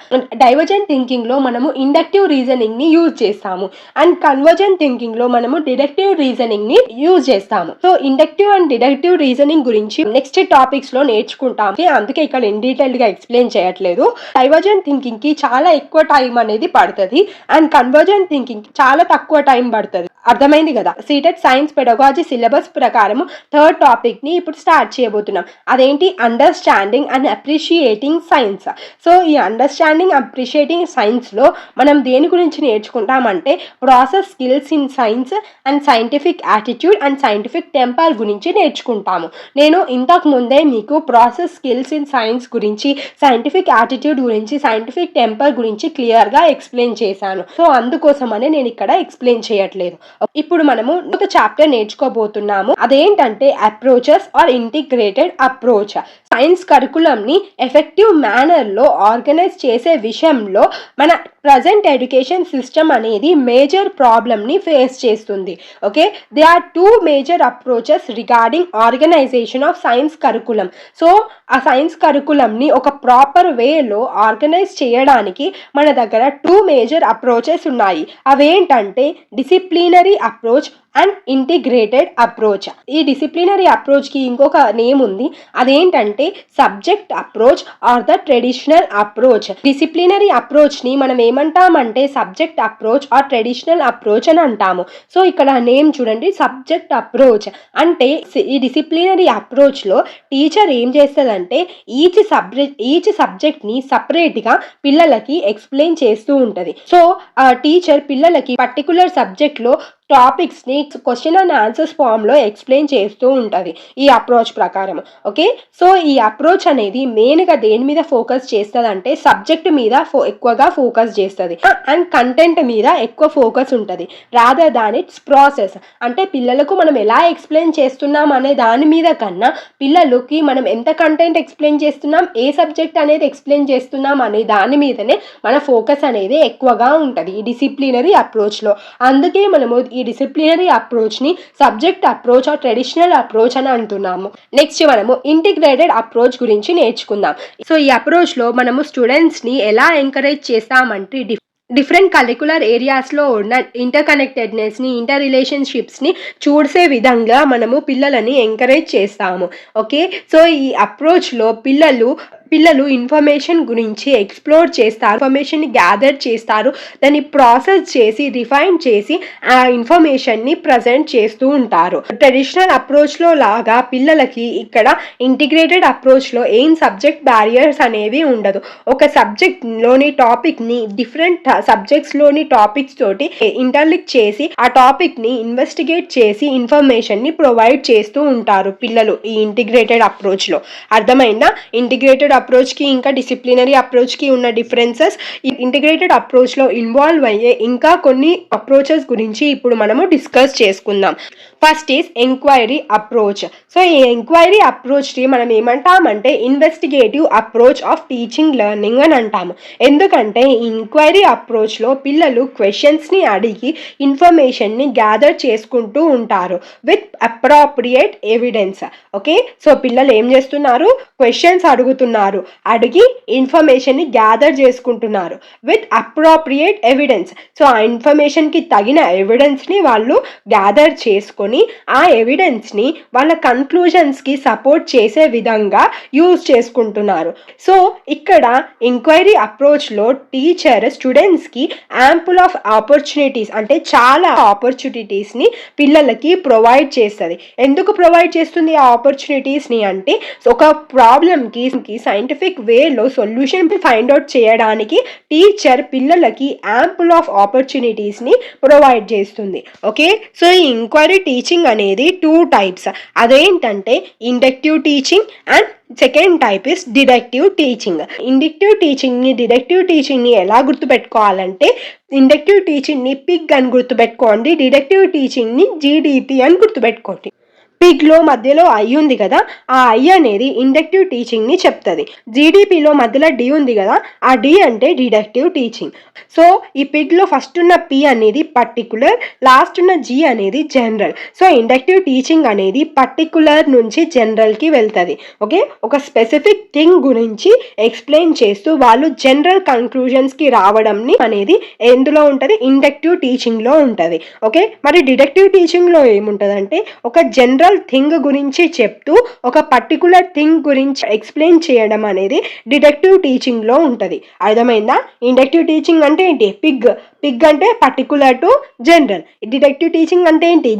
Divergent థింకింగ్లో మనము ఇండక్టివ్ రీజనింగ్ని యూజ్ చేస్తాము అండ్ కన్వర్జెంట్ థింకింగ్లో మనము డిడక్టివ్ రీజనింగ్ని యూజ్ చేస్తాము. So inductive and deductive reasoning గురించి నెక్స్ట్ టాపిక్స్లో నేర్చుకుంటాము. అందుకే ఇక్కడ ఇన్ డీటెయిల్ గా ఎక్స్ప్లెయిన్ చేయట్లేదు. డైవర్జెంట్ థింకింగ్ కి చాలా ఎక్కువ టైం అనేది పడుతుంది అండ్ కన్వర్జెంట్ థింకింగ్ కి చాలా తక్కువ టైం పడుతుంది. అర్థమైంది కదా? సీటెట్ సైన్స్ పెడగాజీ సిలబస్ ప్రకారం థర్డ్ టాపిక్ ని ఇప్పుడు స్టార్ట్ చేయబోతున్నాం. అదేంటి? Understanding and appreciating science. So ఈ అండర్స్టాండింగ్ అప్రిషియేటింగ్ సైన్స్ లో మనం దేని గురించి నేర్చుకుంటామంటే process skills in science and scientific attitude and scientific temper గురించి నేర్చుకుంటాము. నేను ఇంతకు ముందే మీకు ప్రాసెస్ స్కిల్స్ ఇన్ సైన్స్ గురించి, సైంటిఫిక్ యాటిట్యూడ్ గురించి, సైంటిఫిక్ టెంపర్ గురించి క్లియర్గా ఎక్స్ప్లెయిన్ చేశాను. సో అందుకోసమనే నేను ఇక్కడ ఎక్స్ప్లెయిన్ చేయట్లేదు. ఇప్పుడు మనము ఒక చాప్టర్ నేర్చుకోబోతున్నాము. అదేంటంటే approaches or integrated approach. Science కరికులంని ఎఫెక్టివ్ మేనర్లో ఆర్గనైజ్ చేసే విషయంలో మన ప్రజెంట్ ఎడ్యుకేషన్ సిస్టమ్ అనేది మేజర్ ప్రాబ్లమ్ని ఫేస్ చేస్తుంది. Okay, they are two major approaches regarding organisation of science curriculum. So ఆ సైన్స్ కరికులంని ఒక ప్రాపర్ వేలో ఆర్గనైజ్ చేయడానికి మన దగ్గర టూ మేజర్ అప్రోచెస్ ఉన్నాయి. అవేంటంటే disciplinary approach and integrated approach. ఈ డిసిప్లినరీ అప్రోచ్కి ఇంకొక నేమ్ ఉంది. అదేంటంటే subject approach or the traditional approach. Disciplinary అప్రోచ్ని మనం ఏమంటామంటే subject approach or traditional approach అని అంటాము. సో ఇక్కడ నేమ్ చూడండి, సబ్జెక్ట్ అప్రోచ్. అంటే ఈ డిసిప్లినరీ అప్రోచ్లో టీచర్ ఏం చేస్తుందంటే ఈచ్ సబ్జెక్ట్ని సపరేట్గా పిల్లలకి ఎక్స్ప్లెయిన్ చేస్తూ ఉంటుంది. సో ఆ టీచర్ పిల్లలకి పర్టికులర్ సబ్జెక్ట్లో టాపిక్స్ని క్వశ్చన్ అండ్ ఆన్సర్స్ ఫామ్లో ఎక్స్ప్లెయిన్ చేస్తూ ఉంటుంది ఈ అప్రోచ్ ప్రకారం. ఓకే, సో ఈ అప్రోచ్ అనేది మెయిన్గా దేని మీద ఫోకస్ చేస్తుంది అంటే సబ్జెక్ట్ మీద ఎక్కువగా ఫోకస్ చేస్తుంది అండ్ కంటెంట్ మీద ఎక్కువ ఫోకస్ ఉంటుంది రాదర్ దాన్ ఇట్స్ ప్రాసెస్. అంటే పిల్లలకు మనం ఎలా ఎక్స్ప్లెయిన్ చేస్తున్నాం అనే దాని మీద కన్నా పిల్లలకి మనం ఎంత కంటెంట్ ఎక్స్ప్లెయిన్ చేస్తున్నాం, ఏ సబ్జెక్ట్ అనేది ఎక్స్ప్లెయిన్ చేస్తున్నాం అనే దాని మీదనే మన ఫోకస్ అనేది ఎక్కువగా ఉంటుంది ఈ డిసిప్లినరీ అప్రోచ్లో. అందుకే మనము ఈ డిసిప్లినరీ అప్రోచ్ని subject approach or traditional approach అని అంటున్నాము. నెక్స్ట్ మనము ఇంటిగ్రేటెడ్ అప్రోచ్ గురించి నేర్చుకుందాం. సో ఈ అప్రోచ్లో మనము స్టూడెంట్స్ని ఎలా ఎంకరేజ్ చేస్తామంటే డిఫరెంట్ కరికులర్ ఏరియాస్లో ఉన్న ఇంటర్ కనెక్టెడ్నెస్ని, ఇంటర్ రిలేషన్షిప్స్ని చూసే విధంగా మనము పిల్లలని ఎంకరేజ్ చేస్తాము. ఓకే, సో ఈ అప్రోచ్లో పిల్లలు ఇన్ఫర్మేషన్ గురించి ఎక్స్ప్లోర్ చేస్తారు, ఇన్ఫర్మేషన్ని గ్యాదర్ చేస్తారు, దాన్ని ప్రాసెస్ చేసి రిఫైన్ చేసి ఆ ఇన్ఫర్మేషన్ని ప్రజెంట్ చేస్తూ ఉంటారు. ట్రెడిషనల్ అప్రోచ్లో లాగా పిల్లలకి ఇక్కడ ఇంటిగ్రేటెడ్ అప్రోచ్లో ఏం సబ్జెక్ట్ బ్యారియర్స్ అనేవి ఉండదు. ఒక సబ్జెక్ట్లోని టాపిక్ని డిఫరెంట్ సబ్జెక్ట్స్లోని టాపిక్స్ తోటి ఇంటర్లింక్ చేసి ఆ టాపిక్ని ఇన్వెస్టిగేట్ చేసి ఇన్ఫర్మేషన్ని ప్రొవైడ్ చేస్తూ ఉంటారు పిల్లలు ఈ ఇంటిగ్రేటెడ్ అప్రోచ్లో. అర్థమైందా? ఇంటిగ్రేటెడ్ ఇంటిగ్రేటెడ్ అప్రోచ్కి ఇంకా డిసిప్లినరీ అప్రోచ్కి ఉన్న డిఫరెన్సెస్, ఈ ఇంటిగ్రేటెడ్ అప్రోచ్లో ఇన్వాల్వ్ అయ్యే ఇంకా కొన్ని అప్రోచెస్ గురించి ఇప్పుడు మనము డిస్కస్ చేసుకుందాం. First is enquiry approach. So ఈ ఎంక్వైరీ అప్రోచ్ని మనం ఏమంటామంటే investigative approach of teaching learning అని అంటాము. ఎందుకంటే ఈ ఎంక్వైరీ అప్రోచ్లో పిల్లలు క్వశ్చన్స్ని అడిగి ఇన్ఫర్మేషన్ని గ్యాదర్ చేసుకుంటూ ఉంటారు with appropriate evidence. Okay, so పిల్లలు ఏం చేస్తున్నారు, క్వశ్చన్స్ అడుగుతున్నారు, అడిగి ఇన్ఫర్మేషన్ని గ్యాదర్ చేసుకుంటున్నారు విత్ అప్రాప్రియేట్ ఎవిడెన్స్. సో ఆ ఇన్ఫర్మేషన్కి తగిన ఎవిడెన్స్ని వాళ్ళు గ్యాదర్ చేసుకొని ఆ ఎవిడెన్స్ని వాళ్ళ కన్క్లూజన్స్కి సపోర్ట్ చేసే విధంగా యూజ్ చేసుకుంటున్నారు. సో ఇక్కడ ఎంక్వైరీ అప్రోచ్లో టీచర్ స్టూడెంట్స్కి యాంపుల్ ఆఫ్ ఆపర్చునిటీస్, అంటే చాలా ఆపర్చునిటీస్ని పిల్లలకి ప్రొవైడ్ చేస్తుంది. ఎందుకు ప్రొవైడ్ చేస్తుంది ఆ ఆపర్చునిటీస్ని అంటే ఒక ప్రాబ్లమ్కి సైంటిఫిక్ వేలో సొల్యూషన్ ఫైండ్ అవుట్ చేయడానికి టీచర్ పిల్లలకి యాంపుల్ ఆఫ్ ఆపర్చునిటీస్ని ప్రొవైడ్ చేస్తుంది. ఓకే, సో ఈ ఎంక్వైరీ టీచింగ్ అనేది 2 టైప్స్. అదేంటంటే inductive teaching and second type is deductive teaching. Deductive టీచింగ్ని ఎలా గుర్తుపెట్టుకోవాలంటే ఇండక్టివ్ టీచింగ్ని పిగ్ అని గుర్తుపెట్టుకోండి, డిడక్టివ్ టీచింగ్ని జీడిపి అని గుర్తుపెట్టుకోండి. పిగ్లో మధ్యలో ఐ ఉంది కదా, ఆ ఐ అనేది ఇండక్టివ్ టీచింగ్ని చెప్తుంది. జీడిపిలో మధ్యలో డి ఉంది కదా, ఆ డి అంటే డిడక్టివ్ టీచింగ్. సో ఈ పిగ్లో ఫస్ట్ ఉన్న పి అనేది పర్టికులర్, లాస్ట్ ఉన్న జీ అనేది జనరల్. సో ఇండక్టివ్ టీచింగ్ అనేది పర్టికులర్ నుంచి జనరల్కి వెళ్తుంది. ఓకే, ఒక స్పెసిఫిక్ థింగ్ గురించి ఎక్స్ప్లెయిన్ చేస్తూ వాళ్ళు జనరల్ కన్క్లూజన్స్కి రావడంని అనేది ఎందులో ఉంటుంది, ఇండక్టివ్ టీచింగ్లో ఉంటుంది. ఓకే, మరి డిడక్టివ్ టీచింగ్లో ఏముంటుందంటే ఒక జనరల్ థింగ్ గురించి చెప్తూ ఒక పర్టికులర్ థింగ్ గురించి ఎక్స్ప్లెయిన్ చేయడం అనేది డిడక్టివ్ టీచింగ్ లో ఉంటది. అర్థమైందా? ఇండక్టివ్ టీచింగ్ అంటే ఏంటి, పిగ్ అంటే particular to general. Deductive teaching అంటే ఏంటి,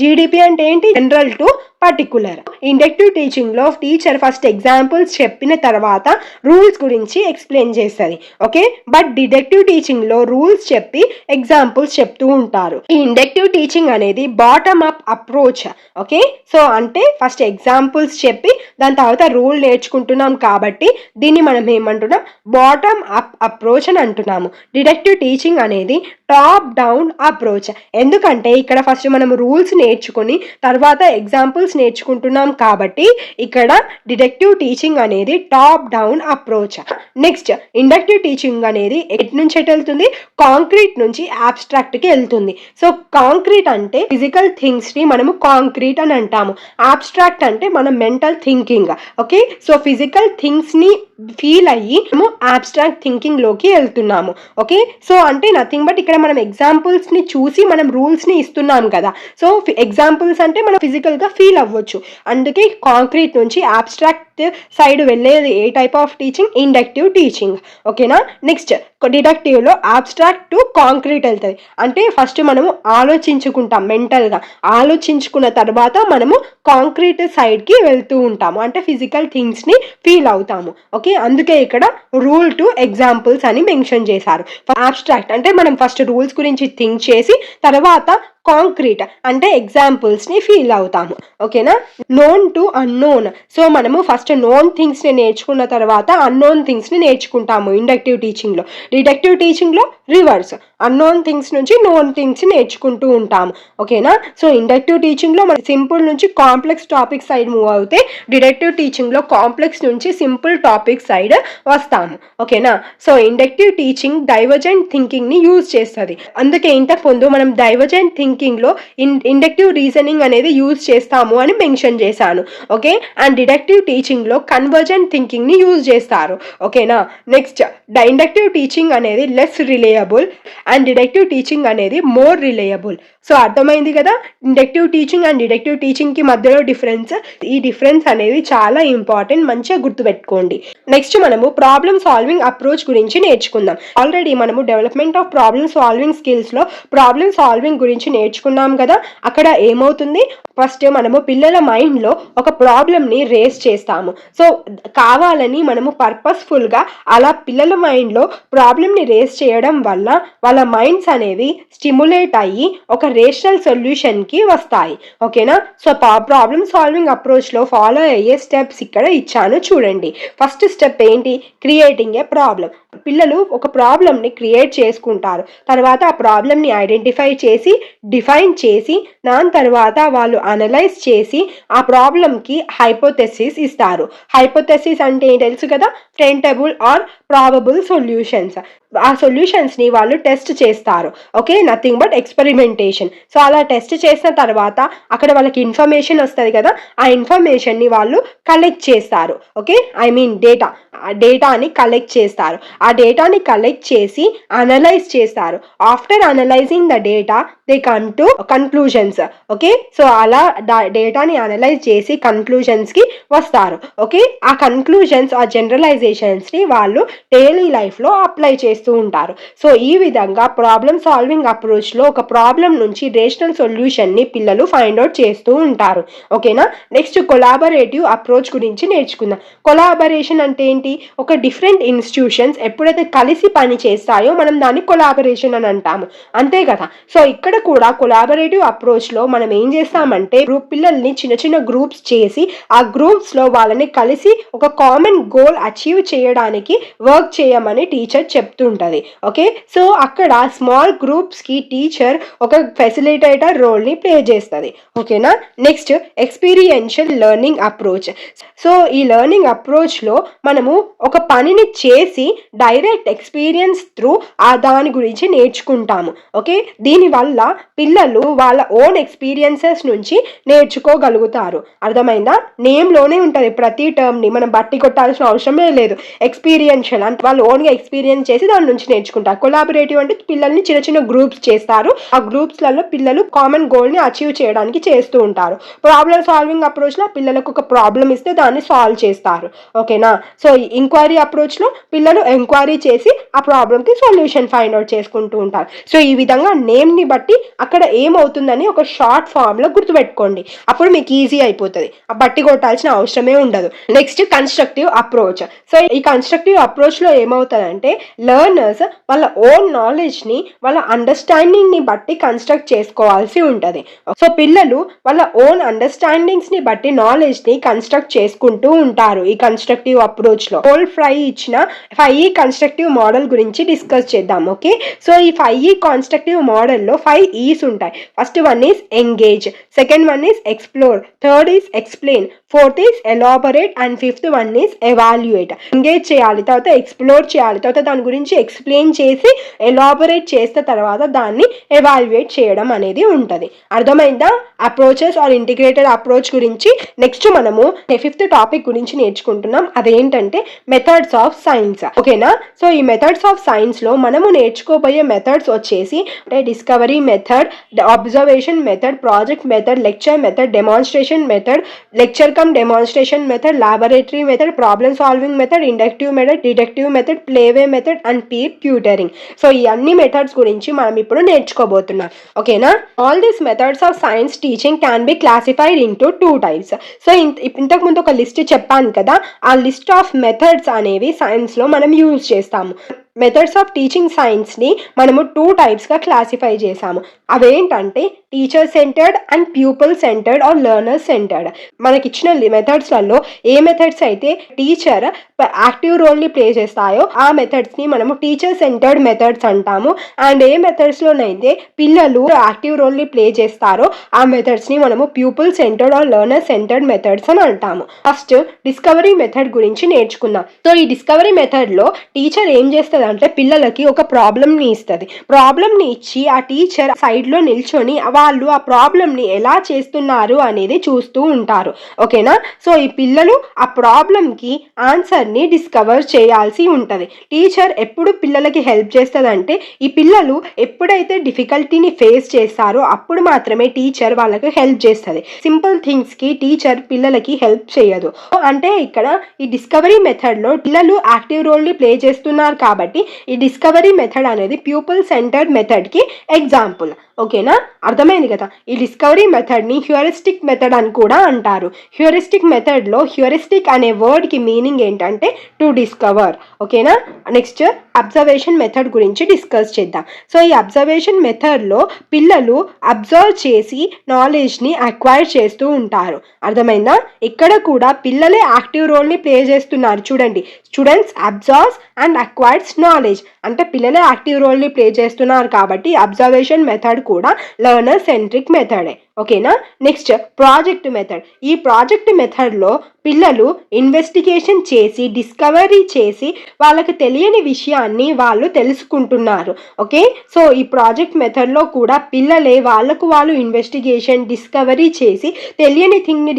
జీడిపి అంటే ఏంటి, general to particular. Inductive teaching లో టీచర్ ఫస్ట్ ఎగ్జాంపుల్స్ చెప్పిన తర్వాత రూల్స్ గురించి ఎక్స్ప్లెయిన్ చేస్తుంది. ఓకే, బట్ డిడక్టివ్ టీచింగ్ లో రూల్స్ చెప్పి ఎగ్జాంపుల్స్ చెప్తూ ఉంటారు. ఈ ఇండక్టివ్ టీచింగ్ అనేది bottom up approach. Okay, so అంటే ఫస్ట్ ఎగ్జాంపుల్స్ చెప్పి దాని తర్వాత రూల్ నేర్చుకుంటున్నాం కాబట్టి దీన్ని మనం ఏమంటున్నాం, బాటమ్ అప్ అప్రోచ్ అని అంటున్నాము. డిడక్టివ్ టీచింగ్ అనేది టాప్ డౌన్ అప్రోచ్. ఎందుకంటే ఇక్కడ ఫస్ట్ మనం రూల్స్ నేర్చుకుని తర్వాత ఎగ్జాంపుల్స్ నేర్చుకుంటున్నాం కాబట్టి ఇక్కడ డిడక్టివ్ టీచింగ్ అనేది top down approach. Next inductive teaching అనేది ఎటు నుంచి ఎటు వెళ్తుంది, కాంక్రీట్ నుంచి అబ్స్ట్రాక్ట్ కి వెళ్తుంది. సో కాంక్రీట్ అంటే ఫిజికల్ థింగ్స్ ని మనము కాంక్రీట్ అని అంటాము, అబ్స్ట్రాక్ట్ అంటే మన mental thinking. Okay, so physical things ని ఫీల్ అయ్యి మేము అబ్స్ట్రాక్ట్ థింకింగ్ లోకి వెళ్తున్నాము. ఓకే, సో అంటే నథింగ్ బట్ ఇక్కడ మనం ఎగ్జాంపుల్స్ ని చూసి మనం రూల్స్ ని ఇస్తున్నాం కదా. సో ఎగ్జాంపుల్స్ అంటే మనం ఫిజికల్ గా ఫీల్ అవ్వచ్చు. అందుకే కాంక్రీట్ నుంచి అబ్స్ట్రాక్ట్ సైడ్ వెళ్ళేది ఏ type of teaching, inductive teaching. ఓకేనా, నెక్స్ట్ డిడక్టివ్ లో అబ్స్ట్రాక్ట్ టు కాంక్రీట్ వెళ్తుంది. అంటే ఫస్ట్ మనము ఆలోచించుకుంటాం, మెంటల్ గా ఆలోచించుకున్న తర్వాత మనము కాంక్రీట్ సైడ్ కి వెళ్తూ ఉంటాము, అంటే ఫిజికల్ థింగ్స్ ని ఫీల్ అవుతాము. ఓకే, అందుకే ఇక్కడ రూల్ టు ఎగ్జాంపుల్స్ అని మెన్షన్ చేశారు. అబ్స్ట్రాక్ట్ అంటే మనం ఫస్ట్ రూల్స్ గురించి థింక్ చేసి తర్వాత కాంక్రీట్ అంటే ఎగ్జాంపుల్స్ ని ఫీల్ అవుతాము. ఓకేనా, నోన్ టు అన్నోన్. సో మనము ఫస్ట్ నోన్ థింగ్స్ ని నేర్చుకున్న తర్వాత అన్నోన్ థింగ్స్ ని నేర్చుకుంటాము ఇండక్టివ్ టీచింగ్ లో. డిడక్టివ్ టీచింగ్ లో రివర్స్, అన్నోన్ థింగ్స్ నుంచి నోన్ థింగ్స్ నేర్చుకుంటూ ఉంటాము. ఓకేనా, సో ఇండక్టివ్ టీచింగ్ లో మనం సింపుల్ నుంచి కాంప్లెక్స్ టాపిక్ సైడ్ మూవ్ అవుతే డిడక్టివ్ టీచింగ్ లో కాంప్లెక్స్ నుంచి సింపుల్ టాపిక్ సైడ్ వస్తాము. ఓకేనా, so inductive teaching divergent thinking ని యూజ్ చేస్తుంది. అందుకే ఇంతకు ముందు మనం డైవర్జెంట్ థింకింగ్ లో ఇండక్టివ్ రీజనింగ్ అనేది యూజ్ చేస్తాము అని మెన్షన్ చేశాను. ఓకే, అండ్ డిడక్టివ్ టీచింగ్ లో కన్వర్జెంట్ థింకింగ్ ని యూజ్ చేస్తారు. ఓకేనా, నెక్స్ట్ ఇండక్టివ్ టీచింగ్ అనేది less reliable and deductive teaching అనేది మోర్ రిలయబుల్. సో అర్థమైంది కదా inductive teaching and deductive teaching కి మధ్యలో డిఫరెన్స్. ఈ డిఫరెన్స్ అనేది చాలా ఇంపార్టెంట్, మంచిగా గుర్తుపెట్టుకోండి. నెక్స్ట్ మనము ప్రాబ్లమ్ సాల్వింగ్ అప్రోచ్ గురించి నేర్చుకుందాం. ఆల్రెడీ మనము development of problem solving skills లో ప్రాబ్లమ్ సాల్వింగ్ గురించి నేర్చుకున్నాం కదా. అక్కడ ఏమవుతుంది, ఫస్ట్ మనము పిల్లల మైండ్ లో ఒక ప్రాబ్లమ్ ని రేస్ చేస్తాము. సో కావాలని మనము పర్పస్ఫుల్ గా అలా పిల్లల మైండ్ లో ప్రాబ్లమ్ ని రేస్ చేయడం వల్ల వాళ్ళ మైండ్స్ అనేవి స్టిమ్యులేట్ అయ్యి ఒక రేషనల్ సొల్యూషన్కి వస్తాయి. ఓకేనా? సో ప్రాబ్లమ్ సాల్వింగ్ అప్రోచ్లో ఫాలో అయ్యే స్టెప్స్ ఇక్కడ ఇచ్చాను చూడండి. ఫస్ట్ స్టెప్ ఏంటి? Creating a problem. పిల్లలు ఒక ప్రాబ్లమ్ని క్రియేట్ చేసుకుంటారు. తర్వాత ఆ ప్రాబ్లమ్ని ఐడెంటిఫై చేసి డిఫైన్ చేసి దాని తర్వాత వాళ్ళు అనలైజ్ చేసి ఆ ప్రాబ్లమ్కి హైపోథెసిస్ ఇస్తారు. హైపోథెసిస్ అంటే తెలుసు కదా, టెంటబుల్ ఆర్ ప్రాబబుల్ సొల్యూషన్స్. ఆ సొల్యూషన్స్ని వాళ్ళు టెస్ట్ చేస్తారు. Okay, nothing but experimentation. So అలా టెస్ట్ చేసిన తర్వాత అక్కడ వాళ్ళకి ఇన్ఫర్మేషన్ వస్తుంది కదా, ఆ ఇన్ఫర్మేషన్ని వాళ్ళు కలెక్ట్ చేస్తారు. ఓకే, ఐ మీన్ డేటాని కలెక్ట్ చేస్తారు. ఆ డేటాని కలెక్ట్ చేసి అనలైజ్ చేస్తారు. After analysing the data they come to conclusions. Okay, so అలా డేటాని అనలైజ్ చేసి కన్క్లూజన్స్కి వస్తారు. ఓకే, ఆ కన్క్లూజన్స్ ఆ జనరలైజేషన్స్ని వాళ్ళు డైలీ లైఫ్లో అప్లై చేస్తూ ఉంటారు. సో ఈ విధంగా ప్రాబ్లమ్ సాల్వింగ్ అప్రోచ్లో ఒక ప్రాబ్లం నుంచి రేషనల్ సొల్యూషన్ని పిల్లలు ఫైండ్ అవుట్ చేస్తూ ఉంటారు. ఓకేనా? నెక్స్ట్ కొలాబరేటివ్ అప్రోచ్ గురించి నేర్చుకుందాం. కొలాబరేషన్ అంటే ఏంటి? ఒక డిఫరెంట్ ఇన్స్టిట్యూషన్స్ ఎప్పుడైతే కలిసి పని చేస్తాయో మనం దాన్ని కొలాబరేషన్ అని అంటాము. అంతే కదా? సో ఇక్కడ కూడా కొలాబరేటివ్ అప్రోచ్లో మనం ఏం చేస్తామంటే పిల్లల్ని చిన్న చిన్న గ్రూప్స్ చేసి ఆ గ్రూప్స్లో వాళ్ళని కలిసి ఒక కామన్ గోల్ అచీవ్ చేయడానికి వర్క్ చేయమని టీచర్ చెప్తుంటది. ఓకే, సో అక్కడ స్మాల్ గ్రూప్స్కి టీచర్ ఒక ఫెసిలిటేటర్ రోల్ని ప్లే చేస్తుంది. ఓకేనా? Next experiential learning approach. So ఈ లెర్నింగ్ అప్రోచ్లో మనము ఒక పనిని చేసి డైరెక్ట్ ఎక్స్పీరియన్స్ త్రూ దాని గురించి నేర్చుకుంటాము. ఓకే, దీనివల్ల పిల్లలు వాళ్ళ ఓన్ ఎక్స్పీరియన్సెస్ నుంచి నేర్చుకోగలుగుతారు. అర్థమైందా? నేమ్లోనే ఉంటుంది ప్రతి టర్మ్ని, మనం బట్టి కొట్టాల్సిన అవసరమే లేదు. ఎక్స్పీరియన్షియల్ అంటే వాళ్ళు ఓన్గా ఎక్స్పీరియన్స్ చేసి దాని నుంచి నేర్చుకుంటారు. కొలాబరేటివ్ అంటే పిల్లల్ని చిన్న చిన్న గ్రూప్స్ చేస్తారు. ఆ గ్రూప్స్లలో పిల్లలు కామన్ గోల్ని అచీవ్ చేయడానికి చేస్తూ ఉంటారు. ప్రాబ్లమ్ సాల్వింగ్ అప్రోచ్లో పిల్లలకు ఒక ప్రాబ్లం ఇస్తే దాన్ని సాల్వ్ చేస్తారు. ఓకేనా? సో ఇంక్వైరీ అప్రోచ్లో పిల్లలు ఎంక్వైరీ చేసి ఆ ప్రాబ్లంకి సొల్యూషన్ ఫైండ్ అవుట్ చేసుకుంటూ ఉంటారు. సో ఈ విధంగా నేమ్ని బట్టి అక్కడ ఏమవుతుందని ఒక షార్ట్ ఫామ్లో గుర్తుపెట్టుకోండి. అప్పుడు మీకు ఈజీ అయిపోతుంది, ఆ బట్టి కొట్టాల్సిన అవసరమే ఉండదు. Next constructive approach. సో ఈ కన్స్ట్రక్టివ్ అప్రోచ్లో ఏమవుతుందంటే లెర్నర్స్ వాళ్ళ ఓన్ నాలెడ్జ్ని వాళ్ళ అండర్స్టాండింగ్ని బట్టి కన్స్ట్రక్ట్ చేసుకోవాల్సి ఉంటుంది. సో పిల్లలు వాళ్ళ ఓన్ అండర్స్టాండింగ్స్ని బట్టి నాలెడ్జ్ని కన్స్ట్రక్ట్ చేసుకుంటూ ఉంటారు ఈ కన్స్ట్రక్టివ్ అప్రోచ్లో. హోల్ ఫ్రై ఇచ్చిన 5E కన్స్ట్రక్టివ్ మోడల్ గురించి డిస్కస్ చేద్దాం. ఓకే, సో ఈ 5E కన్స్ట్రక్టివ్ మోడల్లో 5 E's ఉంటాయి. First one is engage, second one is explore, third is explain, fourth is elaborate and fifth one is evaluate. Engage చేయాలి, తర్వాత explore చేయాలి, తర్వాత దాని గురించి ఎక్స్ప్లెయిన్ చేసి ఎలాబొరేట్ చేసిన తర్వాత దాన్ని ఎవాల్యుయేట్ చేయడం అనేది ఉంటుంది. అర్థమైందా? అప్రోచెస్ ఆర్ ఇంటిగ్రేటెడ్ అప్రోచ్ గురించి నెక్స్ట్ మనము ఫిఫ్త్ టాపిక్ గురించి నేర్చుకుంటున్నాం. అదేంటంటే మెథడ్స్ ఆఫ్ సైన్స్. ఓకేనా? సో ఈ మెథడ్స్ ఆఫ్ సైన్స్లో మనము నేర్చుకోబోయే మెథడ్స్ వచ్చేసి అంటే discovery method, observation method, project method, lecture method, demonstration method, lecture come demonstration method, laboratory method, problem solving method, inductive method, deductive method, playway method and peer tutoring. So ఈ అన్ని methods గురించి మనం ఇప్పుడు నేర్చుకోబోతున్నాం. ఓకేనా? All these methods of science teaching can be classified into 2 types. So ఇంతకు ముందు ఒక list చెప్పాను కదా, ఆ లిస్ట్ ఆఫ్ మెథడ్స్ అనేవి సైన్స్లో మనం యూజ్ చేస్తాము. మెథడ్స్ ఆఫ్ టీచింగ్ సైన్స్ని మనము 2 టైప్స్గా క్లాసిఫై చేసాము. అవేంటంటే teacher centred and pupil centred or learner centred. మనకి ఇచ్చిన మెథడ్స్లలో ఏ మెథడ్స్ అయితే టీచర్ యాక్టివ్ రోల్ని ప్లే చేస్తాయో ఆ మెథడ్స్ని మనము టీచర్ సెంటర్డ్ మెథడ్స్ అంటాము. అండ్ ఏ మెథడ్స్లోనైతే పిల్లలు యాక్టివ్ రోల్ని ప్లే చేస్తారో ఆ మెథడ్స్ని మనము pupil centred or learner centred methods అని అంటాము. ఫస్ట్ డిస్కవరీ మెథడ్ గురించి నేర్చుకుందాం. సో ఈ డిస్కవరీ మెథడ్లో టీచర్ ఏం చేస్తుంది అంటే పిల్లలకి ఒక ప్రాబ్లమ్ని ఇస్తుంది. ప్రాబ్లమ్ని ఇచ్చి ఆ టీచర్ సైడ్లో నిల్చొని వాళ్ళు ఆ ప్రాబ్లమ్ని ఎలా చేస్తున్నారు అనేది చూస్తూ ఉంటారు. ఓకేనా? సో ఈ పిల్లలు ఆ ప్రాబ్లమ్కి ఆన్సర్ని డిస్కవర్ చేయాల్సి ఉంటుంది. టీచర్ ఎప్పుడు పిల్లలకి హెల్ప్ చేస్తుందంటే ఈ పిల్లలు ఎప్పుడైతే డిఫికల్టీని ఫేస్ చేస్తారో అప్పుడు మాత్రమే టీచర్ వాళ్ళకి హెల్ప్ చేస్తుంది. సింపుల్ థింగ్స్కి టీచర్ పిల్లలకి హెల్ప్ చేయదు. అంటే ఇక్కడ ఈ డిస్కవరీ మెథడ్లో పిల్లలు యాక్టివ్ రోల్ని ప్లే చేస్తున్నారు కాబట్టి ఈ డిస్కవరీ మెథడ్ అనేది ప్యూపుల్ సెంటర్డ్ మెథడ్కి ఎగ్జాంపుల్. ఓకేనా, అర్థమైంది కదా. ఈ డిస్కవరీ మెథడ్ని హ్యూరిస్టిక్ మెథడ్ అని కూడా అంటారు. హ్యూరిస్టిక్ మెథడ్లో హ్యూరిస్టిక్ అనే వర్డ్కి మీనింగ్ ఏంటంటే టు డిస్కవర్. ఓకేనా, నెక్స్ట్ అబ్జర్వేషన్ మెథడ్ గురించి డిస్కస్ చేద్దాం. సో ఈ అబ్జర్వేషన్ మెథడ్లో పిల్లలు అబ్జర్వ్ చేసి నాలెడ్జ్ని అక్వైర్ చేస్తూ ఉంటారు. అర్థమైందా, ఇక్కడ కూడా పిల్లలే యాక్టివ్ రోల్ని ప్లే చేస్తున్నారు. చూడండి, students absorbs and acquires knowledge అంటే పిల్లలే యాక్టివ్ రోల్ని ప్లే చేస్తున్నారు కాబట్టి అబ్జర్వేషన్ మెథడ్ కూడా లెర్నర్ సెంట్రిక్ మెథడే. ఓకేనా, నెక్స్ట్ ప్రాజెక్ట్ మెథడ్. ఈ ప్రాజెక్ట్ మెథడ్లో పిల్లలు ఇన్వెస్టిగేషన్ చేసి డిస్కవరీ చేసి వాళ్ళకి తెలియని విషయాన్ని వాళ్ళు తెలుసుకుంటున్నారు. ఓకే, సో ఈ ప్రాజెక్ట్ మెథడ్లో కూడా పిల్లలే వాళ్ళకు వాళ్ళు ఇన్వెస్టిగేషన్ డిస్కవరీ చేసి తెలియని థింగ్ని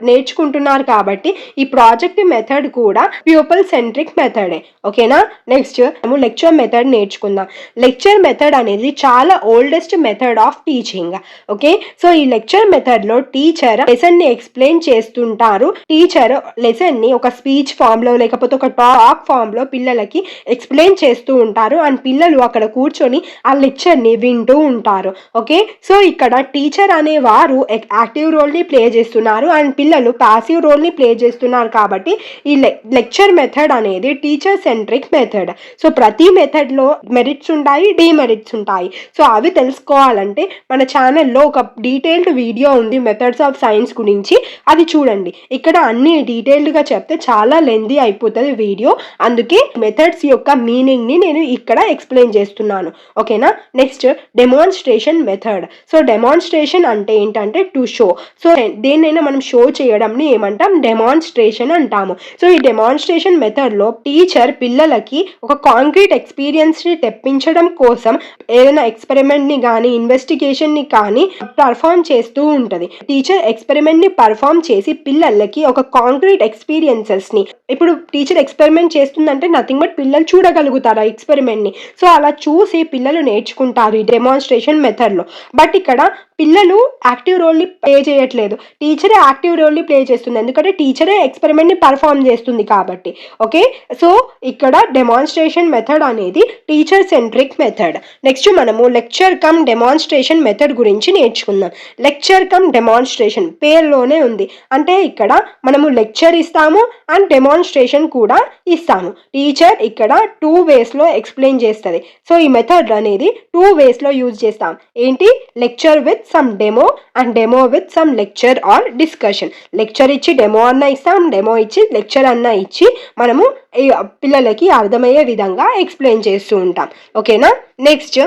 నేర్చుకుంటున్నారు కాబట్టి ఈ ప్రాజెక్ట్ మెథడ్ కూడా ప్యూపల్ సెంట్రిక్ మెథడే. ఓకేనా, నెక్స్ట్ మేము లెక్చర్ మెథడ్ నేర్చుకుందాం. లెక్చర్ మెథడ్ అనేది చాలా oldest method of teaching. Okay, so ఈ లెక్చర్ మెథడ్ లో టీచర్ లెసన్ ని ఎక్స్ప్లెయిన్ చేస్తుంటారు. టీచర్ లెసన్ ని ఒక స్పీచ్ ఫామ్ లో లేకపోతే ఒక టాక్ ఫామ్ లో పిల్లలకి ఎక్స్ప్లెయిన్ చేస్తూ ఉంటారు అండ్ పిల్లలు అక్కడ కూర్చొని ఆ లెక్చర్ ని వింటూ ఉంటారు. ఓకే, సో ఇక్కడ టీచర్ అనే వారు యాక్టివ్ రోల్ ని ప్లే చేస్తున్నారు అండ్ పిల్లలు పాసివ్ రోల్ ని ప్లే చేస్తున్నారు కాబట్టి ఈ లెక్చర్ మెథడ్ అనేది టీచర్ సెంట్రిక్ మెథడ్. సో ప్రతి మెథడ్ లో మెరిట్స్ ఉంటాయి, డిమెరిట్స్ ఉంటాయి. సో అవి తెలుసుకోవాలంటే మన ఛానల్లో ఒక డీటెయిల్డ్ వీడియో ఉంది మెథడ్స్ ఆఫ్ సైన్స్ గురించి, అది చూడండి. ఇక్కడ అన్ని డీటెయిల్డ్గా చెప్తే చాలా లెందీ అయిపోతుంది వీడియో, అందుకే మెథడ్స్ యొక్క మీనింగ్ ని నేను ఇక్కడ ఎక్స్ప్లెయిన్ చేస్తున్నాను. ఓకేనా, next demonstration method. So demonstration అంటే ఏంటంటే టు షో. సో దేన్నైనా మనం షో చేయడంని ఏమంటాం, డెమాన్స్ట్రేషన్ అంటాము. సో ఈ డెమాన్స్ట్రేషన్ మెథడ్ లో టీచర్ పిల్లలకి ఒక కాంక్రీట్ ఎక్స్పీరియన్స్ ని తెప్పించడం కోసం ఏదైనా ఎక్స్పెరిమెంట్ ని కానీ ఇన్వెస్టిగేషన్ ని కానీ పర్ఫామ్ చేస్తూ ఉంటుంది. టీచర్ ఎక్స్పెరిమెంట్ ని పర్ఫామ్ చేసి పిల్లలకి ఒక కాంక్రీట్ ఎక్స్పీరియన్సెస్ ని, ఇప్పుడు టీచర్ ఎక్స్పెరిమెంట్ చేస్తుందంటే నథింగ్ బట్ పిల్లలు చూడగలుగుతారు ఆ ఎక్స్పెరిమెంట్ ని. సో అలా చూసి పిల్లలు నేర్చుకుంటారు ఈ డెమాన్స్ట్రేషన్ మెథడ్ లో. బట్ ఇక్కడ పిల్లలు యాక్టివ్ రోల్ ని ప్లే చేయట్లేదు, టీచరే యాక్టివ్ రోల్ ని ప్లే చేస్తుంది, ఎందుకంటే టీచరే ఎక్స్పెరిమెంట్ ని పర్ఫామ్ చేస్తుంది కాబట్టి. ఓకే, సో ఇక్కడ డెమాన్స్ట్రేషన్ మెథడ్ అనేది టీచర్ సెంట్రిక్ మెథడ్. నెక్స్ట్ మనము లెక్చర్ కమ్ డెమాన్స్ట్రేషన్ మెథడ్ గురించి నేర్చుకుందాం. లెక్చర్ కమ్ డెమాన్స్ట్రేషన్ పేరులోనే ఉంది, అంటే ఇక్కడ మనము లెక్చర్ ఇస్తాము అండ్ డెమాన్స్ట్రేషన్ కూడా ఇస్తాము. టీచర్ ఇక్కడ 2 ways లో ఎక్స్ప్లెయిన్ చేస్తుంది. సో ఈ మెథడ్ అనేది 2 ways లో యూజ్ చేస్తాం. ఏంటి, lecture with some demo and demo with some lecture or discussion. Lecture ఇచ్చి డెమో అన్న ఇస్తాం, డెమో ఇచ్చి లెక్చర్ అన్న ఇచ్చి మనము పిల్లలకి అర్థమయ్యే విధంగా ఎక్స్ప్లెయిన్ చేస్తూ ఉంటాం. ఓకేనా, నెక్స్ట్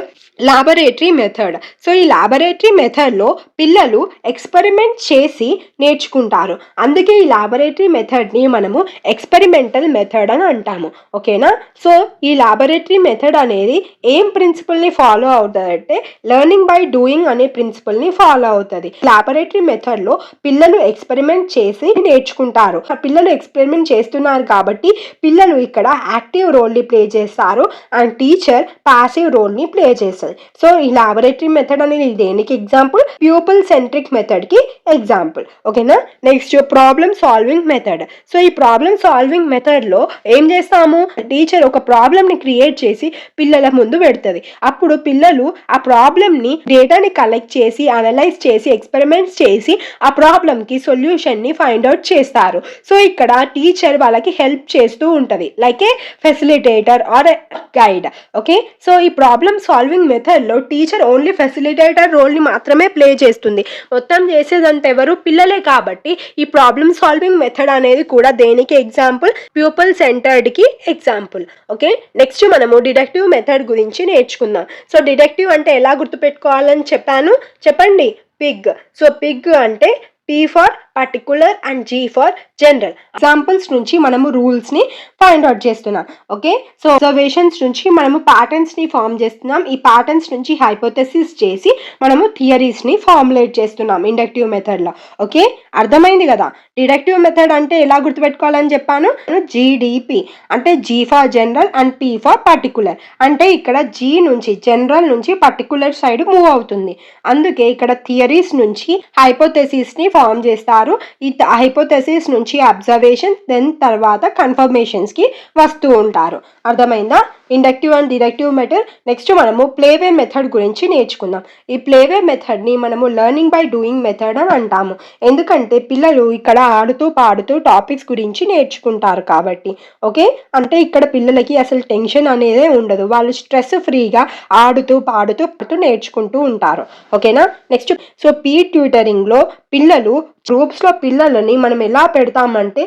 లాబొరేటరీ మెథడ్. సో ఈ లాబొరేటరీ మెథడ్లో పిల్లలు ఎక్స్పెరిమెంట్ చేసి నేర్చుకుంటారు, అందుకే ఈ లాబొరేటరీ మెథడ్ని మనము ఎక్స్పెరిమెంటల్ మెథడ్ అని అంటాము. ఓకేనా, సో ఈ లాబొరేటరీ మెథడ్ అనేది ఏం ప్రిన్సిపల్ని ఫాలో అవుతుంది అంటే లెర్నింగ్ బై డూయింగ్ అనే ప్రిన్సిపల్ని ఫాలో అవుతుంది. లాబొరేటరీ మెథడ్లో పిల్లలు ఎక్స్పెరిమెంట్ చేసి నేర్చుకుంటారు. పిల్లలు ఎక్స్పెరిమెంట్ చేస్తున్నారు కాబట్టి పిల్లలు ఇక్కడ యాక్టివ్ రోల్ని ప్లే చేస్తారు అండ్ టీచర్ పాసివ్ రోల్ని ప్లే చేస్తారు. సో ఈ లాబొరేటరీ మెథడ్ అనేది దేనికి ఎగ్జాంపుల్, ప్యూపల్ సెంట్రిక్ మెథడ్ కి ఎగ్జాంపుల్. ఓకేనా, next problem solving method. So ఈ ప్రాబ్లమ్ సాల్వింగ్ మెథడ్ లో ఏం చేస్తాము, టీచర్ ఒక ప్రాబ్లమ్ ని క్రియేట్ చేసి పిల్లల ముందు పెడుతుంది. అప్పుడు పిల్లలు ఆ ప్రాబ్లమ్ ని డేటాని కలెక్ట్ చేసి అనలైజ్ చేసి ఎక్స్పెరిమెంట్స్ చేసి ఆ ప్రాబ్లమ్ కి సొల్యూషన్ ని ఫైండ్ అవుట్ చేస్తారు. సో ఇక్కడ టీచర్ వాళ్ళకి హెల్ప్ చేస్తూ ఉంటది, like a facilitator or guide. Okay, so ఈ ప్రాబ్లమ్ సాల్వింగ్ మెథడ్ లో టీచర్ ఓన్లీ ఫెసిలిటేటర్ రోల్ ని మాత్రమే ప్లే చేస్తుంది, మొత్తం చేసేదంటే ఎవరు, పిల్లలే. కాబట్టి ఈ ప్రాబ్లమ్ సాల్వింగ్ మెథడ్ అనేది కూడా దేనికి ఎగ్జాంపుల్, ప్యూపల్ సెంటర్డ్ కి ఎగ్జాంపుల్. ఓకే, నెక్స్ట్ మనము డిడక్టివ్ మెథడ్ గురించి నేర్చుకుందాం. సో డిడక్టివ్ అంటే ఎలా గుర్తుపెట్టుకోవాలని చెప్పాను, చెప్పండి, పిగ్. సో పిగ్ అంటే P for particular and G for general. Examples నుంచి మనము రూల్స్ ని ఫైండ్ అవుట్ చేస్తున్నాం. ఓకే, సో అబ్జర్వేషన్స్ నుంచి మనము ప్యాటర్న్స్ ని ఫామ్ చేస్తున్నాం. ఈ ప్యాటర్న్స్ నుంచి హైపోథెసిస్ చేసి మనము థియరీస్ ని ఫార్ములేట్ చేస్తున్నాం ఇండక్టివ్ మెథడ్ లో. ఓకే, అర్థమైంది కదా. డిడక్టివ్ మెథడ్ అంటే ఎలా గుర్తుపెట్టుకోవాలని చెప్పాను, GDP అంటే G for general and P for particular. అంటే ఇక్కడ G నుంచి జనరల్ నుంచి పర్టికులర్ సైడ్ మూవ్ అవుతుంది, అందుకే ఇక్కడ థియరీస్ నుంచి హైపోథెసిస్ ని ఫామ్ చేస్తారు ఉంటారు. ఈ హైపోథెసిస్ నుంచి అబ్జర్వేషన్ దెన్ తర్వాత కన్ఫర్మేషన్స్కి వస్తూ ఉంటారు. అర్థమైందా? Inductive and deductive method. Next మనము ప్లేవే మెథడ్ గురించి నేర్చుకుందాం. ఈ ప్లేవే మెథడ్ని మనము లెర్నింగ్ బై డూయింగ్ మెథడ్ అని అంటాము. ఎందుకంటే పిల్లలు ఇక్కడ ఆడుతూ పాడుతూ టాపిక్స్ గురించి నేర్చుకుంటారు కాబట్టి. ఓకే, అంటే ఇక్కడ పిల్లలకి అసలు టెన్షన్ అనేదే ఉండదు. వాళ్ళు స్ట్రెస్ ఫ్రీగా ఆడుతూ పాడుతూ నేర్చుకుంటూ ఉంటారు. ఓకేనా? నెక్స్ట్ సో ట్యూటరింగ్లో పిల్లలు గ్రూప్స్లో పిల్లలని మనం ఎలా పెడతామంటే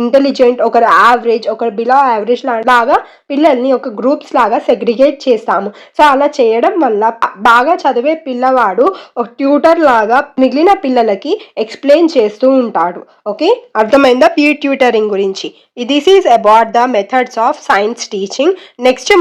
ఇంటెలిజెంట్, ఒకరు యావరేజ్, ఒకరు బిలో యావరేజ్ లాగా పిల్లల్ని ఒక గ్రూప్స్ లాగా సెగ్రిగేట్ చేస్తాము. సో అలా చేయడం వల్ల బాగా చదివే పిల్లవాడు ఒక ట్యూటర్ లాగా మిగిలిన పిల్లలకి ఎక్స్ప్లెయిన్ చేస్తూ ఉంటాడు. ఓకే, అర్థమైందా పీర్ ట్యూటరింగ్ గురించి? This is about the methods of science teaching. Next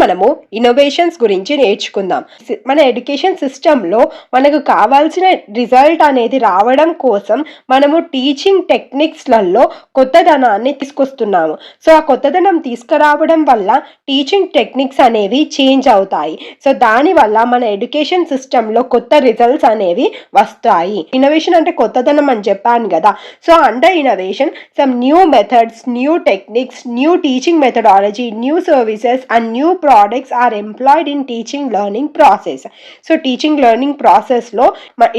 మనము ఇన్నోవేషన్స్ గురించి నేర్చుకుందాం. మన ఎడ్యుకేషన్ సిస్టంలో మనకు కావాల్సిన రిజల్ట్ అనేది రావడం కోసం మనము టీచింగ్ టెక్నిక్స్లలో కొత్తదనాన్ని తీసుకొస్తున్నాము. సో ఆ కొత్తదనం తీసుకురావడం వల్ల టీచింగ్ టెక్నిక్స్ అనేవి చేంజ్ అవుతాయి. సో దానివల్ల మన ఎడ్యుకేషన్ సిస్టంలో కొత్త రిజల్ట్స్ అనేవి వస్తాయి. ఇన్నోవేషన్ అంటే కొత్తదనం అని చెప్పాను కదా. So under innovation some new methods, new techniques, new teaching methodology, new services and new products are employed in teaching learning process. So teaching learning process లో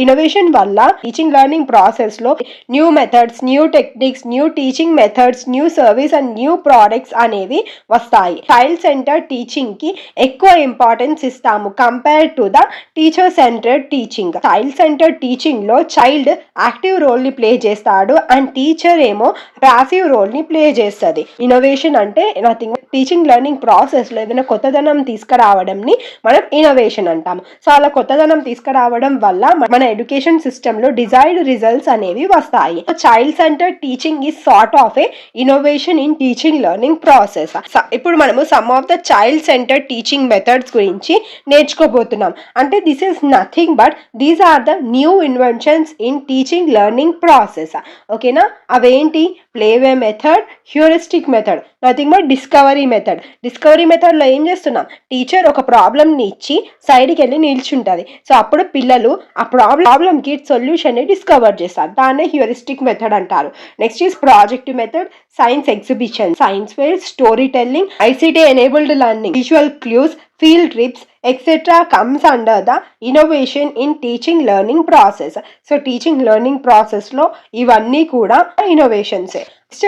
innovation వల్ల teaching learning process లో new methods, new techniques, new teaching methods, new service and new products అనేవి వస్తాయి. Child centre teaching కి ఎక్కువ importance ఇస్తాము compare to the teacher centred teaching. Child centre teaching లో child active role ని play చేస్తాడు and teacher ఏమో passive role ని ప్లే చేస్తుంది. ఇన్నోవేషన్ అంటే నథింగ్, టీచింగ్ లెర్నింగ్ ప్రాసెస్ లో ఏదైనా కొత్తదనం తీసుకురావడంని మనం ఇన్నోవేషన్ అంటాము. సో అలా కొత్తదనం తీసుకురావడం వల్ల మన ఎడ్యుకేషన్ సిస్టమ్ లో డిజైర్డ్ రిజల్ట్స్ అనేవి వస్తాయి. Child centre teaching is sort of a innovation in teaching learning process. ఇప్పుడు మనము some of the child centre teaching methods గురించి నేర్చుకోబోతున్నాం. అంటే this is nothing but these are the new inventions in teaching learning process. ఓకేనా? అవేంటి? Playway method, heuristic method, nothing but discovery method. Discovery మెథడ్లో ఏం చేస్తున్నాం? టీచర్ ఒక ప్రాబ్లమ్ని ఇచ్చి సైడ్కి వెళ్ళి నిల్చుంటుంది. సో అప్పుడు పిల్లలు ఆ ప్రాబ్లమ్కి సొల్యూషన్ని డిస్కవర్ చేస్తారు. దాన్నే హ్యూరిస్టిక్ మెథడ్ అంటారు. Next is projective method, science exhibition, science fair, story telling, ICT enabled learning, visual clues, field trips, etc. comes under the innovation in teaching learning process. So teaching learning process లో ఇవన్నీ కూడా ఇన్నోవేషన్సే.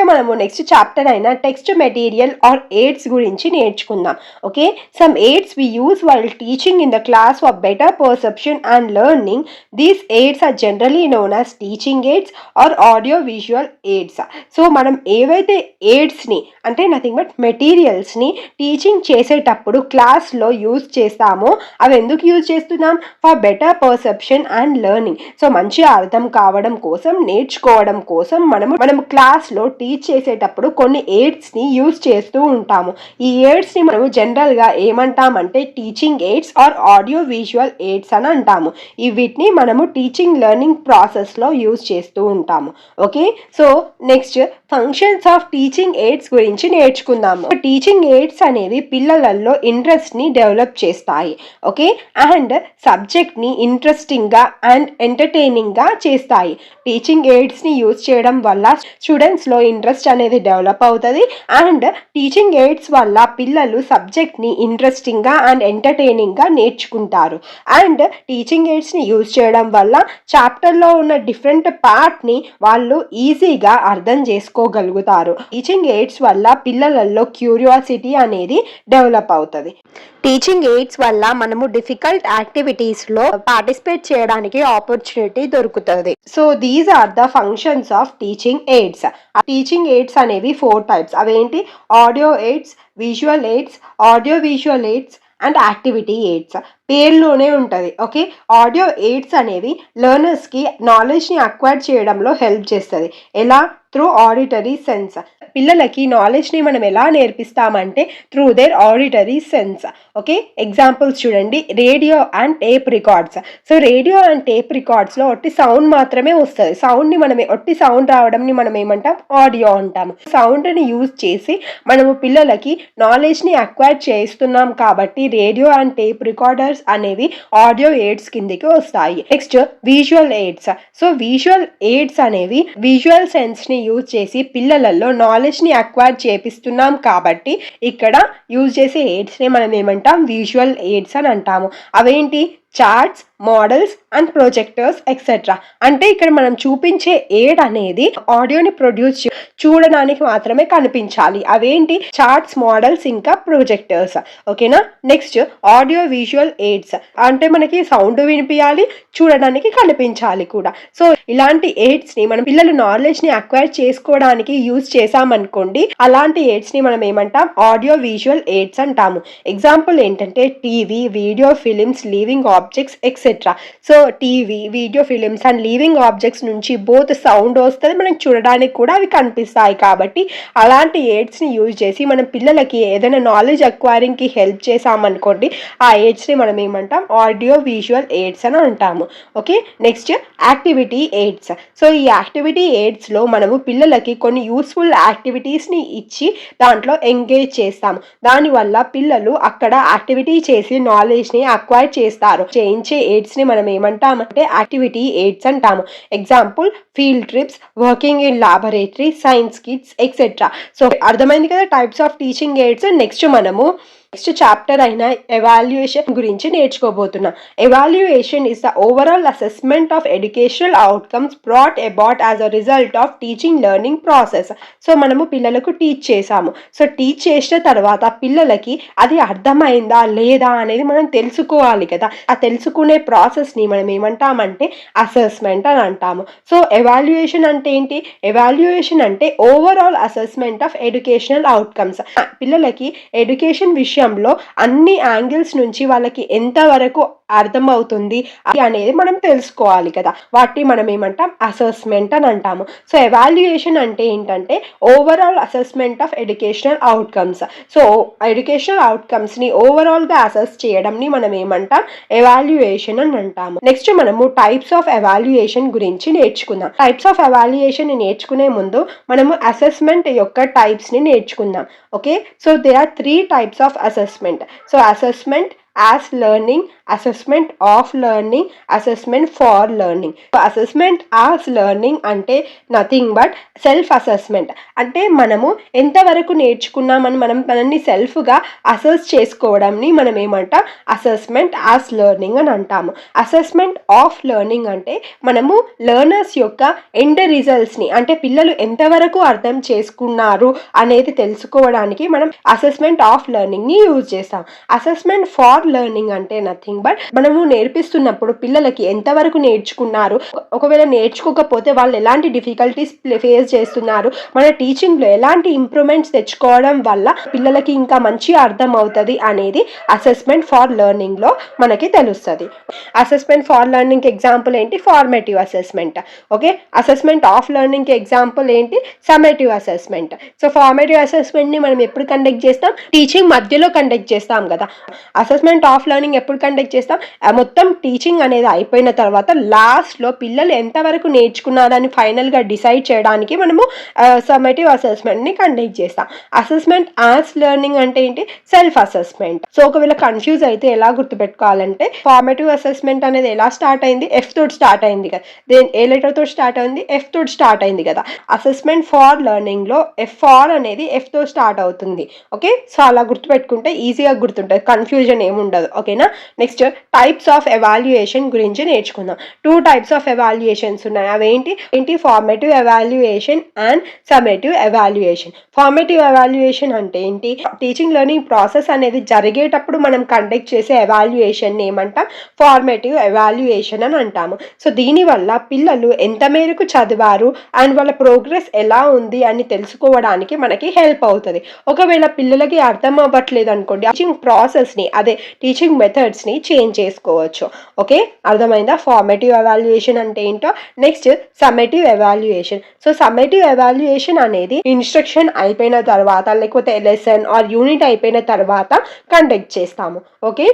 మనము next chapter అయిన text material or aids గురించి నేర్చుకుందాం. Okay, some aids we use while teaching in the class for better perception and learning. These aids are generally known as teaching aids or audio visual aids. So మనం ఏవైతే ఎయిడ్స్ని అంటే nothing but మెటీరియల్స్ని teaching చేసేటప్పుడు క్లాస్లో use చేస్తామో అవి ఎందుకు use చేస్తున్నాం? For better perception and learning. So మంచి అర్థం కావడం కోసం, నేర్చుకోవడం కోసం మనము క్లాస్లో టీచ్ చేసేటప్పుడు కొన్ని ఎయిడ్స్ని యూజ్ చేస్తూ ఉంటాము. ఈ ఎయిడ్స్ని మనము జనరల్గా ఏమంటామంటే teaching aids or audio visual aids అని అంటాము. వీటిని మనము టీచింగ్ లెర్నింగ్ ప్రాసెస్లో యూజ్ చేస్తూ ఉంటాము. Okay, so next functions of teaching AIDS గురించి నేర్చుకుందాము. టీచింగ్ ఎయిడ్స్ అనేవి పిల్లలలో ఇంట్రెస్ట్ని డెవలప్ చేస్తాయి. ఓకే, అండ్ సబ్జెక్ట్ని ఇంట్రెస్టింగ్గా అండ్ ఎంటర్టైనింగ్గా చేస్తాయి. టీచింగ్ ఎయిడ్స్ని యూజ్ చేయడం వల్ల స్టూడెంట్స్లో ఇంట్రెస్ట్ అనేది డెవలప్ అవుతుంది అండ్ టీచింగ్ ఎయిడ్స్ వల్ల పిల్లలు సబ్జెక్ట్ని ఇంట్రెస్టింగ్గా అండ్ ఎంటర్టైనింగ్గా నేర్చుకుంటారు. అండ్ టీచింగ్ ఎయిడ్స్ని యూజ్ చేయడం వల్ల చాప్టర్లో ఉన్న డిఫరెంట్ పార్ట్ని వాళ్ళు ఈజీగా అర్థం చేసుకోగలుగుతారు. టీచింగ్ ఎయిడ్స్ వల్ల పిల్లలలో క్యూరియాసిటీ అనేది డెవలప్ అవుతుంది. టీచింగ్ ఎయిడ్స్ వల్ల మనము డిఫికల్ట్ యాక్టివిటీస్లో పార్టిసిపేట్ చేయడానికి ఆపర్చునిటీ దొరుకుతుంది. So these are the functions of teaching aids. Teaching aids అనేవి 4 టైప్స్. అవేంటి? Audio aids, visual aids, audio visual aids and activity aids. పేర్లోనే ఉంటుంది. ఓకే, ఆడియో ఎయిడ్స్ అనేవి లెర్నర్స్కి నాలెడ్జ్ని అక్వైర్ చేయడంలో హెల్ప్ చేస్తుంది. ఎలా? Through auditory sense. పిల్లలకి నాలెడ్జ్ని మనం ఎలా నేర్పిస్తామంటే through their auditory sense. Okay, examples చూడండి. Radio and tape records. So radio and tape రికార్డ్స్లో ఒట్టి సౌండ్ మాత్రమే వస్తుంది. సౌండ్ని మనం ఒట్టి సౌండ్ రావడంని మనం ఏమంటాం, ఆడియో అంటాము. సౌండ్ని యూజ్ చేసి మనము పిల్లలకి నాలెడ్జ్ని అక్వైర్ చేస్తున్నాం కాబట్టి రేడియో అండ్ టేప్ రికార్డర్స్ అనేవి ఆడియో ఎయిడ్స్ కిందికి వస్తాయి. Next visual aids. So visual AIDS అనేవి విజువల్ సెన్స్ని యూజ్ చేసి పిల్లలలో నాలెడ్జ్ని అక్వైర్ చేపిస్తున్నాం కాబట్టి ఇక్కడ యూజ్ చేసే ఎయిడ్స్ని మనం ఏమంటాం, విజువల్ ఎయిడ్స్ అని అంటాము. అవేంటి, charts, models and projectors etcetera. అంటే ఇక్కడ మనం చూపించే ఎయిడ్ అనేది ఆడియోని ప్రొడ్యూస్ చూడడానికి మాత్రమే కనిపించాలి. అవేంటి, చార్ట్స్, మోడల్స్ ఇంకా ప్రొజెక్టర్స్. ఓకేనా. నెక్స్ట్ ఆడియో విజువల్ ఎయిడ్స్ అంటే మనకి సౌండ్ వినిపించాలి, చూడడానికి కనిపించాలి కూడా. సో ఇలాంటి ఎయిడ్స్ని మనం పిల్లలు నాలెడ్జ్ని అక్వైర్ చేసుకోవడానికి యూజ్ చేసామనుకోండి, అలాంటి ఎయిడ్స్ని మనం ఏమంటాం, ఆడియో విజువల్ ఎయిడ్స్ అంటాము. ఎగ్జాంపుల్ ఏంటంటే TV, video, films, living objects etcetera. So TV, video, films and living objects నుంచి బోత్ సౌండ్ వస్తుంది, మనకి చూడడానికి కూడా అవి కనిపిస్తాయి. కాబట్టి అలాంటి ఎయిడ్స్ని యూజ్ చేసి మనం పిల్లలకి ఏదైనా నాలెడ్జ్ అక్వైరింగ్కి హెల్ప్ చేసామనుకోండి, ఆ ఎయిడ్స్ని మనం ఏమంటాం, ఆడియో విజువల్ ఎయిడ్స్ అని అంటాము. Okay. Next activity AIDS. So ఈ యాక్టివిటీ ఎయిడ్స్లో మనము పిల్లలకి కొన్ని యూస్ఫుల్ యాక్టివిటీస్ని ఇచ్చి దాంట్లో ఎంగేజ్ చేస్తాము. దానివల్ల పిల్లలు అక్కడ యాక్టివిటీ చేసి నాలెడ్జ్ని అక్వైర్ చేస్తారు. చేయించే ఎయిడ్స్ని మనం ఏమంటామంటే యాక్టివిటీ ఎయిడ్స్ అంటాము. Example field trips, working in laboratory, science kits etcetera. So అర్థమైంది కదా types of teaching aids. Next chapter అయిన ఎవాల్యుయేషన్ గురించి నేర్చుకోబోతున్నాం. Evaluation is the overall assessment of educational outcomes brought about as a result of teaching learning process. So మనము పిల్లలకు teach చేసాము. So teach చేసిన తర్వాత పిల్లలకి అది అర్థమైందా లేదా అనేది మనం తెలుసుకోవాలి కదా. ఆ తెలుసుకునే ప్రాసెస్ని మనం ఏమంటామంటే అసెస్మెంట్ అని అంటాము. సో ఎవాల్యుయేషన్ అంటే ఏంటి, ఎవాల్యుయేషన్ అంటే overall assessment of educational outcomes. పిల్లలకి ఎడ్యుకేషన్ విషయంలో అన్ని యాంగిల్స్ నుంచి వాళ్ళకి ఎంతవరకు అర్థమవుతుంది అనేది మనం తెలుసుకోవాలి కదా. వాటిని మనం ఏమంటాం, అసెస్మెంట్ అని అంటాము. సో ఎవాల్యుయేషన్ అంటే ఏంటంటే overall assessment of educational outcomes. So educational అవుట్కమ్స్ని ఓవరాల్గా అసెస్ చేయడంని మనం ఏమంటాం, ఎవాల్యుయేషన్ అని అంటాము. నెక్స్ట్ మనము టైప్స్ ఆఫ్ ఎవాల్యుయేషన్ గురించి నేర్చుకుందాం. టైప్స్ ఆఫ్ ఎవాల్యుయేషన్ నేర్చుకునే ముందు మనము అసెస్మెంట్ యొక్క టైప్స్ని నేర్చుకుందాం. Okay. So there are 3 types of assessment. So assessment as learning, assessment of learning, assessment for learning. So assessment as learning అంటే నథింగ్ బట్ సెల్ఫ్ అసెస్మెంట్. అంటే మనము ఎంతవరకు నేర్చుకున్నామని మనం మనల్ని సెల్ఫ్గా అసెస్ చేసుకోవడంని మనం ఏమంటాం, అసెస్మెంట్ యాజ్ లెర్నింగ్ అని అంటాము. అసెస్మెంట్ ఆఫ్ లెర్నింగ్ అంటే మనము లెర్నర్స్ యొక్క ఎండ్ రిజల్ట్స్ని, అంటే పిల్లలు ఎంతవరకు అర్థం చేసుకున్నారు అనేది తెలుసుకోవడానికి మనం అసెస్మెంట్ ఆఫ్ లెర్నింగ్ని యూజ్ చేస్తాం. అసెస్మెంట్ ఫార్ లెర్నింగ్ అంటే నథింగ్ బట్ మనము నేర్పిస్తున్నప్పుడు పిల్లలకి ఎంతవరకు నేర్చుకున్నారు, ఒకవేళ నేర్చుకోకపోతే వాళ్ళు ఎలాంటి డిఫికల్టీస్ ఫేస్ చేస్తున్నారు, మన టీచింగ్లో ఎలాంటి ఇంప్రూవ్మెంట్స్ తెచ్చుకోవడం వల్ల పిల్లలకి ఇంకా మంచి అర్థం అవుతుంది అనేది అసెస్మెంట్ ఫార్ లెర్నింగ్లో మనకి తెలుస్తుంది. అసెస్మెంట్ ఫార్ లెర్నింగ్ ఎగ్జాంపుల్ ఏంటి, formative assessment. Okay. Assessment of learning example ఏంటి, సమ్మేటివ్ అసెస్మెంట్. సో ఫార్మేటివ్ అసెస్మెంట్ని మనం ఎప్పుడు కండక్ట్ చేస్తాం, టీచింగ్ మధ్యలో కండక్ట్ చేస్తాం కదా. అసెస్మెంట్ ఆఫ్ లెర్నింగ్ ఎప్పుడు కండక్ట్ చేస్తాం, మొత్తం టీచింగ్ అనేది అయిపోయిన తర్వాత లాస్ట్లో పిల్లలు ఎంతవరకు నేర్చుకున్నారని ఫైనల్గా డిసైడ్ చేయడానికి మనము సమ్మేటివ్ అసెస్మెంట్ని కండక్ట్ చేస్తాం. అసెస్మెంట్ యాజ్ లెర్నింగ్ అంటే ఏంటి, సెల్ఫ్ అసెస్మెంట్. సో ఒకవేళ కన్ఫ్యూజ్ అయితే ఎలా గుర్తుపెట్టుకోవాలంటే, ఫార్మేటివ్ అసెస్మెంట్ అనేది ఎలా స్టార్ట్ అయింది, ఎఫ్ తోటి స్టార్ట్ అయింది కదా. దేని ఏ లెటర్ తోటి స్టార్ట్ అయింది, ఎఫ్ తోటి స్టార్ట్ అయింది కదా. అసెస్మెంట్ ఫార్ లెర్నింగ్లో ఫార్ అనేది ఎఫ్ తో స్టార్ట్ అవుతుంది. ఓకే. సో అలా గుర్తుపెట్టుకుంటే ఈజీగా గుర్తుంటుంది, కన్ఫ్యూజన్ ఏముండదు. ఓకేనా. నెక్స్ట్ టైప్స్ ఆఫ్ ఎవాల్యుయేషన్ గురించి నేర్చుకుందాం. 2 types ఆఫ్ ఎవాల్యుయేషన్స్ ఉన్నాయి. అవేంటి, formative evaluation and summative evaluation. Formative evaluation అంటే ఏంటి, టీచింగ్ లెర్నింగ్ ప్రాసెస్ అనేది జరిగేటప్పుడు మనం కండక్ట్ చేసే ఎవాల్యుయేషన్ ఏమంటాం, ఫార్మేటివ్ ఎవాల్యుయేషన్ అని అంటాము. సో దీనివల్ల పిల్లలు ఎంత మేరకు చదివారు అండ్ వాళ్ళ ప్రోగ్రెస్ ఎలా ఉంది అని తెలుసుకోవడానికి మనకి హెల్ప్ అవుతుంది. ఒకవేళ పిల్లలకి అర్థం అవ్వట్లేదు అనుకోండి, టీచింగ్ ప్రాసెస్ని, అదే టీచింగ్ మెథడ్స్ని చేంజ్ చేసుకోవచ్చు. ఓకే, అర్థమైందా? ఫార్మేటివ్ ఎవాల్యుయేషన్ అంటే ఏంటో. Next summative evaluation. So summative evaluation అనేది ఇన్స్ట్రక్షన్ అయిపోయిన తర్వాత లేకపోతే లెసన్ ఆర్ యూనిట్ అయిపోయిన తర్వాత కండక్ట్ చేస్తాము. ఓకే,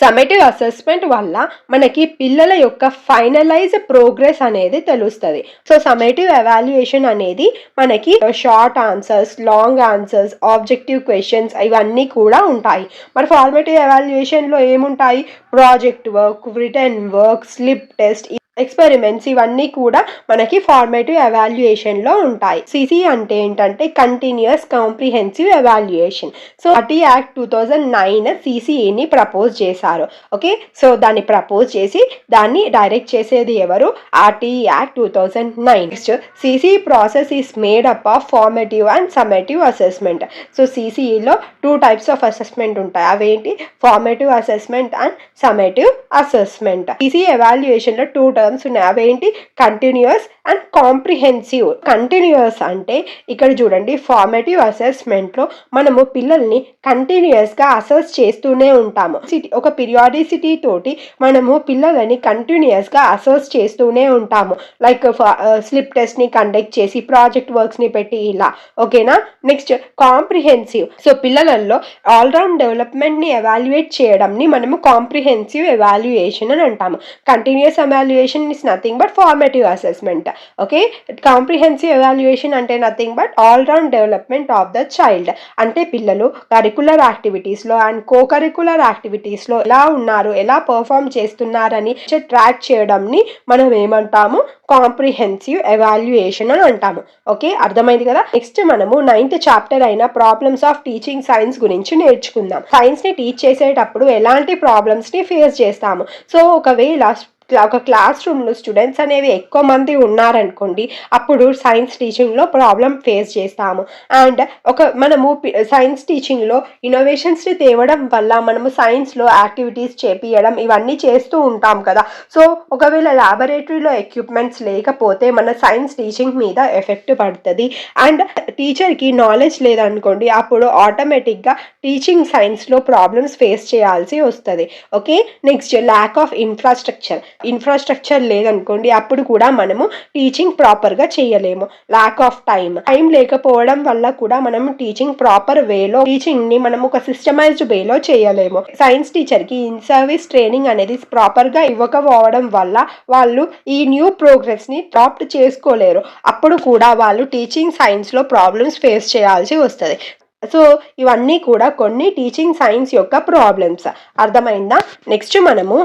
సమ్మేటివ్ అసెస్మెంట్ వల్ల మనకి పిల్లల యొక్క ఫైనలైజ్ ప్రోగ్రెస్ అనేది తెలుస్తుంది. సో సమ్మేటివ్ ఎవాల్యుయేషన్ అనేది మనకి short answers, long answers, objective questions ఇవన్నీ కూడా ఉంటాయి. మరి ఫార్మేటివ్ ఎవాల్యుయేషన్లో ఏముంటాయి? Project work, written work, slip test, experiments ఇవన్నీ కూడా మనకి ఫార్మేటివ్ ఎవాల్యుయేషన్లో ఉంటాయి. సిసి అంటే ఏంటంటే continuous comprehensive evaluation. So RT act 2009 సిసిఈని ప్రపోజ్ చేశారు. ఓకే, సో దాన్ని ప్రపోజ్ చేసి దాన్ని డైరెక్ట్ చేసేది ఎవరు? RT act 2009. Next CC process is made up of formative and summative assessment. So సిసిఈలో 2 టైప్స్ ఆఫ్ అసెస్మెంట్ ఉంటాయి. అవేంటి? Formative assessment and summative assessment. CC ఎవాల్యుయేషన్లో 2 టర్మ్స్ ఉన్నాయి. అవేంటి? Continuous and comprehensive. కంటిన్యూస్ అంటే ఇక్కడ చూడండి, ఫార్మేటివ్ అసెస్మెంట్లో మనము పిల్లల్ని కంటిన్యూస్గా అసెస్ చేస్తూనే ఉంటాము. ఒక పీరియాడిసిటీ తోటి మనము పిల్లలని కంటిన్యూస్గా అసెస్ చేస్తూనే ఉంటాము. లైక్ స్లిప్ టెస్ట్ని కండక్ట్ చేసి, ప్రాజెక్ట్ వర్క్స్ని పెట్టి ఇలా. ఓకేనా? Next comprehensive. సో పిల్లలలో ఆల్రౌండ్ డెవలప్మెంట్ని ఎవాల్యుయేట్ చేయడంని మనము కాంప్రిహెన్సివ్ ఎవాల్యుయేషన్ అని అంటాము. Continuous evaluation is nothing but formative assessment. Okay, comprehensive evaluation అంటే nothing but all round development of the child. అంటే పిల్లలు కరికులర్ యాక్టివిటీస్లో అండ్ కో కరికులర్ యాక్టివిటీస్లో ఎలా ఉన్నారు, ఎలా పర్ఫామ్ చేస్తున్నారని ట్రాక్ చేయడంని మనం ఏమంటాము? కాంప్రిహెన్సివ్ ఎవాల్యుయేషన్ అని అంటాము. ఓకే, అర్థమైంది కదా? నెక్స్ట్ మనము 9th చాప్టర్ అయిన ప్రాబ్లమ్స్ ఆఫ్ టీచింగ్ సైన్స్ గురించి నేర్చుకుందాం. సైన్స్ ని టీచ్ చేసేటప్పుడు ఎలాంటి ప్రాబ్లమ్స్ ని ఫేస్ చేస్తాము? సో ఒకవేళ ఒక క్లాస్ రూమ్లో స్టూడెంట్స్ అనేవి ఎక్కువ మంది ఉన్నారనుకోండి, అప్పుడు సైన్స్ టీచింగ్లో ప్రాబ్లం ఫేస్ చేస్తాము. అండ్ మనము సైన్స్ టీచింగ్లో ఇన్నోవేషన్స్ని తేవడం వల్ల మనము సైన్స్లో యాక్టివిటీస్ చేపియడం ఇవన్నీ చేస్తూ ఉంటాం కదా. సో ఒకవేళ ల్యాబొరేటరీలో ఎక్విప్మెంట్స్ లేకపోతే మన సైన్స్ టీచింగ్ మీద ఎఫెక్ట్ పడుతుంది. అండ్ టీచర్కి నాలెడ్జ్ లేదనుకోండి, అప్పుడు ఆటోమేటిక్గా టీచింగ్ సైన్స్లో ప్రాబ్లమ్స్ ఫేస్ చేయాల్సి వస్తుంది. Okay, next lack of infrastructure లేదనుకోండి, అప్పుడు కూడా మనము టీచింగ్ ప్రాపర్గా చేయలేము. ల్యాక్ ఆఫ్ టైం లేకపోవడం వల్ల కూడా మనము టీచింగ్ ప్రాపర్ వేలో టీచింగ్ని మనం ఒక సిస్టమైజ్డ్ వేలో చేయలేము. సైన్స్ టీచర్కి ఇన్ సర్వీస్ ట్రైనింగ్ అనేది ప్రాపర్గా ఇవ్వకపోవడం వల్ల వాళ్ళు ఈ న్యూ ప్రోగ్రెస్ని అడాప్ట్ చేసుకోలేరు. అప్పుడు కూడా వాళ్ళు టీచింగ్ సైన్స్లో ప్రాబ్లమ్స్ ఫేస్ చేయాల్సి వస్తుంది. సో ఇవన్నీ కూడా కొన్ని టీచింగ్ సైన్స్ యొక్క ప్రాబ్లమ్స్. అర్థమైందా? నెక్స్ట్ మనము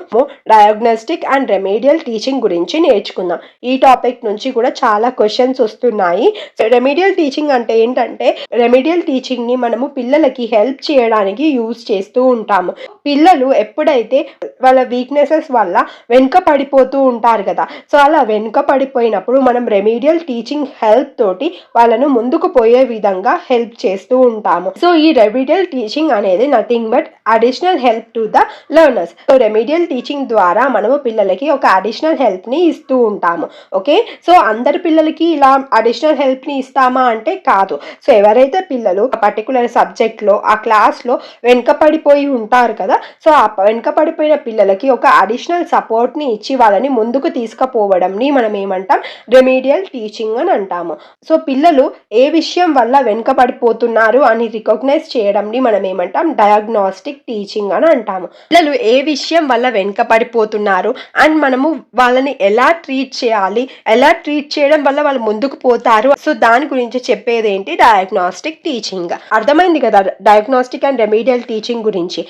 డయాగ్నోస్టిక్ అండ్ రెమెడియల్ టీచింగ్ గురించి నేర్చుకుందాం. ఈ టాపిక్ నుంచి కూడా చాలా క్వశ్చన్స్ వస్తున్నాయి. రెమెడియల్ టీచింగ్ అంటే ఏంటంటే, రెమెడియల్ టీచింగ్ ని మనము పిల్లలకి హెల్ప్ చేయడానికి యూజ్ చేస్తూ ఉంటాము. పిల్లలు ఎప్పుడైతే వాళ్ళ వీక్నెసెస్ వల్ల వెనుక పడిపోతూ ఉంటారు కదా, సో అలా వెనుక పడిపోయినప్పుడు మనం రెమెడియల్ టీచింగ్ హెల్ప్ తోటి వాళ్ళను ముందుకు పోయే విధంగా హెల్ప్ చేస్తూ ఉంటాము. సో ఈ రెమెడియల్ టీచింగ్ అనేది nothing but additional help to the learners. So remedial teaching ద్వారా మనము పిల్లలకి ఒక అడిషనల్ హెల్ప్ ని ఇస్తూ ఉంటాము. ఓకే, సో అందరి పిల్లలకి ఇలా అడిషనల్ హెల్ప్ ని ఇస్తామా అంటే కాదు. సో ఎవరైతే పిల్లలు ఆ పర్టికులర్ సబ్జెక్ట్ లో ఆ క్లాస్ లో వెనుకపడిపోయి ఉంటారు కదా, సో ఆ వెనుకపడిపోయిన పిల్లలకి ఒక అడిషనల్ సపోర్ట్ ని ఇచ్చి వాళ్ళని ముందుకు తీసుకుపోవడం ని మనం ఏమంటాం? రెమెడియల్ టీచింగ్ అని అంటాము. సో పిల్లలు ఏ విషయం వల్ల వెనుకపడిపోతున్నారు అని రికగ్నైజ్ చేయడం ని మనం ఏమంటాం? డయాగ్నోస్టిక్ టీచింగ్ అని అంటాము. పిల్లలు ఏ విషయం వల్ల వెనుకపడిపోతున్నారు అండ్ మనము వాళ్ళని ఎలా ట్రీట్ చేయాలి, ఎలా ట్రీట్ చేయడం వల్ల వాళ్ళు ముందుకు పోతారు, సో దాని గురించి చెప్పేది ఏంటి? Diagnostic teaching. అర్థమైంది కదా డయాగ్నోస్టిక్ అండ్ రెమెడియల్ టీచింగ్ గురించి.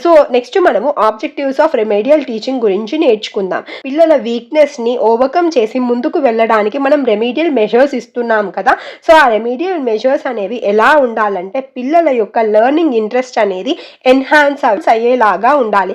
సో నెక్స్ట్ మనము ఆబ్జెక్టివ్స్ ఆఫ్ రెమెడియల్ టీచింగ్ గురించి నేర్చుకుందాం. పిల్లల వీక్నెస్ ని ఓవర్కమ్ చేసి ముందుకు వెళ్ళడానికి మనం రెమెడియల్ మెజర్స్ ఇస్తున్నాం కదా. సో ఆ రెమెడియల్ మెజర్స్ అనేవి ఎలా ఉండాలంటే, పిల్లల యొక్క లెర్నింగ్ ఇంట్రెస్ట్ అనేది ఎన్హాన్స్ అయ్యేలాగా ఉండాలి.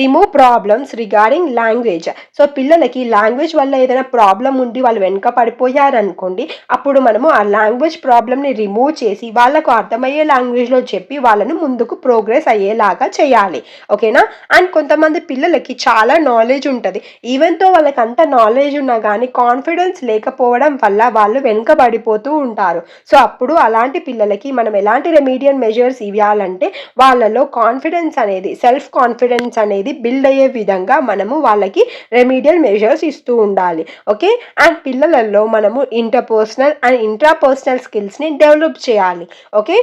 Remove problems regarding language. So పిల్లలకి లాంగ్వేజ్ వల్ల ఏదైనా ప్రాబ్లం ఉండి వాళ్ళు వెనుక పడిపోయారనుకోండి, అప్పుడు మనము ఆ లాంగ్వేజ్ ప్రాబ్లమ్ని రిమూవ్ చేసి వాళ్ళకు అర్థమయ్యే లాంగ్వేజ్లో చెప్పి వాళ్ళను ముందుకు ప్రోగ్రెస్ అయ్యేలాగా చేయాలి. ఓకేనా? అండ్ కొంతమంది పిల్లలకి చాలా నాలెడ్జ్ ఉంటుంది, ఈవెన్తో వాళ్ళకి అంత నాలెడ్జ్ ఉన్నా కానీ కాన్ఫిడెన్స్ లేకపోవడం వల్ల వాళ్ళు వెనుకబడిపోతూ ఉంటారు. సో అప్పుడు అలాంటి పిల్లలకి మనం ఎలాంటి రెమీడియల్ మెజర్స్ ఇవ్వాలంటే వాళ్ళలో కాన్ఫిడెన్స్ అనేది, సెల్ఫ్ కాన్ఫిడెన్స్ అనేది బిల్డ్ అయ్యే విధంగా మనము వాళ్ళకి రెమీడియల్ మెజర్స్ ఇస్తూ ఉండాలి. ఓకే, అండ్ పిల్లలలో మనము ఇంటర్పర్సనల్ అండ్ ఇంట్రాపర్సనల్ స్కిల్స్ని డెవలప్ చేయాలి. ఓకే,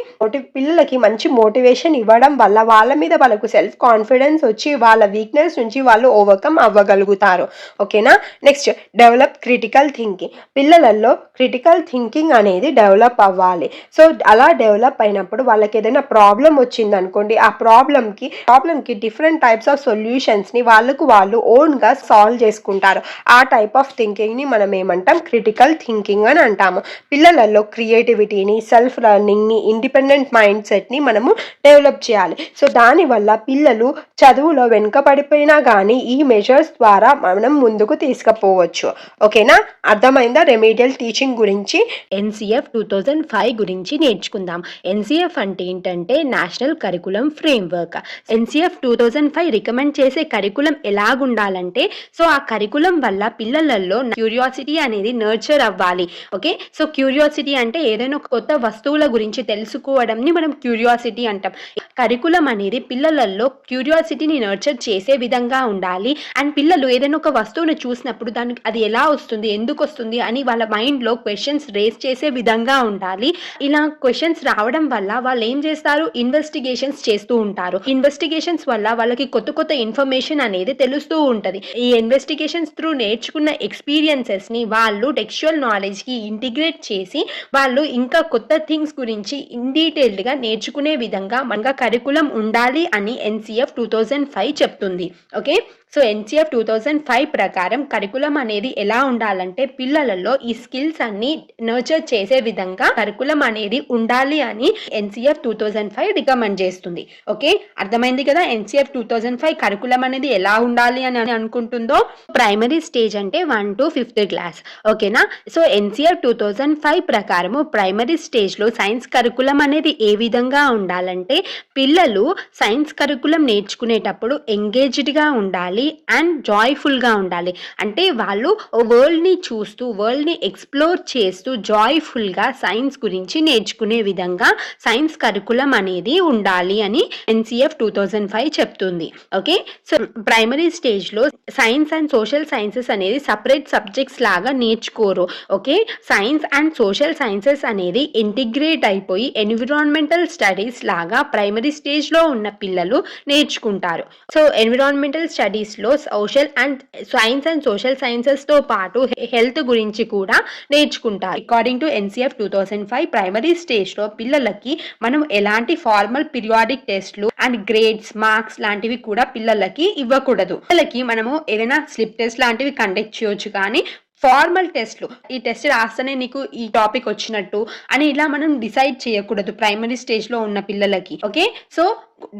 పిల్లలకి మంచి మోటివేషన్ ఇవ్వడం వల్ల వాళ్ళ మీద వాళ్ళకు సెల్ఫ్ కాన్ఫిడెన్స్ వచ్చి వాళ్ళ వీక్నెస్ నుంచి వాళ్ళు ఓవర్కమ్ అవ్వగలుగుతారు. ఓకేనా. Next, develop critical thinking. పిల్లలలో క్రిటికల్ థింకింగ్ అనేది డెవలప్ అవ్వాలి. సో అలా డెవలప్ అయినప్పుడు వాళ్ళకి ఏదైనా ప్రాబ్లం వచ్చింది అనుకోండి, ఆ ప్రాబ్లంకి డిఫరెంట్ టైప్స్ ఆఫ్ సొల్యూషన్స్ని వాళ్ళు ఓన్గా సాల్వ్ చేసుకుంటారు. ఆ టైప్ ఆఫ్ థింకింగ్ని మనం ఏమంటాం, క్రిటికల్ థింకింగ్ అని అంటాము. పిల్లలలో క్రియేటివిటీని, సెల్ఫ్ లెర్నింగ్ని, ఇండిపెండెంట్ మైండ్ సెట్ని మనము డెవలప్ చేయాలి. సో దానివల్ల పిల్లలు చదువులో వెనుకబడిపోయినా కానీ ఈ మెజర్స్ ద్వారా మనం ముందుకు తీసుకుపోవచ్చు. ఓకేనా, అర్థమైందా రెమీడియల్ టీచింగ్ గురించి? NCF 2005 గురించి నేర్చుకుందాం. NCF అంటే ఏంటంటే national curriculum framework. NCF 2005 recommend చేసే కరికులం ఎలాగుండాలంటే, సో ఆ కరికులం వల్ల పిల్లలలో క్యూరియాసిటీ అనేది నర్చర్ అవ్వాలి. ఓకే, సో క్యూరియాసిటీ అంటే ఏదైనా కొత్త వస్తువుల గురించి తెలుసుకోవడంని మనం క్యూరియాసిటీ అంటాం. కరికులం అనేది పిల్లలలో క్యూరియాసిటీని నర్చర్ చేసే విధంగా ఉండాలి. అండ్ పిల్లలు ఏదైనా ఒక వస్తువును చూసినప్పుడు దానికి అది ఎలా వస్తుంది, ఎందుకు వస్తుంది అని వాళ్ళ మైండ్లో క్వశ్చన్స్ రేస్ చేసే విధంగా ఉండాలి. ఇలా క్వశ్చన్స్ రావడం వల్ల వాళ్ళు ఏం చేస్తారు, ఇన్వెస్టిగేషన్స్ చేస్తూ ఉంటారు. ఇన్వెస్టిగేషన్స్ వల్ల వాళ్ళకి కొత్త కొత్త ఇన్ఫర్మేషన్ అనేది తెలుస్తూ ఉంటుంది. ఈ ఇన్వెస్టిగేషన్స్ త్రూ నేర్చుకున్న ఎక్స్పీరియన్సెస్ని వాళ్ళు టెక్స్చువల్ నాలెడ్జ్కి ఇంటిగ్రేట్ చేసి వాళ్ళు ఇంకా కొత్త థింగ్స్ గురించి ఇన్ డీటెయిల్డ్గా నేర్చుకునే విధంగా మనగా కరికులం ఉండాలి అని NCF 2005 చెప్తుంది. ఓకే, సో NCF 2005 ప్రకారం కరికులం అనేది ఎలా ఉండాలంటే పిల్లలలో ఈ స్కిల్స్ అన్ని నర్చర్ చేసే విధంగా కరికులం అనేది ఉండాలి అని NCF 2005 రికమెండ్ చేస్తుంది. ఓకే, అర్థమైంది కదా NCF 2005 కరికులం అనేది ఎలా ఉండాలి అని అనుకుంటుందో. ప్రైమరీ స్టేజ్ అంటే 1 to 5th క్లాస్. ఓకేనా, సో NCF 2005 ప్రకారము ప్రైమరీ స్టేజ్లో సైన్స్ కరికులం అనేది ఏ విధంగా ఉండాలంటే పిల్లలు సైన్స్ కరికులం నేర్చుకునేటప్పుడు ఎంగేజ్డ్గా ఉండాలి అండ్ జాయ్ఫుల్గా ఉండాలి. అంటే వాళ్ళు వరల్డ్ని చూస్తూ, వరల్డ్ని ఎక్స్ప్లోర్ చేస్తూ జాయ్ఫుల్గా సైన్స్ గురించి నేర్చుకునే విధంగా సైన్స్ కరికులం అనేది ఉండాలి అని NCF 2005 చెప్తుంది. ఓకే, సో ప్రైమరీ స్టేజ్లో సైన్స్ అండ్ సోషల్ సైన్సెస్ అనేది సపరేట్ సబ్జెక్ట్స్ లాగా నేర్చుకోరు. Okay, science and social sciences అనేది ఇంటిగ్రేట్ అయిపోయి ఎన్విరాన్మెంటల్ స్టడీస్ లాగా ప్రైమరీ స్టేజ్లో ఉన్న పిల్లలు నేర్చుకుంటారు. సో ఎన్విరాన్మెంటల్ స్టడీస్లో సైన్స్ అండ్ సోషల్ సైన్సెస్తో పాటు హెల్త్ గురించి కూడా నేర్చుకుంటారు. అకార్డింగ్ టు NCF 2005 ప్రైమరీ స్టేజ్లో పిల్లలకి మనం ఎలాంటి ఫార్మల్ పీరియాడిక్ టెస్ట్లు అండ్ గ్రేడ్స్, మార్క్స్ లాంటివి కూడా పిల్లలకి ఇవ్వకూడదు. పిల్లలకి మనము ఏదైనా స్లిప్ టెస్ట్ లాంటివి కండక్ట్ చేయొచ్చు, కానీ ఫార్మల్ టెస్ట్లు, ఈ టెస్ట్ రాస్తేనే నీకు ఈ టాపిక్ వచ్చినట్టు అని ఇలా మనం డిసైడ్ చేయకూడదు ప్రైమరీ స్టేజ్లో ఉన్న పిల్లలకి. ఓకే, సో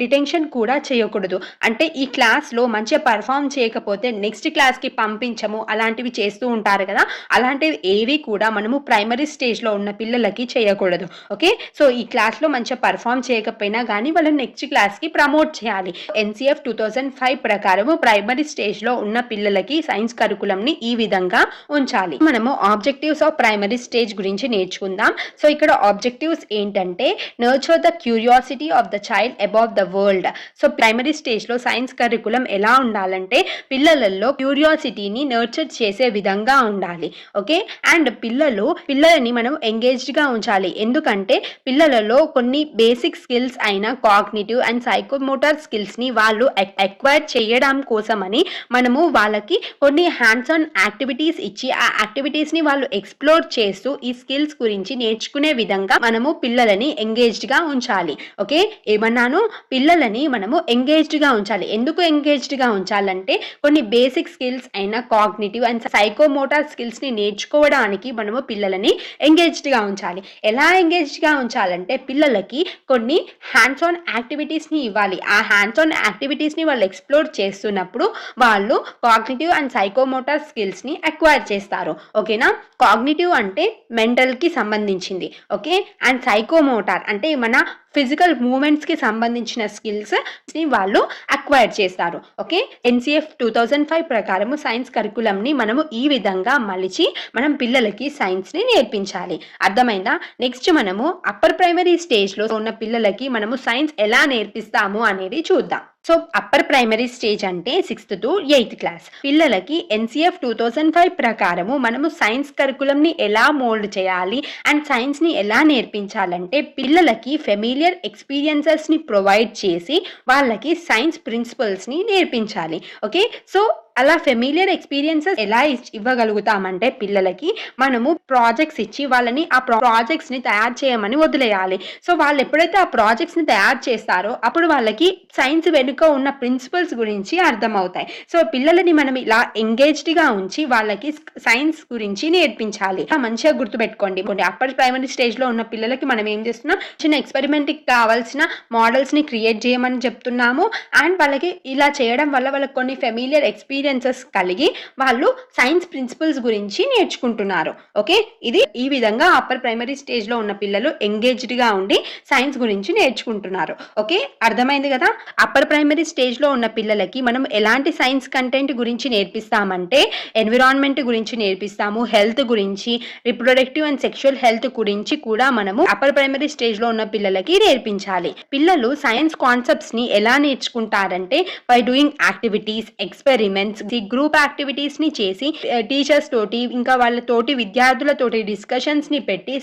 డిటెన్షన్ కూడా చేయకూడదు. అంటే ఈ క్లాస్లో మంచిగా పర్ఫామ్ చేయకపోతే నెక్స్ట్ క్లాస్కి పంపించము, అలాంటివి చేస్తూ ఉంటారు కదా, అలాంటివి ఏవి కూడా మనము ప్రైమరీ స్టేజ్లో ఉన్న పిల్లలకి చేయకూడదు. ఓకే, సో ఈ క్లాస్లో మంచిగా పర్ఫామ్ చేయకపోయినా కానీ వాళ్ళని నెక్స్ట్ క్లాస్కి ప్రమోట్ చేయాలి. NCF 2005 ప్రకారము ప్రైమరీ స్టేజ్లో ఉన్న పిల్లలకి సైన్స్ కరికులంని ఈ విధంగా ఉంచాలి. మనము ఆబ్జెక్టివ్స్ ఆఫ్ ప్రైమరీ స్టేజ్ గురించి నేర్చుకుందాం. సో ఇక్కడ ఆబ్జెక్టివ్స్ ఏంటంటే nurture the curiosity of the child about the world. So primary స్టేజ్లో సైన్స్ కరికులం ఎలా ఉండాలంటే పిల్లలలో క్యూరియాసిటీని నర్చర్ చేసే విధంగా ఉండాలి. ఓకే, అండ్ పిల్లలని మనం ఎంగేజ్డ్గా ఉంచాలి. ఎందుకంటే పిల్లలలో కొన్ని బేసిక్ స్కిల్స్ అయిన కాగ్నిటివ్ అండ్ సైకోమోటార్ స్కిల్స్ని వాళ్ళు అక్వైర్ చేయడం కోసమని మనము వాళ్ళకి కొన్ని హ్యాండ్స్ ఆన్ యాక్టివిటీస్ ఇచ్చి ఆ యాక్టివిటీస్ని వాళ్ళు ఎక్స్ప్లోర్ చేస్తూ ఈ స్కిల్స్ గురించి నేర్చుకునే విధంగా మనము పిల్లలని ఎంగేజ్డ్గా ఉంచాలి. ఓకే, ఏమన్నాను, పిల్లలని మనము ఎంగేజ్డ్గా ఉంచాలి. ఎందుకు ఎంగేజ్డ్గా ఉంచాలంటే కొన్ని బేసిక్ స్కిల్స్ అయిన కాగ్నిటివ్ అండ్ సైకోమోటార్ స్కిల్స్ని నేర్చుకోవడానికి మనము పిల్లలని ఎంగేజ్డ్గా ఉంచాలి. ఎలా ఎంగేజ్డ్గా ఉంచాలంటే పిల్లలకి కొన్ని హ్యాండ్స్ ఆన్ యాక్టివిటీస్ని ఇవ్వాలి. ఆ హ్యాండ్స్ ఆన్ యాక్టివిటీస్ని వాళ్ళు ఎక్స్ప్లోర్ చేస్తున్నప్పుడు వాళ్ళు కాగ్నిటివ్ అండ్ సైకోమోటార్ స్కిల్స్ని అక్వైర్ చేస్తారు. ఓకేనా, కాగ్నిటివ్ అంటే మెంటల్కి సంబంధించింది. ఓకే, అండ్ సైకోమోటార్ అంటే మన ఫిజికల్ మూమెంట్స్కి సంబంధించిన స్కిల్స్ని వాళ్ళు అక్వైర్ చేస్తారు. ఓకే, ఎన్సిఎఫ్ 2005 ప్రకారము సైన్స్ కరికులంని మనము ఈ విధంగా మలిచి మనం పిల్లలకి సైన్స్ని నేర్పించాలి. అర్థమైందా? నెక్స్ట్ మనము అప్పర్ ప్రైమరీ స్టేజ్లో ఉన్న పిల్లలకి మనము సైన్స్ ఎలా నేర్పిస్తాము అనేది చూద్దాం. సో అప్పర్ ప్రైమరీ స్టేజ్ అంటే 6th to 8th క్లాస్ పిల్లలకి ఎన్సిఎఫ్ 2005 ప్రకారము మనము సైన్స్ కరికులంని ఎలా మోల్డ్ చేయాలి అండ్ సైన్స్ని ఎలా నేర్పించాలంటే పిల్లలకి ఫెమిలియర్ ఎక్స్పీరియన్సెస్ని ప్రొవైడ్ చేసి వాళ్ళకి సైన్స్ ప్రిన్సిపల్స్ని నేర్పించాలి. ఓకే, సో అలా ఫెమిలియర్ ఎక్స్పీరియన్సెస్ ఎలా ఇవ్వగలుగుతామంటే పిల్లలకి మనము ప్రాజెక్ట్స్ ఇచ్చి వాళ్ళని ఆ ప్రాజెక్ట్స్ని తయారు చేయమని వదిలేయాలి. సో వాళ్ళు ఎప్పుడైతే ఆ ప్రాజెక్ట్స్ని తయారు చేస్తారో అప్పుడు వాళ్ళకి సైన్స్ వెనుక ఉన్న ప్రిన్సిపల్స్ గురించి అర్థమవుతాయి. సో పిల్లలని మనం ఇలా ఎంగేజ్డ్గా ఉంచి వాళ్ళకి సైన్స్ గురించి నేర్పించాలి. మంచిగా గుర్తుపెట్టుకోండి. అప్పర్ ప్రైమరీ స్టేజ్లో ఉన్న పిల్లలకి మనం ఏం చేస్తున్నాం, చిన్న ఎక్స్పెరిమెంట్కి కావాల్సిన మోడల్స్ని క్రియేట్ చేయమని చెప్తున్నాము. అండ్ వాళ్ళకి ఇలా చేయడం వల్ల వాళ్ళకి కొన్ని ఫెమిలియర్ ఎక్స్పీరియన్సెస్ కలిగి వాళ్ళు సైన్స్ ప్రిన్సిపల్స్ గురించి నేర్చుకుంటున్నారు. ఓకే, ఇది ఈ విధంగా అప్పర్ ప్రైమరీ స్టేజ్లో ఉన్న పిల్లలు ఎంగేజ్డ్గా ఉండి సైన్స్ గురించి నేర్చుకుంటున్నారు. ఓకే, అర్థమైంది కదా? అప్పర్ ప్రైమరీ స్టేజ్లో ఉన్న పిల్లలకి మనం ఎలాంటి సైన్స్ కంటెంట్ గురించి నేర్పిస్తామంటే ఎన్విరాన్మెంట్ గురించి నేర్పిస్తాము, హెల్త్ గురించి, రిప్రొడక్టివ్ అండ్ సెక్షువల్ హెల్త్ గురించి కూడా మనము అప్పర్ ప్రైమరీ స్టేజ్లో ఉన్న పిల్లలకి నేర్పించాలి. పిల్లలు సైన్స్ కాన్సెప్ట్స్ని ఎలా నేర్చుకుంటారంటే by doing activities, experiments, group activities ని చేసి టీచర్స్ తోటి ఇంకా వాళ్ళ తోటి విద్యార్థులతోటి డిస్కషన్స్ ని పెట్టి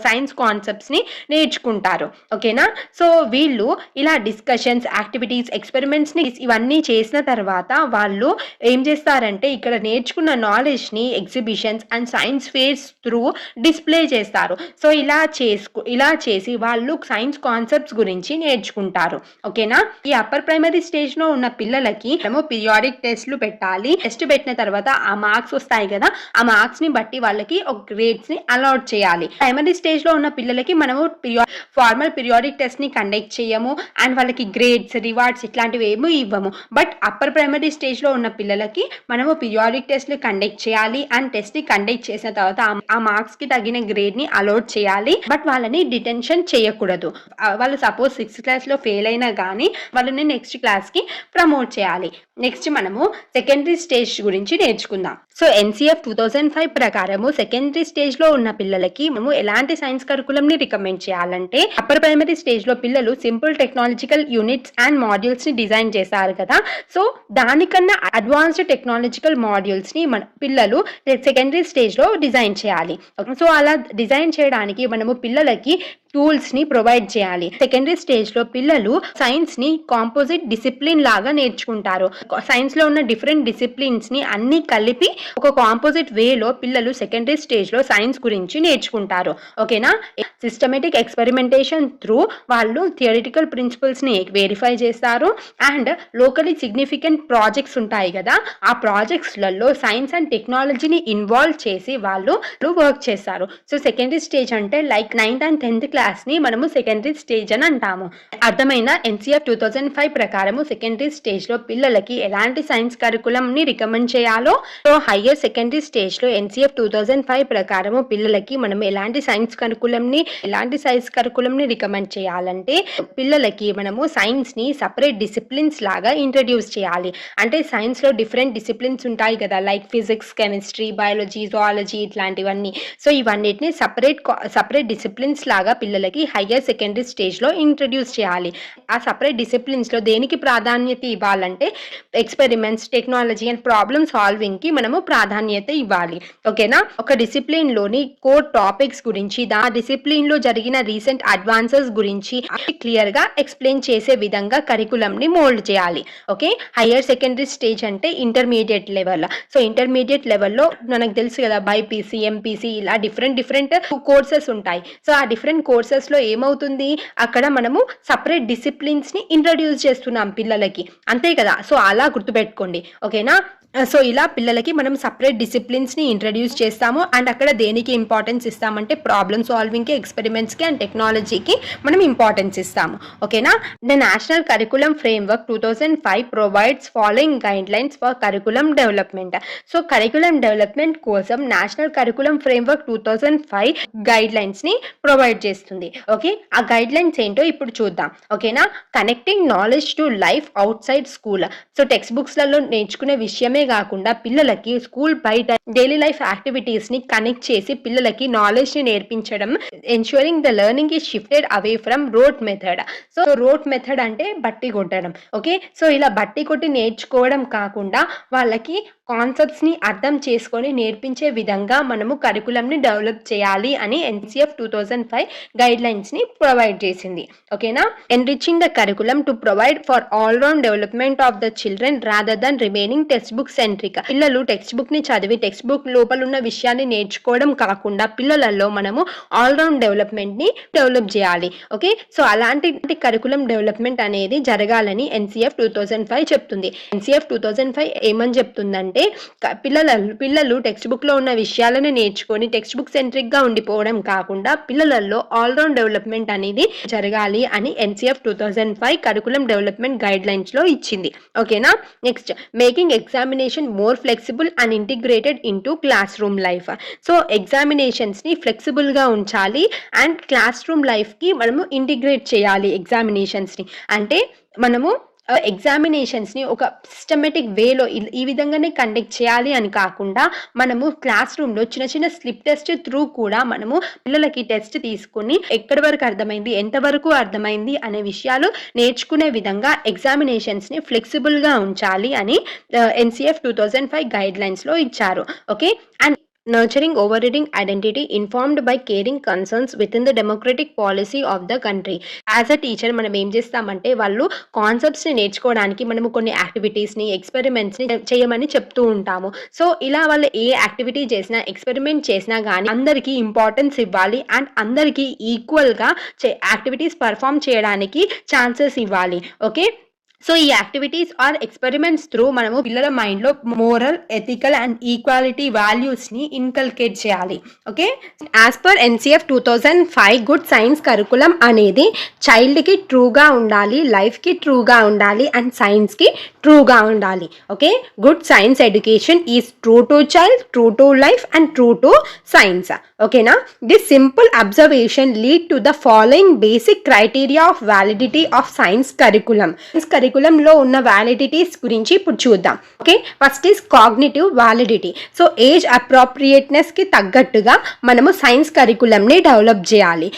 సైన్స్ కాన్సెప్ట్స్ ని నేర్చుకుంటారు. ఓకేనా? సో వీళ్ళు ఇలా డిస్కషన్స్, యాక్టివిటీస్, ఎక్స్పెరిమెంట్స్ ని ఇవన్నీ చేసిన తర్వాత వాళ్ళు ఏం చేస్తారంటే ఇక్కడ నేర్చుకున్న నాలెడ్జ్ ని exhibitions and science fares through display చేస్తారు. సో ఇలా చేసి వాళ్ళు సైన్స్ కాన్సెప్ట్స్ గురించి నేర్చుకుంటారు. ఓకేనా? ఈ అప్పర్ ప్రైమరీ స్టేజ్ లో ఉన్న పిల్లలకి మేము పీరియాడిక్ టెస్ట్లు పెట్టాలి. టెస్ట్ పెట్టిన తర్వాత ఆ మార్క్స్ వస్తాయి కదా, ఆ మార్క్స్ ని బట్టి వాళ్ళకి ఒక గ్రేడ్స్ ని అలాట్ చేయాలి. ప్రైమరీ స్టేజ్ లో ఉన్న పిల్లలకి మనము ఫార్మల్ పీరియాడిక్ టెస్ట్ ని కండక్ట్ చేయము అండ్ వాళ్ళకి గ్రేడ్స్, రివార్డ్స్ ఇట్లాంటివి ఏమీ ఇవ్వము. బట్ అప్పర్ ప్రైమరీ స్టేజ్ లో ఉన్న పిల్లలకి మనము పీరియాడిక్ టెస్ట్ ని కండక్ట్ చేయాలి అండ్ టెస్ట్ ని కండక్ట్ చేసిన తర్వాత ఆ మార్క్స్ కి తగిన గ్రేడ్ ని అలాట్ చేయాలి. బట్ వాళ్ళని డిటెన్షన్ చేయకూడదు. వాళ్ళు సపోజ్ 6th క్లాస్ లో ఫెయిల్ అయినా కానీ వాళ్ళని నెక్స్ట్ క్లాస్ కి ప్రమోట్ చేయాలి. నెక్స్ట్ మనము సెకండరీ స్టేజ్ గురించి నేర్చుకుందాం. సో ఎన్సిఎఫ్ 2005 ప్రకారము సెకండరీ స్టేజ్ లో ఉన్న పిల్లలకి మేము ఎలాంటి సైన్స్ కరికులం ని రికమెండ్ చేయాలంటే అప్పర్ ప్రైమరీ స్టేజ్ లో పిల్లలు simple technological units and modules ని డిజైన్ చేస్తారు కదా, సో దానికన్నా అడ్వాన్స్డ్ టెక్నాలజికల్ మాడ్యూల్స్ ని మన పిల్లలు సెకండరీ స్టేజ్ లో డిజైన్ చేయాలి. సో అలా డిజైన్ చేయడానికి మనము పిల్లలకి టూల్స్ ని ప్రొవైడ్ చేయాలి. సెకండరీ స్టేజ్ లో పిల్లలు సైన్స్ ని కాంపోజిట్ డిసిప్లిన్ లాగా నేర్చుకుంటారు. సైన్స్ లో ఉన్న డిఫరెంట్ డిసిప్లిన్స్ ని అన్ని కలిపి ఒక కాంపోజిట్ వేలో పిల్లలు సెకండరీ స్టేజ్ లో సైన్స్ గురించి నేర్చుకుంటారు. ఓకేనా? సిస్టమేటిక్ ఎక్స్పెరిమెంటేషన్ త్రూ వాళ్ళు థియరిటికల్ ప్రిన్సిపల్స్ ని వెరిఫై చేస్తారు అండ్ లోకలీ సిగ్నిఫికెంట్ ప్రాజెక్ట్స్ ఉంటాయి కదా, ఆ ప్రాజెక్ట్స్లలో సైన్స్ అండ్ టెక్నాలజీని ఇన్వాల్వ్ చేసి వాళ్ళు వర్క్ చేస్తారు. సో సెకండరీ స్టేజ్ అంటే like 9th and 10th class ని మనము సెకండరీ స్టేజ్ అని అంటాము. అర్థమైన ఎన్సిఎఫ్ 2005 ప్రకారము సెకండరీ స్టేజ్ లో పిల్లలకి ఎలాంటి సైన్స్ కరికులం ని రికమెండ్ చేయాలో, సో హయ్యర్ సెకండరీ స్టేజ్ లో ఎన్సిఎఫ్ 2005 ప్రకారము పిల్లలకి మనం ఎలాంటి సైన్స్ కరికులం ని రికమెండ్ చేయాలంటే పిల్లలకి మనము సైన్స్ ని సపరేట్ డిసిప్లిన్స్ లాగా ఇంట్రడ్యూస్ చేయాలి. అంటే సైన్స్ లో డిఫరెంట్ డిసిప్లిన్స్ ఉంటాయి కదా, like physics, chemistry, biology, zoology ఇట్లాంటివన్నీ. సో ఇవన్నిటిని సపరేట్ డిసిప్లిన్స్ లాగా పిల్లలకి హయ్యర్ సెకండరీ స్టేజ్ లో ఇంట్రడ్యూస్ చేయాలి. ఆ సపరేట్ డిసిప్లిన్స్ లో దేనికి ప్రాధాన్యత ఇవ్వాలంటే experiments, technology and problem solving కి మనము ప్రాధాన్యత ఇవ్వాలి. ఓకేనా? ఒక డిసిప్లిన్ లోని కోర్ టాపిక్స్ గురించి, ఆ డిసిప్లిన్ లో జరిగిన రీసెంట్ అడ్వాన్సెస్ గురించి క్లియర్ గా ఎక్స్ప్లెయిన్ చేసే విధంగా కరికులం ని మోల్డ్ చేయాలి. ఓకే, హయ్యర్ సెకండరీ స్టేజ్ అంటే ఇంటర్మీడియట్ లెవెల్. సో ఇంటర్మీడియట్ లెవెల్లో మనకు తెలుసు కదా, బైపీసీ, ఎంపీసీ ఇలా డిఫరెంట్ కోర్సెస్ ఉంటాయి. సో ఆ డిఫరెంట్ కోర్సెస్ లో ఏమవుతుంది, అక్కడ మనము సపరేట్ డిసిప్లిన్స్ ని ఇంట్రడ్యూస్ చేస్తున్నాం పిల్లలకి, అంతే కదా. సో అలా గుర్తుపెట్టుకోండి. ఓకేనా? సో ఇలా పిల్లలకి మనం సెపరేట్ డిసిప్లిన్స్ని ఇంట్రడ్యూస్ చేస్తాము అండ్ అక్కడ దేనికి ఇంపార్టెన్స్ ఇస్తామంటే ప్రాబ్లమ్ సాల్వింగ్కి, ఎక్స్పెరిమెంట్స్కి అండ్ టెక్నాలజీకి మనం ఇంపార్టెన్స్ ఇస్తాము. ఓకేనా. The national curriculum framework 2005 provides following guidelines for curriculum development. So curriculum development కోసం నేషనల్ కరికులం ఫ్రేమ్వర్క్ 2005 గైడ్ లైన్స్ని ప్రొవైడ్ చేస్తుంది. ఓకే, ఆ గైడ్ లైన్స్ ఏంటో ఇప్పుడు చూద్దాం. ఓకేనా. Connecting knowledge to life outside school. సో టెక్స్ట్ బుక్స్లలో నేర్చుకునే విషయమే కాకుండా పిల్లలకి స్కూల్ బయట డైలీ లైఫ్ యాక్టివిటీస్ ని కనెక్ట్ చేసి పిల్లలకి నాలెడ్జ్ ని నేర్పించడం. Ensuring the learning is shifted away from wrote method. So wrote method అంటే బట్టి కొట్టడం. ఓకే, సో ఇలా బట్టి కొట్టి నేర్చుకోవడం కాకుండా వాళ్ళకి కాన్సెప్ట్స్ ని అర్థం చేసుకొని నేర్పించే విధంగా మనము కరికులంని డెవలప్ చేయాలి అని NCF 2005 గైడ్ లైన్స్ ని ప్రొవైడ్ చేసింది. ఓకేనా. Enriching the curriculum to provide for all round development of the children rather than remaining text book centric. పిల్లలు టెక్స్ట్ బుక్ ని చదివి టెక్స్ట్ బుక్ లోపల ఉన్న విషయాన్ని నేర్చుకోవడం కాకుండా పిల్లలలో మనము ఆల్ రౌండ్ డెవలప్మెంట్ ని డెవలప్ చేయాలి. ఓకే, సో అలాంటి కరికులం డెవలప్మెంట్ అనేది జరగాలని NCF 2005 చెప్తుంది. NCF 2005 ఏమని చెప్తుందంటే పిల్లలు టెక్స్ట్ బుక్ లో ఉన్న విషయాలను నేర్చుకొని టెక్స్ట్ బుక్ సెంట్రిక్ గా ఉండిపోవడం కాకుండా పిల్లలలో ఆల్ రౌండ్ డెవలప్మెంట్ అనేది జరగాలి అని NCF 2005 curriculum development guide lines లో ఇచ్చింది. ఓకేనా. Next, making examination more flexible and integrated into class room life. So examinations ని ఫ్లెక్సిబుల్ గా ఉంచాలి అండ్ క్లాస్ రూమ్ లైఫ్ కి మనము ఇంటిగ్రేట్ చేయాలి ఎగ్జామినేషన్స్ ని. అంటే మనము ఎగ్జామినేషన్స్ ని ఒక సిస్టమేటిక్ వేలో ఈ విధంగానే కండక్ట్ చేయాలి అని కాకుండా మనము క్లాస్ రూమ్ లో చిన్న చిన్న స్లిప్ టెస్ట్ త్రూ కూడా మనము పిల్లలకి టెస్ట్ తీసుకుని ఎక్కడి వరకు అర్థమైంది, ఎంతవరకు అర్థమైంది అనే విషయాలు నేర్చుకునే విధంగా ఎగ్జామినేషన్స్ ని ఫ్లెక్సిబుల్ గా ఉంచాలి అని NCF 2005 గైడ్ లైన్స్ లో ఇచ్చారు. Okay, and nurturing overriding identity informed by caring concerns within the democratic policy of the country. As a teacher మనం ఏం చేస్తామంటే వాళ్ళు కాన్సెప్ట్స్ని నేర్చుకోవడానికి మనము కొన్ని యాక్టివిటీస్ని, ఎక్స్పెరిమెంట్స్ని చేయమని చెప్తూ ఉంటాము. సో ఇలా వాళ్ళు ఏ యాక్టివిటీ చేసినా, ఎక్స్పెరిమెంట్ చేసినా కానీ అందరికీ ఇంపార్టెన్స్ ఇవ్వాలి అండ్ అందరికీ ఈక్వల్గా యాక్టివిటీస్ పర్ఫామ్ చేయడానికి ఛాన్సెస్ ఇవ్వాలి. ఓకే, సో ఈ యాక్టివిటీస్ ఆర్ ఎక్స్పెరిమెంట్స్ త్రూ మనము పిల్లల మైండ్లో మోరల్, ఎథికల్ అండ్ ఈక్వాలిటీ వాల్యూస్ని ఇన్కల్కేట్ చేయాలి. Okay, as per NCF 2005 good science curriculum అనేది చైల్డ్కి ట్రూగా ఉండాలి, లైఫ్కి ట్రూగా ఉండాలి అండ్ సైన్స్కి ట్రూగా ఉండాలి. Okay, good science education is true to child, true to life and true to science. ఓకేనా. This simple observation lead to the following basic criteria of validity of science curriculum. కరికులంలో ఉన్న వ్యాలిడిటీస్ గురించి ఇప్పుడు చూద్దాం. Okay, first is cognitive validity. So age appropriateness కి తగ్గట్టుగా మనము science కరికులంని డెవలప్ చేయాలి.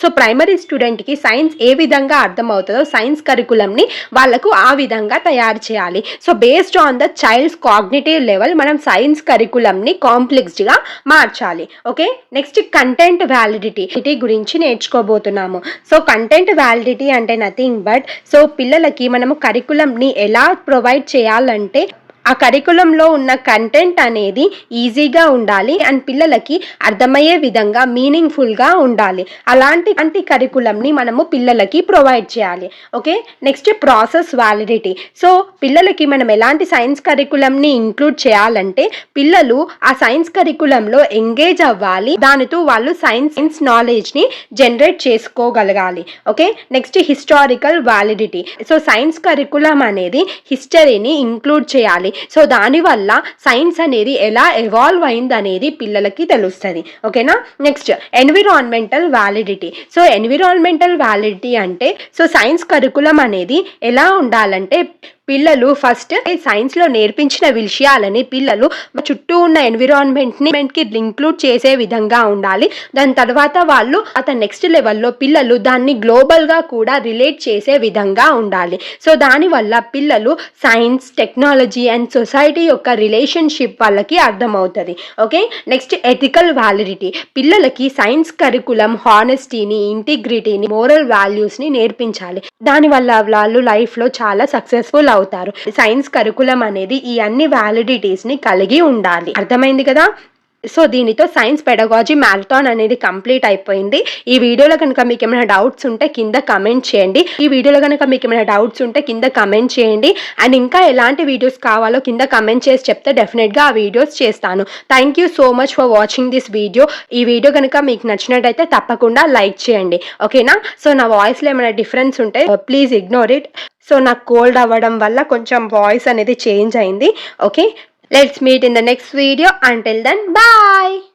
సో ప్రైమరీ స్టూడెంట్ కి సైన్స్ ఏ విధంగా అర్థమవుతుందో సైన్స్ కరికులంని వాళ్ళకు ఆ విధంగా తయారు చేయాలి. So based on the child's cognitive level మనం సైన్స్ కరికులంని కాంప్లెక్స్డ్ గా మార్చాలి. ఓకే, నెక్స్ట్ కంటెంట్ వ్యాలిడిటీ గురించి నేర్చుకోబోతున్నాము. సో కంటెంట్ వ్యాలిడిటీ అంటే నథింగ్ బట్ సో పిల్లలకి మనము కరికులంని ఎలా ప్రొవైడ్ చేయాలంటే ఆ కరికులంలో ఉన్న కంటెంట్ అనేది ఈజీగా ఉండాలి అండ్ పిల్లలకి అర్థమయ్యే విధంగా మీనింగ్ఫుల్గా ఉండాలి. అలాంటి కరికులంని మనము పిల్లలకి ప్రొవైడ్ చేయాలి. Okay, next process validity. So పిల్లలకి మనం ఎలాంటి సైన్స్ కరికులంని ఇంక్లూడ్ చేయాలంటే పిల్లలు ఆ సైన్స్ కరికులంలో ఎంగేజ్ అవ్వాలి, దానితో వాళ్ళు సైన్స్ నాలెడ్జ్ని జనరేట్ చేసుకోగలగాలి. Okay, next historical validity. So science curriculum అనేది హిస్టరీని ఇంక్లూడ్ చేయాలి. సో దానివల్ల సైన్స్ అనేది ఎలా ఎవాల్వ్ అయింది అనేది పిల్లలకి తెలుస్తుంది. ఓకేనా. Next environmental validity. So environmental validity అంటే సో సైన్స్ కరికులం అనేది ఎలా ఉండాలంటే పిల్లలు ఫస్ట్ సైన్స్లో నేర్పించిన విషయాలని పిల్లలు చుట్టూ ఉన్న ఎన్విరాన్మెంట్కి ఇంక్లూడ్ చేసే విధంగా ఉండాలి. దాని తర్వాత వాళ్ళు నెక్స్ట్ లెవెల్లో పిల్లలు దాన్ని గ్లోబల్గా కూడా రిలేట్ చేసే విధంగా ఉండాలి. సో దానివల్ల పిల్లలు సైన్స్, టెక్నాలజీ అండ్ సొసైటీ యొక్క రిలేషన్షిప్ వాళ్ళకి అర్థమవుతుంది. Okay, next ethical validity. పిల్లలకి సైన్స్ కరికులం హానెస్టీని, ఇంటిగ్రిటీని, మోరల్ వాల్యూస్ని నేర్పించాలి. దానివల్ల వాళ్ళు లైఫ్లో చాలా సక్సెస్ఫుల్ అవుతారు. సైన్స్ కరికులం అనేది ఈ అన్ని వ్యాలిడిటీస్ ని కలిగి ఉండాలి. అర్థమైంది కదా. సో దీనితో సైన్స్ పెడగాజీ మ్యారథాన్ అనేది కంప్లీట్ అయిపోయింది. ఈ వీడియోలో కనుక మీకు ఏమైనా డౌట్స్ ఉంటే కింద కమెంట్ చేయండి. అండ్ ఇంకా ఎలాంటి వీడియోస్ కావాలో కింద కమెంట్ చేసి చెప్తే డెఫినెట్గా ఆ వీడియోస్ చేస్తాను. Thank you so much for watching this video. ఈ వీడియో కనుక మీకు నచ్చినట్టయితే తప్పకుండా లైక్ చేయండి, ఓకేనా? సో నా వాయిస్లో ఏమైనా డిఫరెన్స్ ఉంటే ప్లీజ్ ఇగ్నోర్ ఇట్. సో నాకు కోల్డ్ అవ్వడం వల్ల కొంచెం వాయిస్ అనేది చేంజ్ అయింది. Okay, let's meet in the next video. Until then, bye.